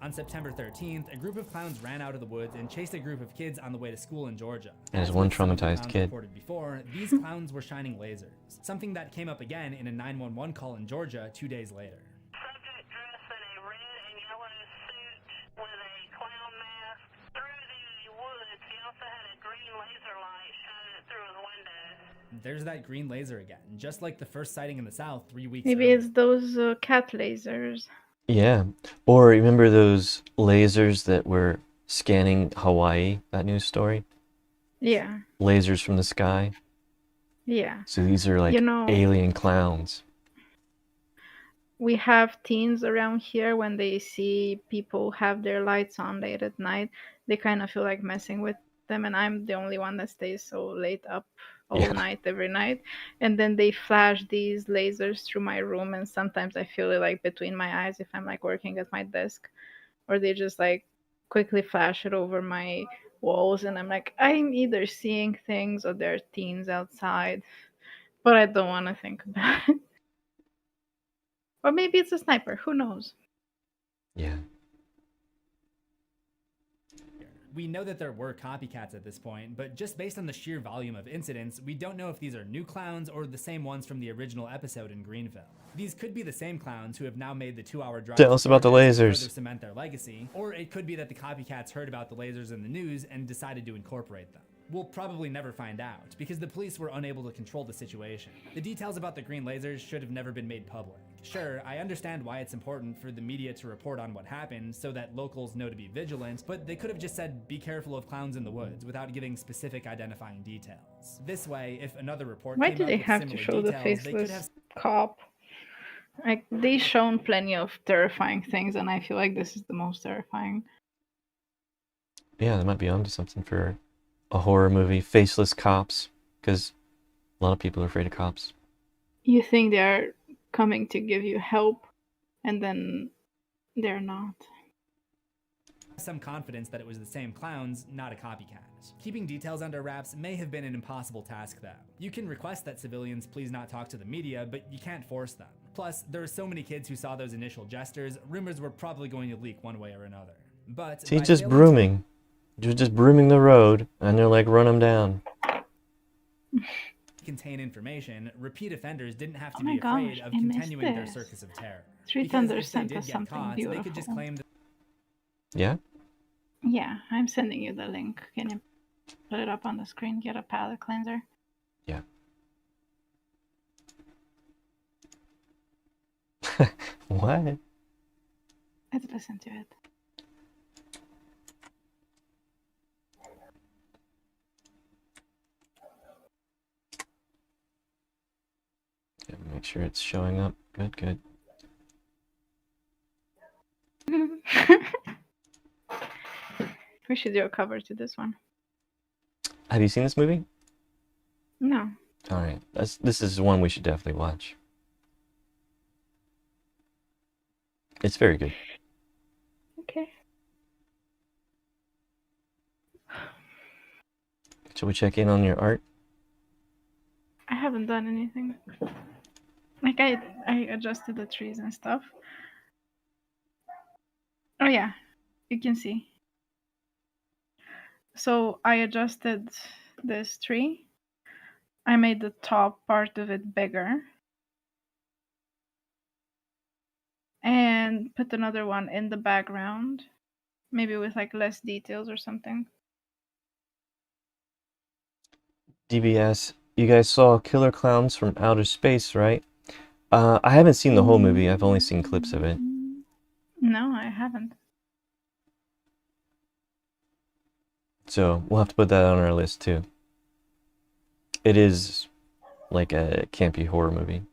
On September 13th, a group of clowns ran out of the woods and chased a group of kids on the way to school in Georgia. And as As one with some of the traumatized clowns kid. reported before, these clowns were shining lasers, something that came up again in a 911 call in Georgia 2 days later. Subject dressed in a red and yellow suit with a clown mask through the woods. He also had a green laser light shining through his window. There's that green laser again, just like the first sighting in the South 3 weeks Maybe earlier. it's those cat lasers. Yeah. Or remember those lasers that were scanning Hawaii, that news story? Yeah. Lasers from the sky. Yeah. So these are like alien clowns. We have teens around here when they see people have their lights on late at night, they kind of feel like messing with them, and I'm the only one that stays so late up all night every night, and then they flash these lasers through my room, and sometimes I feel it like between my eyes if I'm like working at my desk, or they just like quickly flash it over my walls, and I'm like, I'm either seeing things or there are teens outside, but I don't want to think about it. Or maybe it's a sniper, who knows? Yeah. We know that there were copycats at this point, but just based on the sheer volume of incidents, we don't know if these are new clowns or the same ones from the original episode in Greenville. These could be the same clowns who have now made the 2-hour drive. Tell us about the to further lasers. cement their legacy, or it could be that the copycats heard about the lasers in the news and decided to incorporate them. We'll probably never find out, because the police were unable to control the situation. The details about the green lasers should have never been made public. Sure, I understand why it's important for the media to report on what happened so that locals know to be vigilant, but they could have just said, be careful of clowns in the woods, without giving specific identifying details. This way, if another report Why came do up they with have to similar show the details, they could have faceless cop? Like, they've shown plenty of terrifying things, and I feel like this is the most terrifying. Yeah, they might be onto something for a horror movie. Faceless cops, because a lot of people are afraid of cops. You think they're coming to give you help, and then they're not. some confidence that it was the same clowns, not a copycat. Keeping details under wraps may have been an impossible task though. You can request that civilians please not talk to the media, but you can't force them. Plus, there are so many kids who saw those initial gestures, rumors were probably going to leak one way or another. But He's by just failing to brooming. Just brooming the road, and they're like, run him down. contain information, repeat offenders didn't have to Oh my be afraid gosh, of I missed continuing their this. circus of terror. Three Because Thunder if they sent did us get something caught, they could just beautiful. claim that Yeah? Yeah, I'm sending you the link. Can you put it up on the screen? Get a palette cleanser. Yeah. What? Let's listen to it. Yeah, make sure it's showing up. Good, good. We should do a cover to this one. Have you seen this movie? No. Alright, this is one we should definitely watch. It's very good. Okay. Shall we check in on your art? I haven't done anything. Like I adjusted the trees and stuff. Oh yeah, you can see. So I adjusted this tree. I made the top part of it bigger. And put another one in the background. Maybe with like less details or something. DBS, you guys saw Killer Clowns from Outer Space, right? I haven't seen the whole movie. I've only seen clips of it. No, I haven't. So we'll have to put that on our list too. It is like a campy horror movie.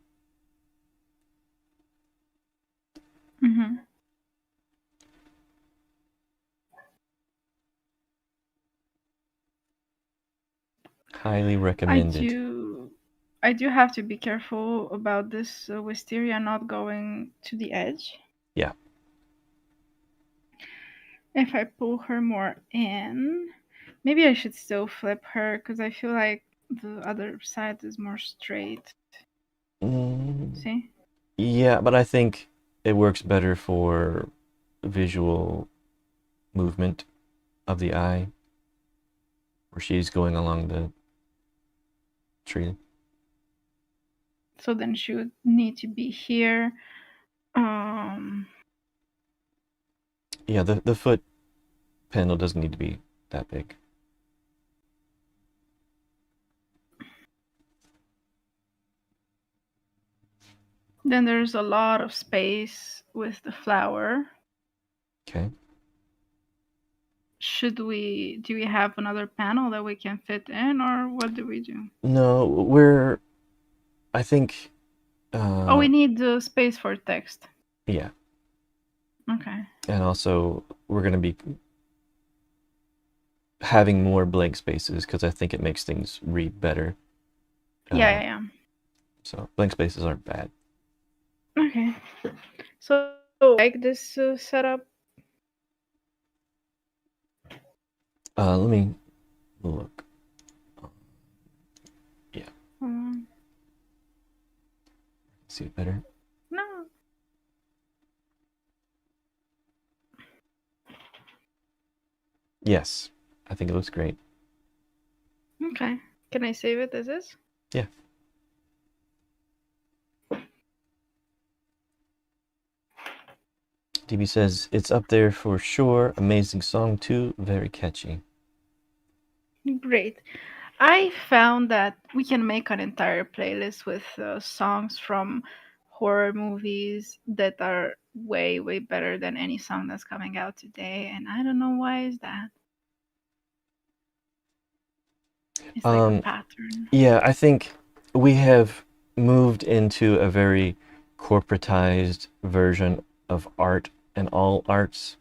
Mm-hmm. Highly recommended. I do have to be careful about this wisteria not going to the edge. Yeah. If I pull her more in, maybe I should still flip her because I feel like the other side is more straight. See? Yeah, but I think it works better for visual movement of the eye, where she's going along the tree. So then she would need to be here. Yeah, the foot panel doesn't need to be that big. Then there's a lot of space with the flower. Okay. Do we have another panel that we can fit in, or what do we do? No, I think... oh, we need the space for text. Yeah. Okay. And also, we're going to be having more blank spaces because I think it makes things read better. Yeah. So, blank spaces aren't bad. Okay. So, like this setup? Let me look. Yeah. See it better? No. Yes. I think it looks great. Okay. Can I save it as is? Yeah. DB says, it's up there for sure. Amazing song too. Very catchy. Great. I found that we can make an entire playlist with songs from horror movies that are way, way better than any song that's coming out today. And I don't know why is that. It's like a pattern. Yeah, I think we have moved into a very corporatized version of art and all arts,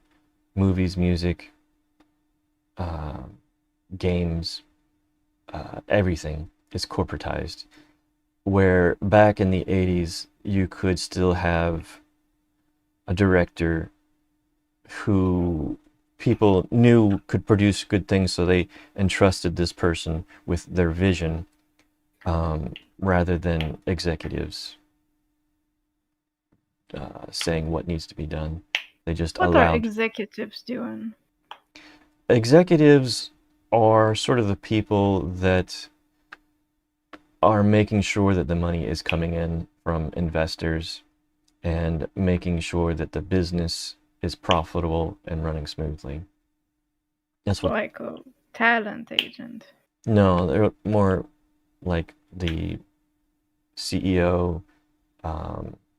movies, music, games, everything is corporatized. Where back in the 80s, you could still have a director who people knew could produce good things, so they entrusted this person with their vision, rather than executives saying what needs to be done. They just What are allowed. executives doing? Executives are sort of the people that are making sure that the money is coming in from investors and making sure that the business is profitable and running smoothly. That's what. Like a talent agent. No, they're more like the CEO,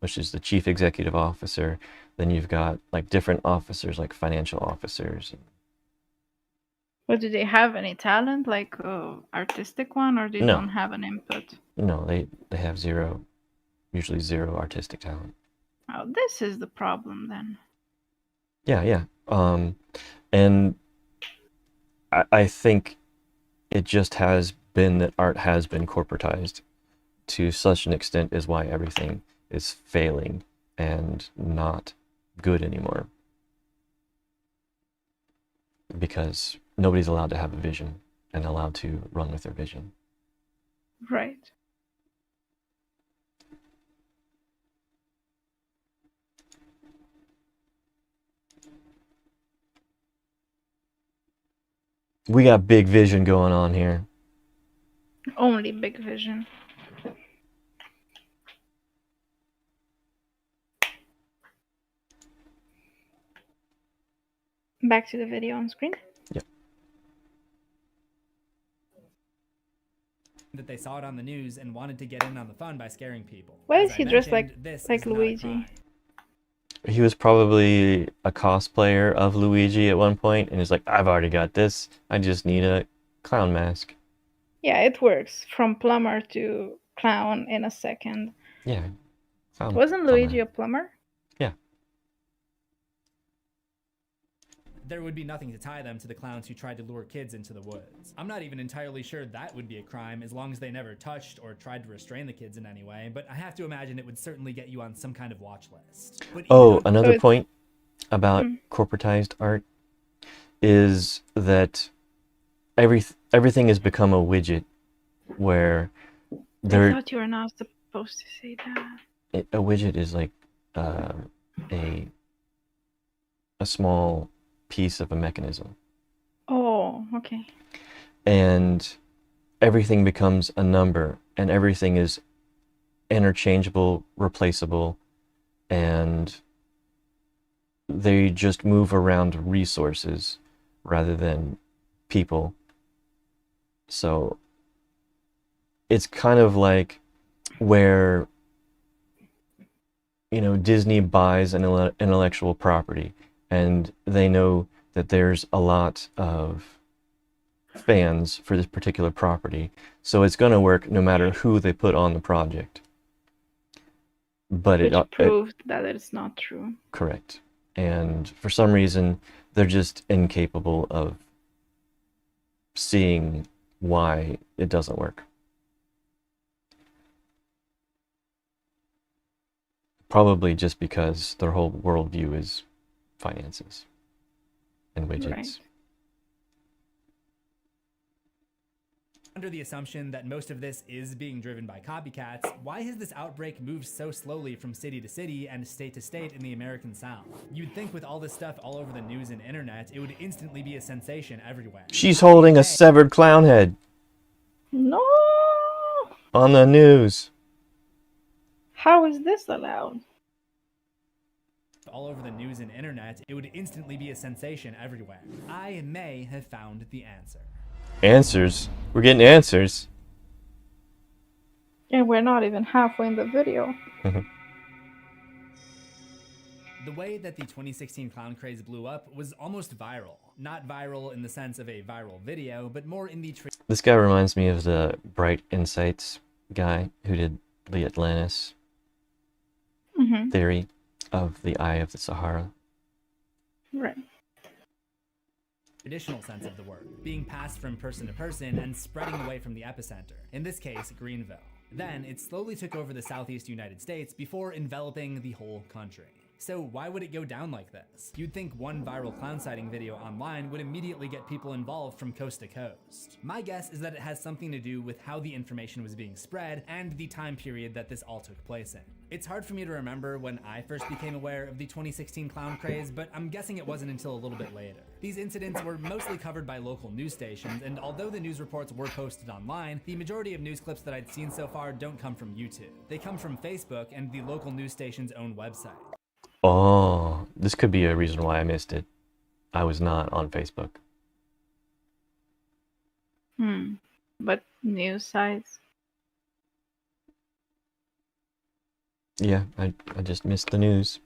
which is the chief executive officer. Then you've got like different officers, like financial officers. But do they have any talent, like artistic one, or they No. don't have an input? No, they have usually zero artistic talent. Oh, this is the problem then. Yeah. And I think it just has been that art has been corporatized to such an extent is why everything is failing and not good anymore. Because nobody's allowed to have a vision and allowed to run with their vision. Right. We got big vision going on here. Only big vision. Back to the video on screen. Yep. That they saw it on the news and wanted to get in on the fun by scaring people. Why As is I he dressed mentioned, this like is not a Luigi? crime. He was probably a cosplayer of Luigi at one point, and he's like, I've already got this. I just need a clown mask. Yeah, it works. From plumber to clown in a second. Yeah. Wasn't Luigi a plumber? Yeah. There would be nothing to tie them to the clowns who tried to lure kids into the woods. I'm not even entirely sure that would be a crime as long as they never touched or tried to restrain the kids in any way, but I have to imagine it would certainly get you on some kind of watch list. But Another point about corporatized art is that everything has become a widget where I thought you were not supposed to say that. A widget is like a small piece of a mechanism. Oh, okay. And everything becomes a number, and everything is interchangeable, replaceable, and they just move around resources rather than people. So it's kind of like where, Disney buys an intellectual property, and they know that there's a lot of fans for this particular property, so it's going to work no matter who they put on the project. But Which proved that it's not true. Correct. And for some reason, they're just incapable of seeing why it doesn't work. Probably just because their whole worldview is finances and widgets. Right. Under the assumption that most of this is being driven by copycats, why has this outbreak moved so slowly from city to city and state to state in the American South? You'd think with all this stuff all over the news and internet, it would instantly be a sensation everywhere. She's holding a severed clown head. No! On the news. How is this allowed? All over the news and internet, it would instantly be a sensation everywhere. I may have found the answer. Answers? We're getting answers. And we're not even halfway in the video. The way that the 2016 clown craze blew up was almost viral. Not viral in the sense of a viral video, but more in the... This guy reminds me of the Bright Insights guy who did the Atlantis theory of the Eye of the Sahara. Right. Traditional sense of the word, being passed from person to person and spreading away from the epicenter, in this case, Greenville. Then, it slowly took over the southeast United States before enveloping the whole country. So why would it go down like this? You'd think one viral clown sighting video online would immediately get people involved from coast to coast. My guess is that it has something to do with how the information was being spread and the time period that this all took place in. It's hard for me to remember when I first became aware of the 2016 clown craze, but I'm guessing it wasn't until a little bit later. These incidents were mostly covered by local news stations, and although the news reports were posted online, the majority of news clips that I'd seen so far don't come from YouTube. They come from Facebook and the local news station's own website. Oh, this could be a reason why I missed it. I was not on Facebook. But news sites? Yeah, I just missed the news.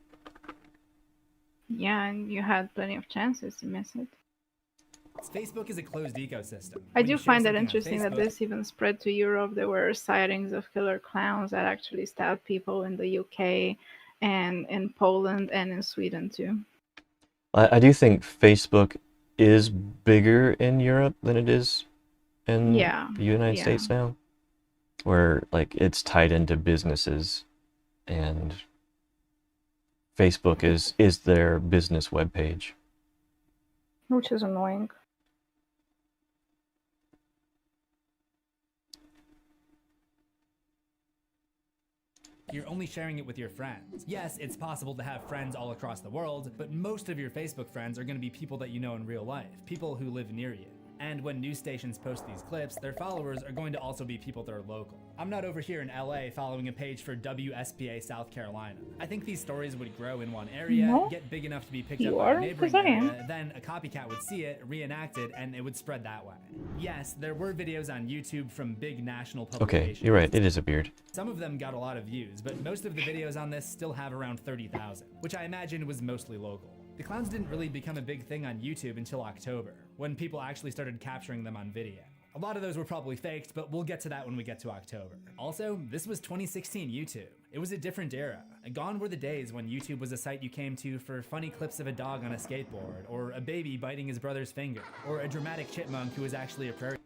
Yeah, and you had plenty of chances to miss it. Facebook is a closed ecosystem. I When do you share find that something on interesting that Facebook- this even spread to Europe. There were sightings of killer clowns that actually stabbed people in the UK and in Poland and in Sweden too. I do think Facebook is bigger in Europe than it is in Yeah, the United yeah. States now, where like it's tied into businesses, and Facebook is their business webpage. Which is annoying. You're only sharing it with your friends. Yes, it's possible to have friends all across the world, but most of your Facebook friends are going to be people that you know in real life, people who live near you. And when news stations post these clips, their followers are going to also be people that are local. I'm not over here in LA following a page for WSPA South Carolina. I think these stories would grow in one area, No. get big enough to be picked You up by are? a neighboring 'Cause I am. area, then a copycat would see it, reenact it, and it would spread that way. Yes, there were videos on YouTube from big national publications. Okay, you're right. It is a beard. Some of them got a lot of views, but most of the videos on this still have around 30,000, which I imagine was mostly local. The clowns didn't really become a big thing on YouTube until October, when people actually started capturing them on video. A lot of those were probably faked, but we'll get to that when we get to October. Also, this was 2016 YouTube. It was a different era. Gone were the days when YouTube was a site you came to for funny clips of a dog on a skateboard, or a baby biting his brother's finger, or a dramatic chipmunk who was actually a prairie.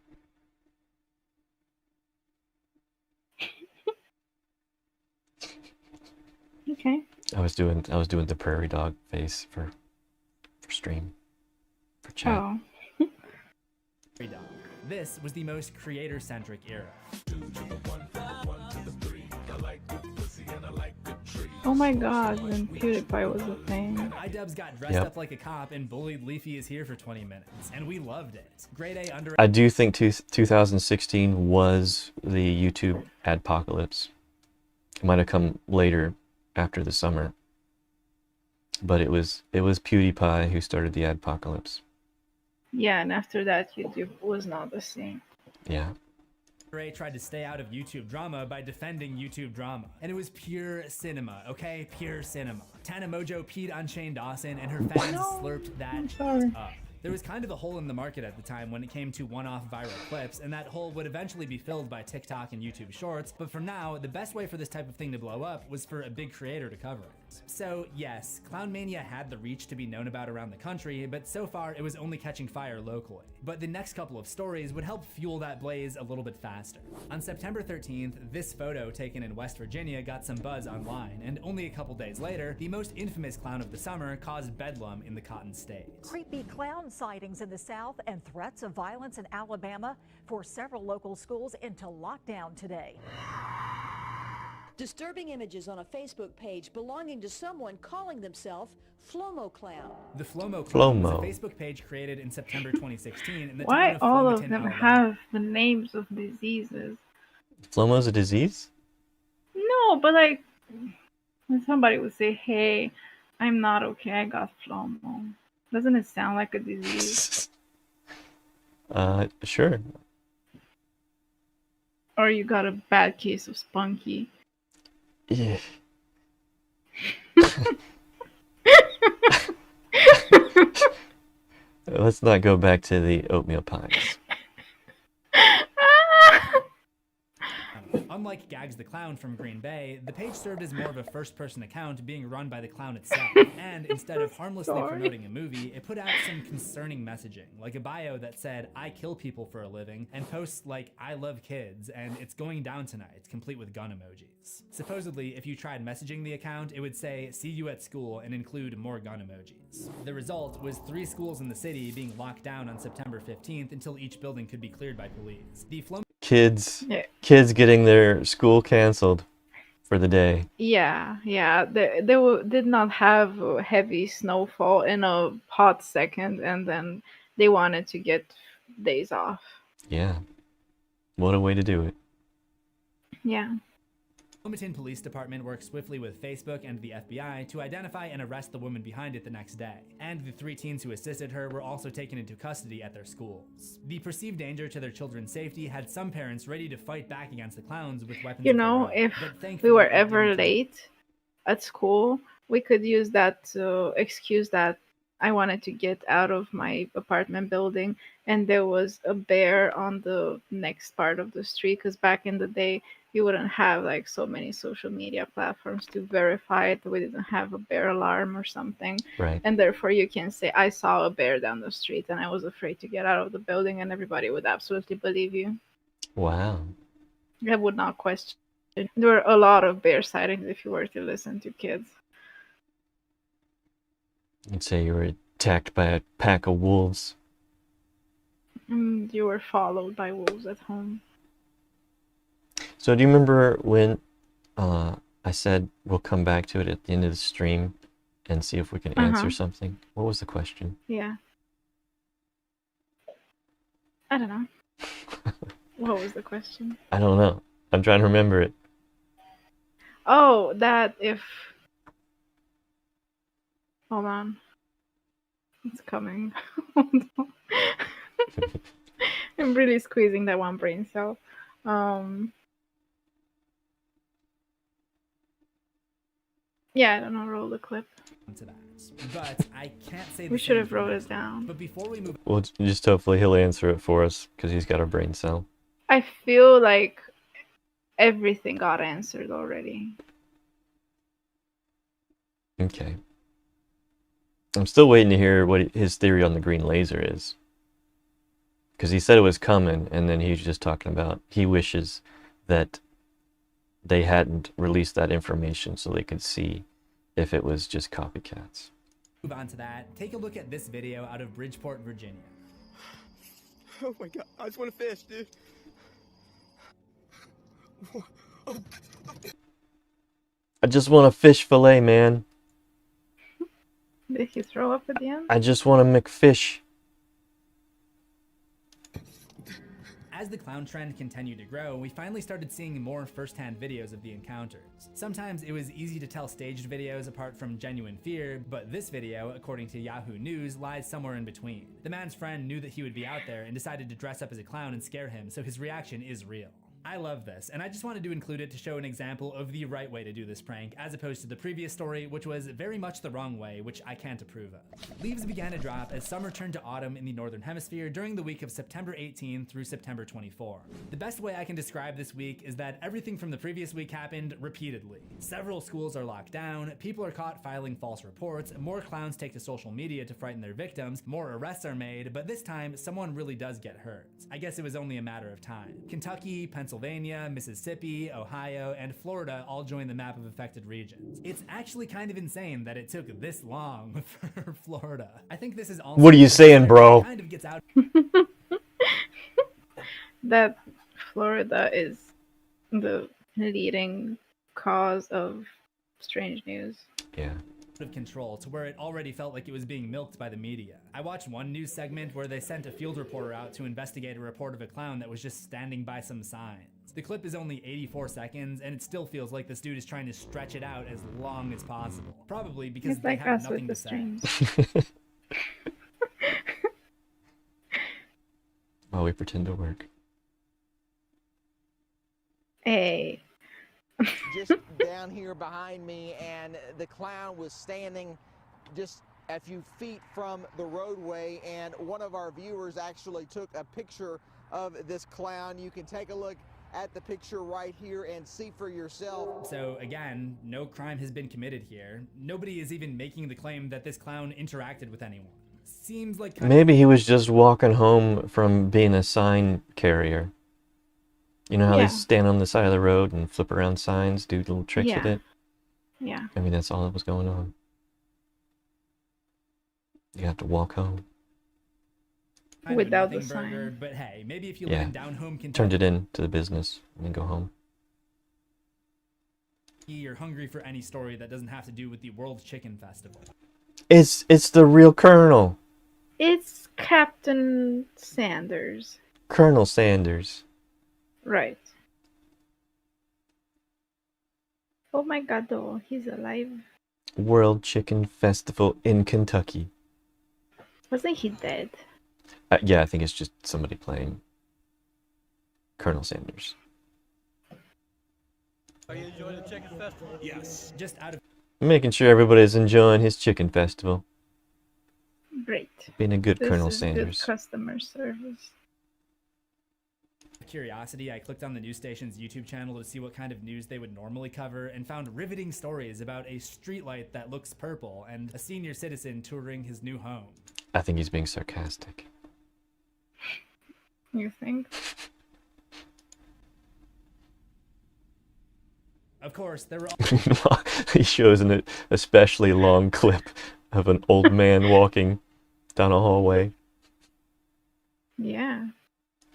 Okay. I was doing the prairie dog face for stream, for chat. Oh. dog. This was the most creator-centric era. Oh my god, when PewDiePie was a thing. iDubbbz got dressed Yep. up like a cop and bullied Leafy is here for 20 minutes, and we loved it. Grade A under. I do think 2016 was the YouTube adpocalypse. It might have come later, after the summer, but it was PewDiePie who started the adpocalypse. Yeah, and after that, YouTube was not the same. Yeah. Ray tried to stay out of YouTube drama by defending YouTube drama. And it was pure cinema, okay? Pure cinema. Tana Mojo peed on Shane Dawson and her fans slurped that up. There was kind of a hole in the market at the time when it came to one-off viral clips, and that hole would eventually be filled by TikTok and YouTube Shorts, but for now, the best way for this type of thing to blow up was for a big creator to cover it. So yes, Clown Mania had the reach to be known about around the country, but so far it was only catching fire locally. But the next couple of stories would help fuel that blaze a little bit faster. On September 13th, this photo taken in West Virginia got some buzz online, and only a couple days later, the most infamous clown of the summer caused bedlam in the Cotton State. Creepy clown sightings in the South and threats of violence in Alabama forced several local schools into lockdown today. Disturbing images on a Facebook page belonging to someone calling themselves Flomo Clown. The Flomo Clown was Flomo. a Facebook page created in September 2016 in the Why town of all of Flomaton, them Alabama. have the names of diseases? Flomo's a disease? No, but like, when somebody would say, hey, I'm not okay, I got Flomo. Doesn't it sound like a disease? Sure. Or you got a bad case of spunky. Yeah. Let's not go back to the oatmeal pies. Unlike Gags the Clown from Green Bay, the page served as more of a first-person account being run by the clown itself. And instead of harmlessly promoting a movie, it put out some concerning messaging, like a bio that said, "I kill people for a living," and posts like, "I love kids," and "It's going down tonight," complete with gun emojis. Supposedly, if you tried messaging the account, it would say, "See you at school," and include more gun emojis. The result was 3 schools in the city being locked down on September 15th until each building could be cleared by police. The Kids getting their school canceled for the day. Yeah, yeah. They did not have a heavy snowfall in a hot second, and then they wanted to get days off. Yeah. What a way to do it. Yeah. Wilmington Police Department worked swiftly with Facebook and the FBI to identify and arrest the woman behind it the next day, and the 3 teens who assisted her were also taken into custody at their schools. The perceived danger to their children's safety had some parents ready to fight back against the clowns with weapons. You know, if we were ever late at school, we could use that to excuse that I wanted to get out of my apartment building, and there was a bear on the next part of the street, because back in the day, you wouldn't have like so many social media platforms to verify it. We didn't have a bear alarm or something. Right. And therefore you can say, I saw a bear down the street and I was afraid to get out of the building, and everybody would absolutely believe you. Wow. I would not question. There were a lot of bear sightings if you were to listen to kids. You'd say you were attacked by a pack of wolves. You were followed by wolves at home. So do you remember when I said we'll come back to it at the end of the stream and see if we can answer something? What was the question? Yeah. I don't know. What was the question? I don't know. I'm trying to remember it. Oh, that if... Hold on. It's coming. Hold on. I'm really squeezing that one brain cell. Yeah, I don't know, roll the clip. To that. But I can't say we should have wrote it down. But before we move, Well, just hopefully he'll answer it for us because he's got a brain cell. I feel like everything got answered already. Okay. I'm still waiting to hear what his theory on the green laser is. Because he said it was coming, and then he was just talking about he wishes that they hadn't released that information so they could see if it was just copycats. Move on to that. Take a look at this video out of Bridgeport, Virginia. Oh my god, I just want to fish, dude. I just want a fish fillet, man. Did he throw up at the end? I just want a McFish. As the clown trend continued to grow, we finally started seeing more first-hand videos of the encounters. Sometimes it was easy to tell staged videos apart from genuine fear, but this video, according to Yahoo News, lies somewhere in between. The man's friend knew that he would be out there and decided to dress up as a clown and scare him, so his reaction is real. I love this, and I just wanted to include it to show an example of the right way to do this prank, as opposed to the previous story, which was very much the wrong way, which I can't approve of. Leaves began to drop as summer turned to autumn in the Northern Hemisphere during the week of September 18 through September 24. The best way I can describe this week is that everything from the previous week happened repeatedly. Several schools are locked down, people are caught filing false reports, more clowns take to social media to frighten their victims, more arrests are made, but this time, someone really does get hurt. I guess it was only a matter of time. Kentucky, Pennsylvania, Mississippi, Ohio, and Florida all join the map of affected regions. It's actually kind of insane that it took this long for Florida. I think this is also... What are you saying, bro? Kind of gets out... That Florida is the leading cause of strange news. Yeah. Of control to where it already felt like it was being milked by the media. I watched one news segment where they sent a field reporter out to investigate a report of a clown that was just standing by some signs. The clip is only 84 seconds and it still feels like this dude is trying to stretch it out as long as possible. Probably because they have nothing to say. While we pretend to work. Hey. Just down here behind me, and the clown was standing just a few feet from the roadway, and one of our viewers actually took a picture of this clown. You can take a look at the picture right here and see for yourself. So again, no crime has been committed here. Nobody is even making the claim that this clown interacted with anyone. Seems like Maybe he was just walking home from being a sign carrier. You know how they stand on the side of the road and flip around signs, do little tricks with it? Yeah. Maybe that's all that was going on. You have to walk home. Without the nothing burger, sign. but hey, maybe if you live Yeah. in down home Kentucky, Turned it into the business and then go home. you're hungry for any story that doesn't have to do with the World Chicken Festival. It's the real Colonel. It's Captain Sanders. Colonel Sanders. Right. Oh my god, though, he's alive. World Chicken Festival in Kentucky. Wasn't he dead? Yeah, I think it's just somebody playing Colonel Sanders. Are you enjoying the chicken festival? Yes. Just out of Making sure everybody's enjoying his chicken festival. Great. Being a good This Colonel is Sanders. Good customer service. curiosity, I clicked on the news station's YouTube channel to see what kind of news they would normally cover and found riveting stories about a streetlight that looks purple and a senior citizen touring his new home. I think he's being sarcastic. You think? Of course, there were He shows an especially long clip of an old man walking down a hallway. Yeah.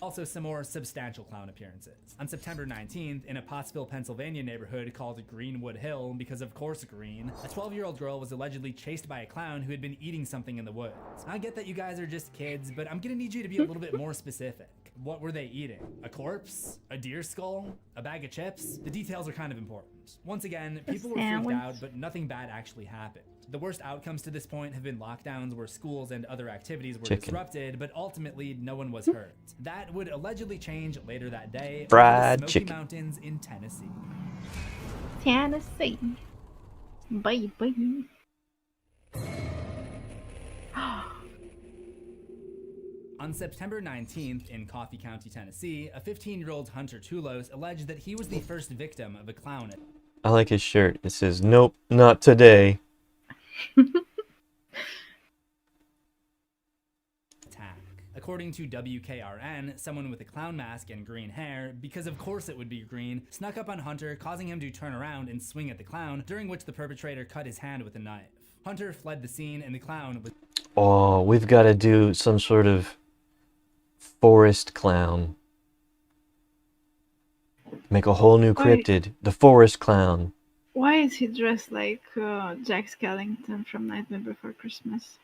also some more substantial clown appearances. On September 19th, in a Pottsville, Pennsylvania neighborhood called Greenwood Hill, because of course green, a 12-year-old girl was allegedly chased by a clown who had been eating something in the woods. I get that you guys are just kids, but I'm gonna need you to be a little bit more specific. What were they eating? A corpse? A deer skull? A bag of chips? The details are kind of important. Once again, people were freaked out, but nothing bad actually happened. The worst outcomes to this point have been lockdowns where schools and other activities were disrupted, but ultimately no one was hurt. That would allegedly change later that day Fried over the Smoky chicken. Mountains in Tennessee. Tennessee. Baby. On September 19th in Coffee County, Tennessee, a 15-year-old Hunter Tulos alleged that he was the first victim of a clown I like his shirt. It says, "Nope, not today." attack. According to WKRN, someone with a clown mask and green hair, because of course it would be green, snuck up on Hunter, causing him to turn around and swing at the clown, during which the perpetrator cut his hand with a knife. Hunter fled the scene and the clown was... Oh, we've got to do some sort of forest clown. Make a whole new cryptid. The forest clown. Why is he dressed like Jack Skellington from Nightmare Before Christmas?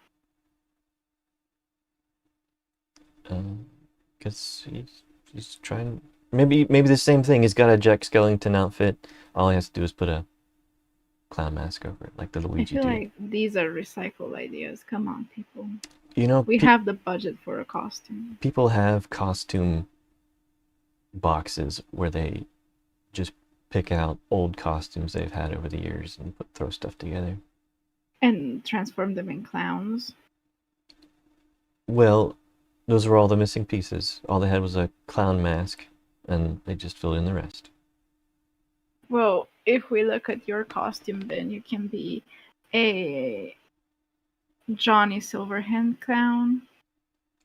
Because he's trying... Maybe the same thing. He's got a Jack Skellington outfit. All he has to do is put a clown mask over it, like the I Luigi feel did. like these are recycled ideas. Come on, people. You know, We have the budget for a costume. people have costume boxes where they just pick out old costumes they've had over the years and throw stuff together. And transform them in clowns. Well, those were all the missing pieces. All they had was a clown mask, and they just filled in the rest. Well, if we look at your costume, then you can be a Johnny Silverhand clown.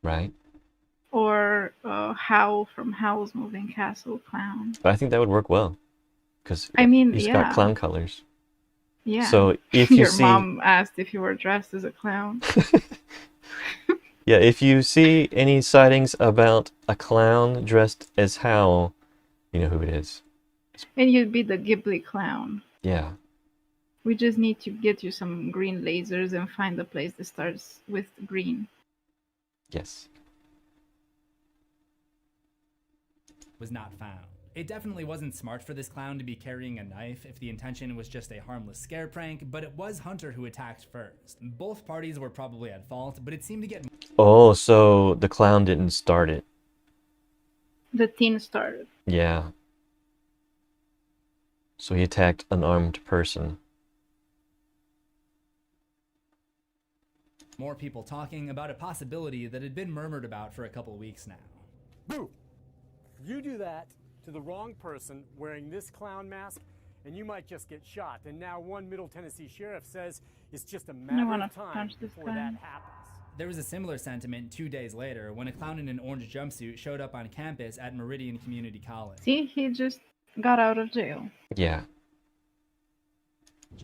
Right? Or Howl from Howl's Moving Castle clown. But I think that would work well. Because I mean, he's yeah. got clown colors. Yeah. So if you Your see... mom asked if you were dressed as a clown. Yeah, if you see any sightings about a clown dressed as Howl, you know who it is. And you'd be the Ghibli clown. Yeah. We just need to get you some green lasers and find a place that starts with green. Yes. was not found. It definitely wasn't smart for this clown to be carrying a knife if the intention was just a harmless scare prank, but it was Hunter who attacked first. Both parties were probably at fault, but it seemed to get... Oh, so the clown didn't start it. The teen started. Yeah. So he attacked an armed person. more people talking about a possibility that had been murmured about for a couple weeks now. Boo! If you do that, to the wrong person wearing this clown mask, and you might just get shot. And now one Middle Tennessee sheriff says it's just a matter of time before that happens. There was a similar sentiment 2 days later when a clown in an orange jumpsuit showed up on campus at Meridian Community College. See, he just got out of jail. Yeah.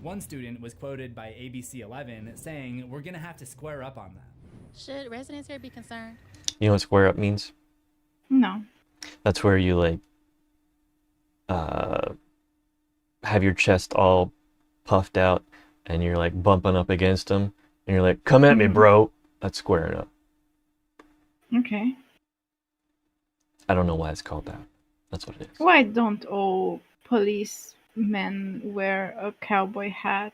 One student was quoted by ABC 11 saying, "We're gonna have to square up on that." Should residents here be concerned? You know what square up means? No. That's where you like have your chest all puffed out and you're like bumping up against them and you're like, "Come at me, bro." That's squaring up. Okay. I don't know why it's called that. That's what it is. Why don't all policemen wear a cowboy hat?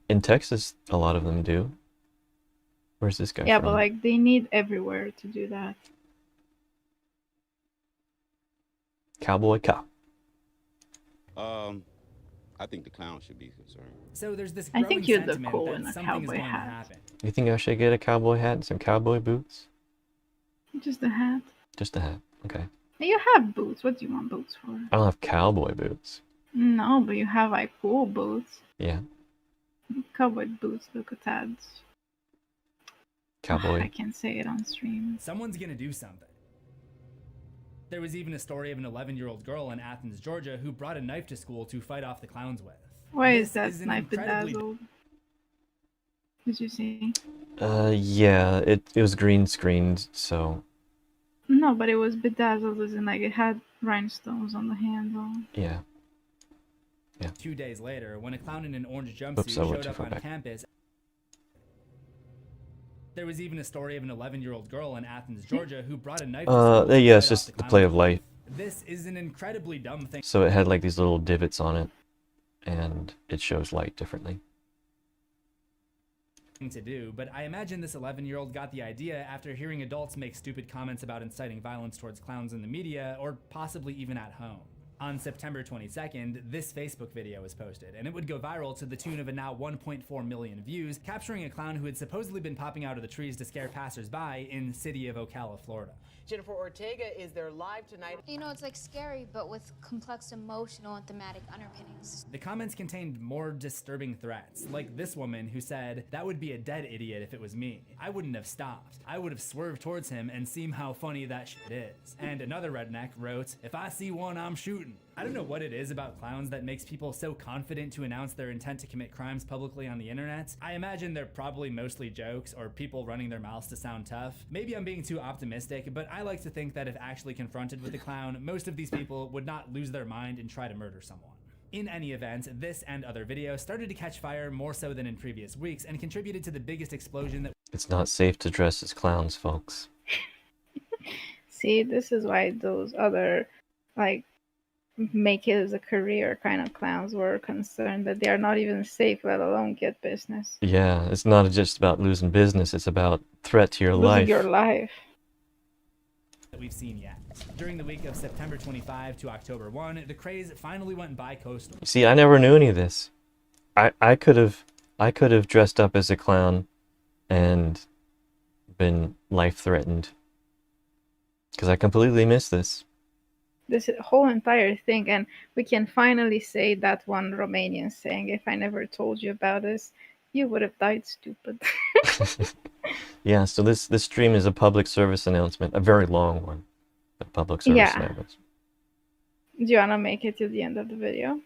In Texas, a lot of them do. Where's this guy Yeah, from? but like they need everywhere to do that. Cowboy cop. I think the clown should be concerned. So there's this I growing think you'd look sentiment cool that in a something is cowboy going to hat. happen. You think I should get a cowboy hat and some cowboy boots? Just a hat. Just a hat. Okay. You have boots. What do you want boots for? I don't have cowboy boots. No, but you have like cool boots. Yeah. Cowboy boots look a tad. Cowboy. I can't say it on stream. Someone's gonna do something. There was even a story of an 11-year-old girl in Athens, Georgia, who brought a knife to school to fight off the clowns with. Why This is that an knife incredibly- bedazzled? Did you see? Yeah, it was green screened, so No, but it was bedazzled as in like it had rhinestones on the handle. yeah. 2 days later, when a clown in an orange Oops, jumpsuit I went showed too up far on back. campus. There was even a story of an 11-year-old girl in Athens, Georgia, who brought a knife to school to Yeah, it's fight off just the clowns play of with. life. This is an incredibly dumb thing So it had like these little divots on it, and it shows light differently. to do, but I imagine this 11-year-old got the idea after hearing adults make stupid comments about inciting violence towards clowns in the media, or possibly even at home. On September 22nd, this Facebook video was posted, and it would go viral to the tune of a now 1.4 million views, capturing a clown who had supposedly been popping out of the trees to scare passersby in the city of Ocala, Florida. Jennifer Ortega is there live tonight. You know, it's like scary, but with complex emotional and thematic underpinnings. The comments contained more disturbing threats, like this woman who said, "That would be a dead idiot if it was me. I wouldn't have stopped. I would have swerved towards him and seen how funny that shit is." And another redneck wrote, "If I see one, I'm shooting." I don't know what it is about clowns that makes people so confident to announce their intent to commit crimes publicly on the internet. I imagine they're probably mostly jokes or people running their mouths to sound tough. Maybe I'm being too optimistic, but I like to think that if actually confronted with a clown, most of these people would not lose their mind and try to murder someone. In any event, this and other videos started to catch fire more so than in previous weeks and contributed to the biggest explosion that It's not safe to dress as clowns, folks. See, this is why those other, like, make it as a career kind of clowns were concerned that they are not even safe, let alone get business. Yeah, it's not just about losing business, it's about threat to your Losing life. your life. that we've seen yet. During the week of September 25 to October 1, the craze finally went bi-coastal. See, I never knew any of this. I could have dressed up as a clown and been life-threatened. Because I completely missed this. This whole entire thing, and we can finally say that one Romanian saying, "If I never told you about this, you would have died stupid." Yeah, so this stream is a public service announcement, a very long one, a public service Yeah. announcement. Do you wanna make it to the end of the video?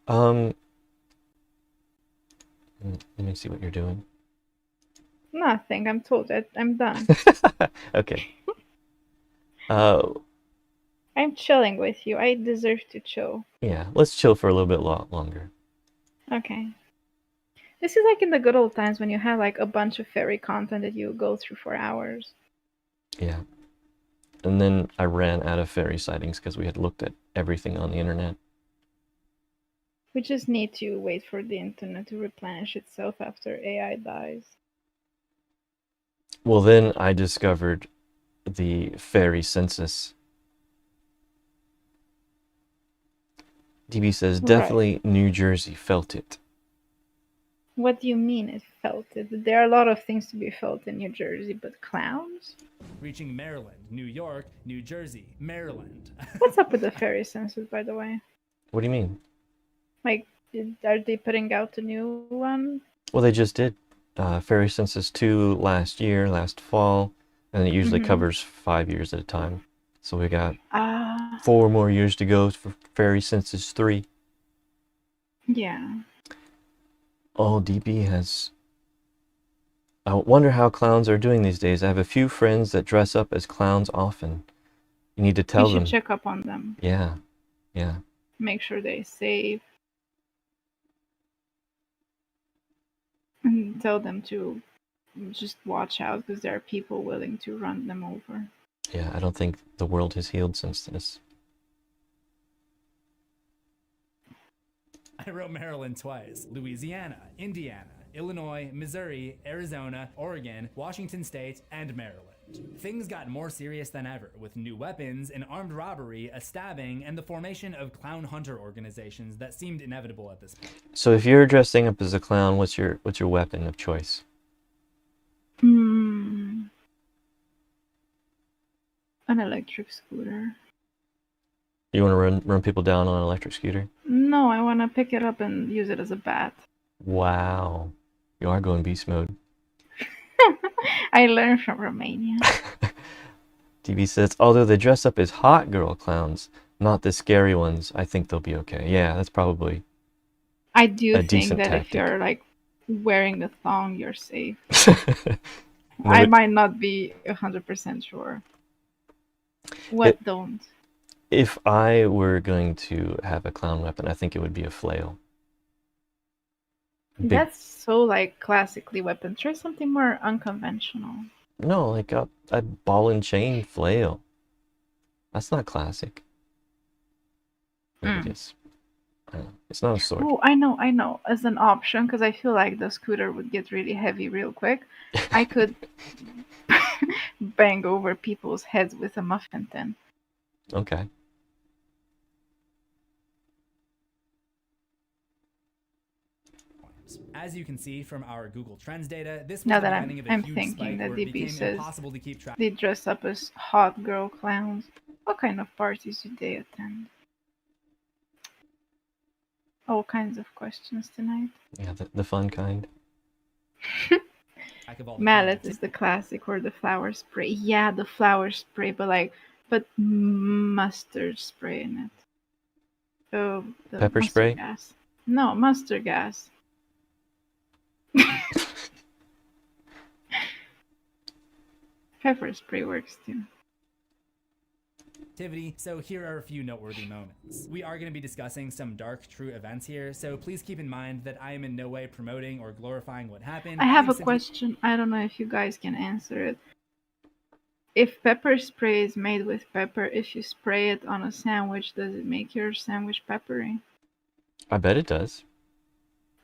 Let me see what you're doing. Nothing. I'm told that I'm done. Okay. I'm chilling with you. I deserve to chill. Yeah, let's chill for a little bit longer. Okay. This is like in the good old times when you had like a bunch of fairy content that you go through for hours. Yeah. And then I ran out of fairy sightings because we had looked at everything on the internet. We just need to wait for the internet to replenish itself after AI dies. Well, then I discovered the fairy census. DB says, Right. definitely New Jersey felt it. What do you mean it felt it. There are a lot of things to be felt in New Jersey, but clowns? Reaching Maryland, New York, New Jersey, Maryland. What's up with the fairy census, by the way? What do you mean? Like, are they putting out a new one? Well, they just did Fairy Census 2 last year, last fall, and it usually covers 5 years at a time. So we got 4 more years to go for Fairy Census 3. Yeah. Oh, DB has... I wonder how clowns are doing these days. I have a few friends that dress up as clowns often. You need to tell You should them. check up on them. Yeah, yeah. Make sure they're safe. And tell them to just watch out because there are people willing to run them over. Yeah, I don't think the world has healed since this. I wrote Maryland twice. Louisiana, Indiana, Illinois, Missouri, Arizona, Oregon, Washington State, and Maryland. Things got more serious than ever, with new weapons, an armed robbery, a stabbing, and the formation of clown hunter organizations that seemed inevitable at this point. So if you're dressing up as a clown, what's your weapon of choice? An electric scooter. You want to run people down on an electric scooter? No, I want to pick it up and use it as a bat. Wow. You are going beast mode. I learned from Romania. DB says, although they dress up as hot girl clowns, not the scary ones, I think they'll be okay. Yeah, that's probably I do a think decent that tactic. if you're like wearing the thong, you're safe. I might not be 100% sure. What don't? If I were going to have a clown weapon, I think it would be a flail. That's so like classically weapon. Try something more unconventional. No, like a ball and chain flail. That's not classic. Maybe it is. I don't know. It's not a sword. Oh, I know. As an option, because I feel like the scooter would get really heavy real quick. I could bang over people's heads with a muffin tin. Okay. As you can see from our Google Trends data, this was Now the that beginning of a I'm huge thinking spike that where it DB became says impossible to keep track. they dress up as hot girl clowns. What kind of parties do they attend? All kinds of questions tonight. Yeah, the fun kind. Mallet is the classic, or the flower spray. Yeah, the flower spray, but mustard spray in it. Oh, the Pepper mustard spray? gas. No, mustard gas. Pepper spray works too. So here are a few noteworthy moments. We are going to be discussing some dark, true events here, so please keep in mind that I am in no way promoting or glorifying what happened. I have a question. I don't know if you guys can answer it. If pepper spray is made with pepper, if you spray it on a sandwich, does it make your sandwich peppery? I bet it does.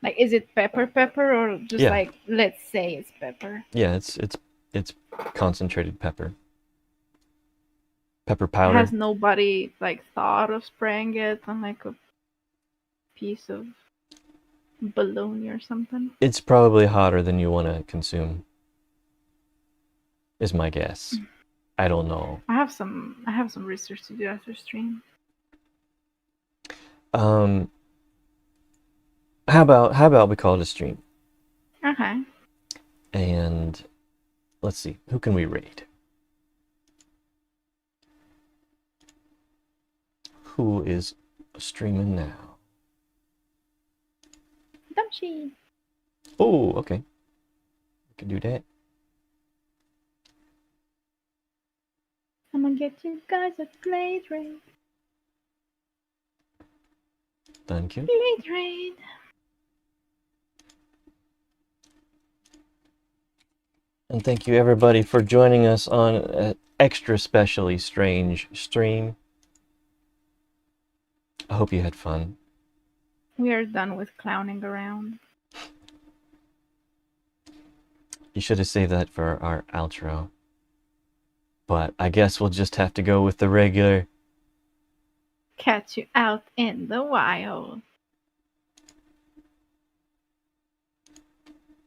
Like, is it pepper or just like, let's say it's pepper? Yeah, it's concentrated pepper. Pepper powder. Has nobody like thought of spraying it on like a piece of bologna or something? It's probably hotter than you want to consume. Is my guess. I don't know. I have some research to do after stream. How about we call it a stream? Okay. And let's see, who can we raid? Who is streaming now? Dumshi. Oh, okay. We can do that. I'm gonna get you guys a blade raid. Thank you. Blade raid. And thank you everybody for joining us on an extra specially strange stream. I hope you had fun. We are done with clowning around. You should have saved that for our outro. But I guess we'll just have to go with the regular. Catch you out in the wild.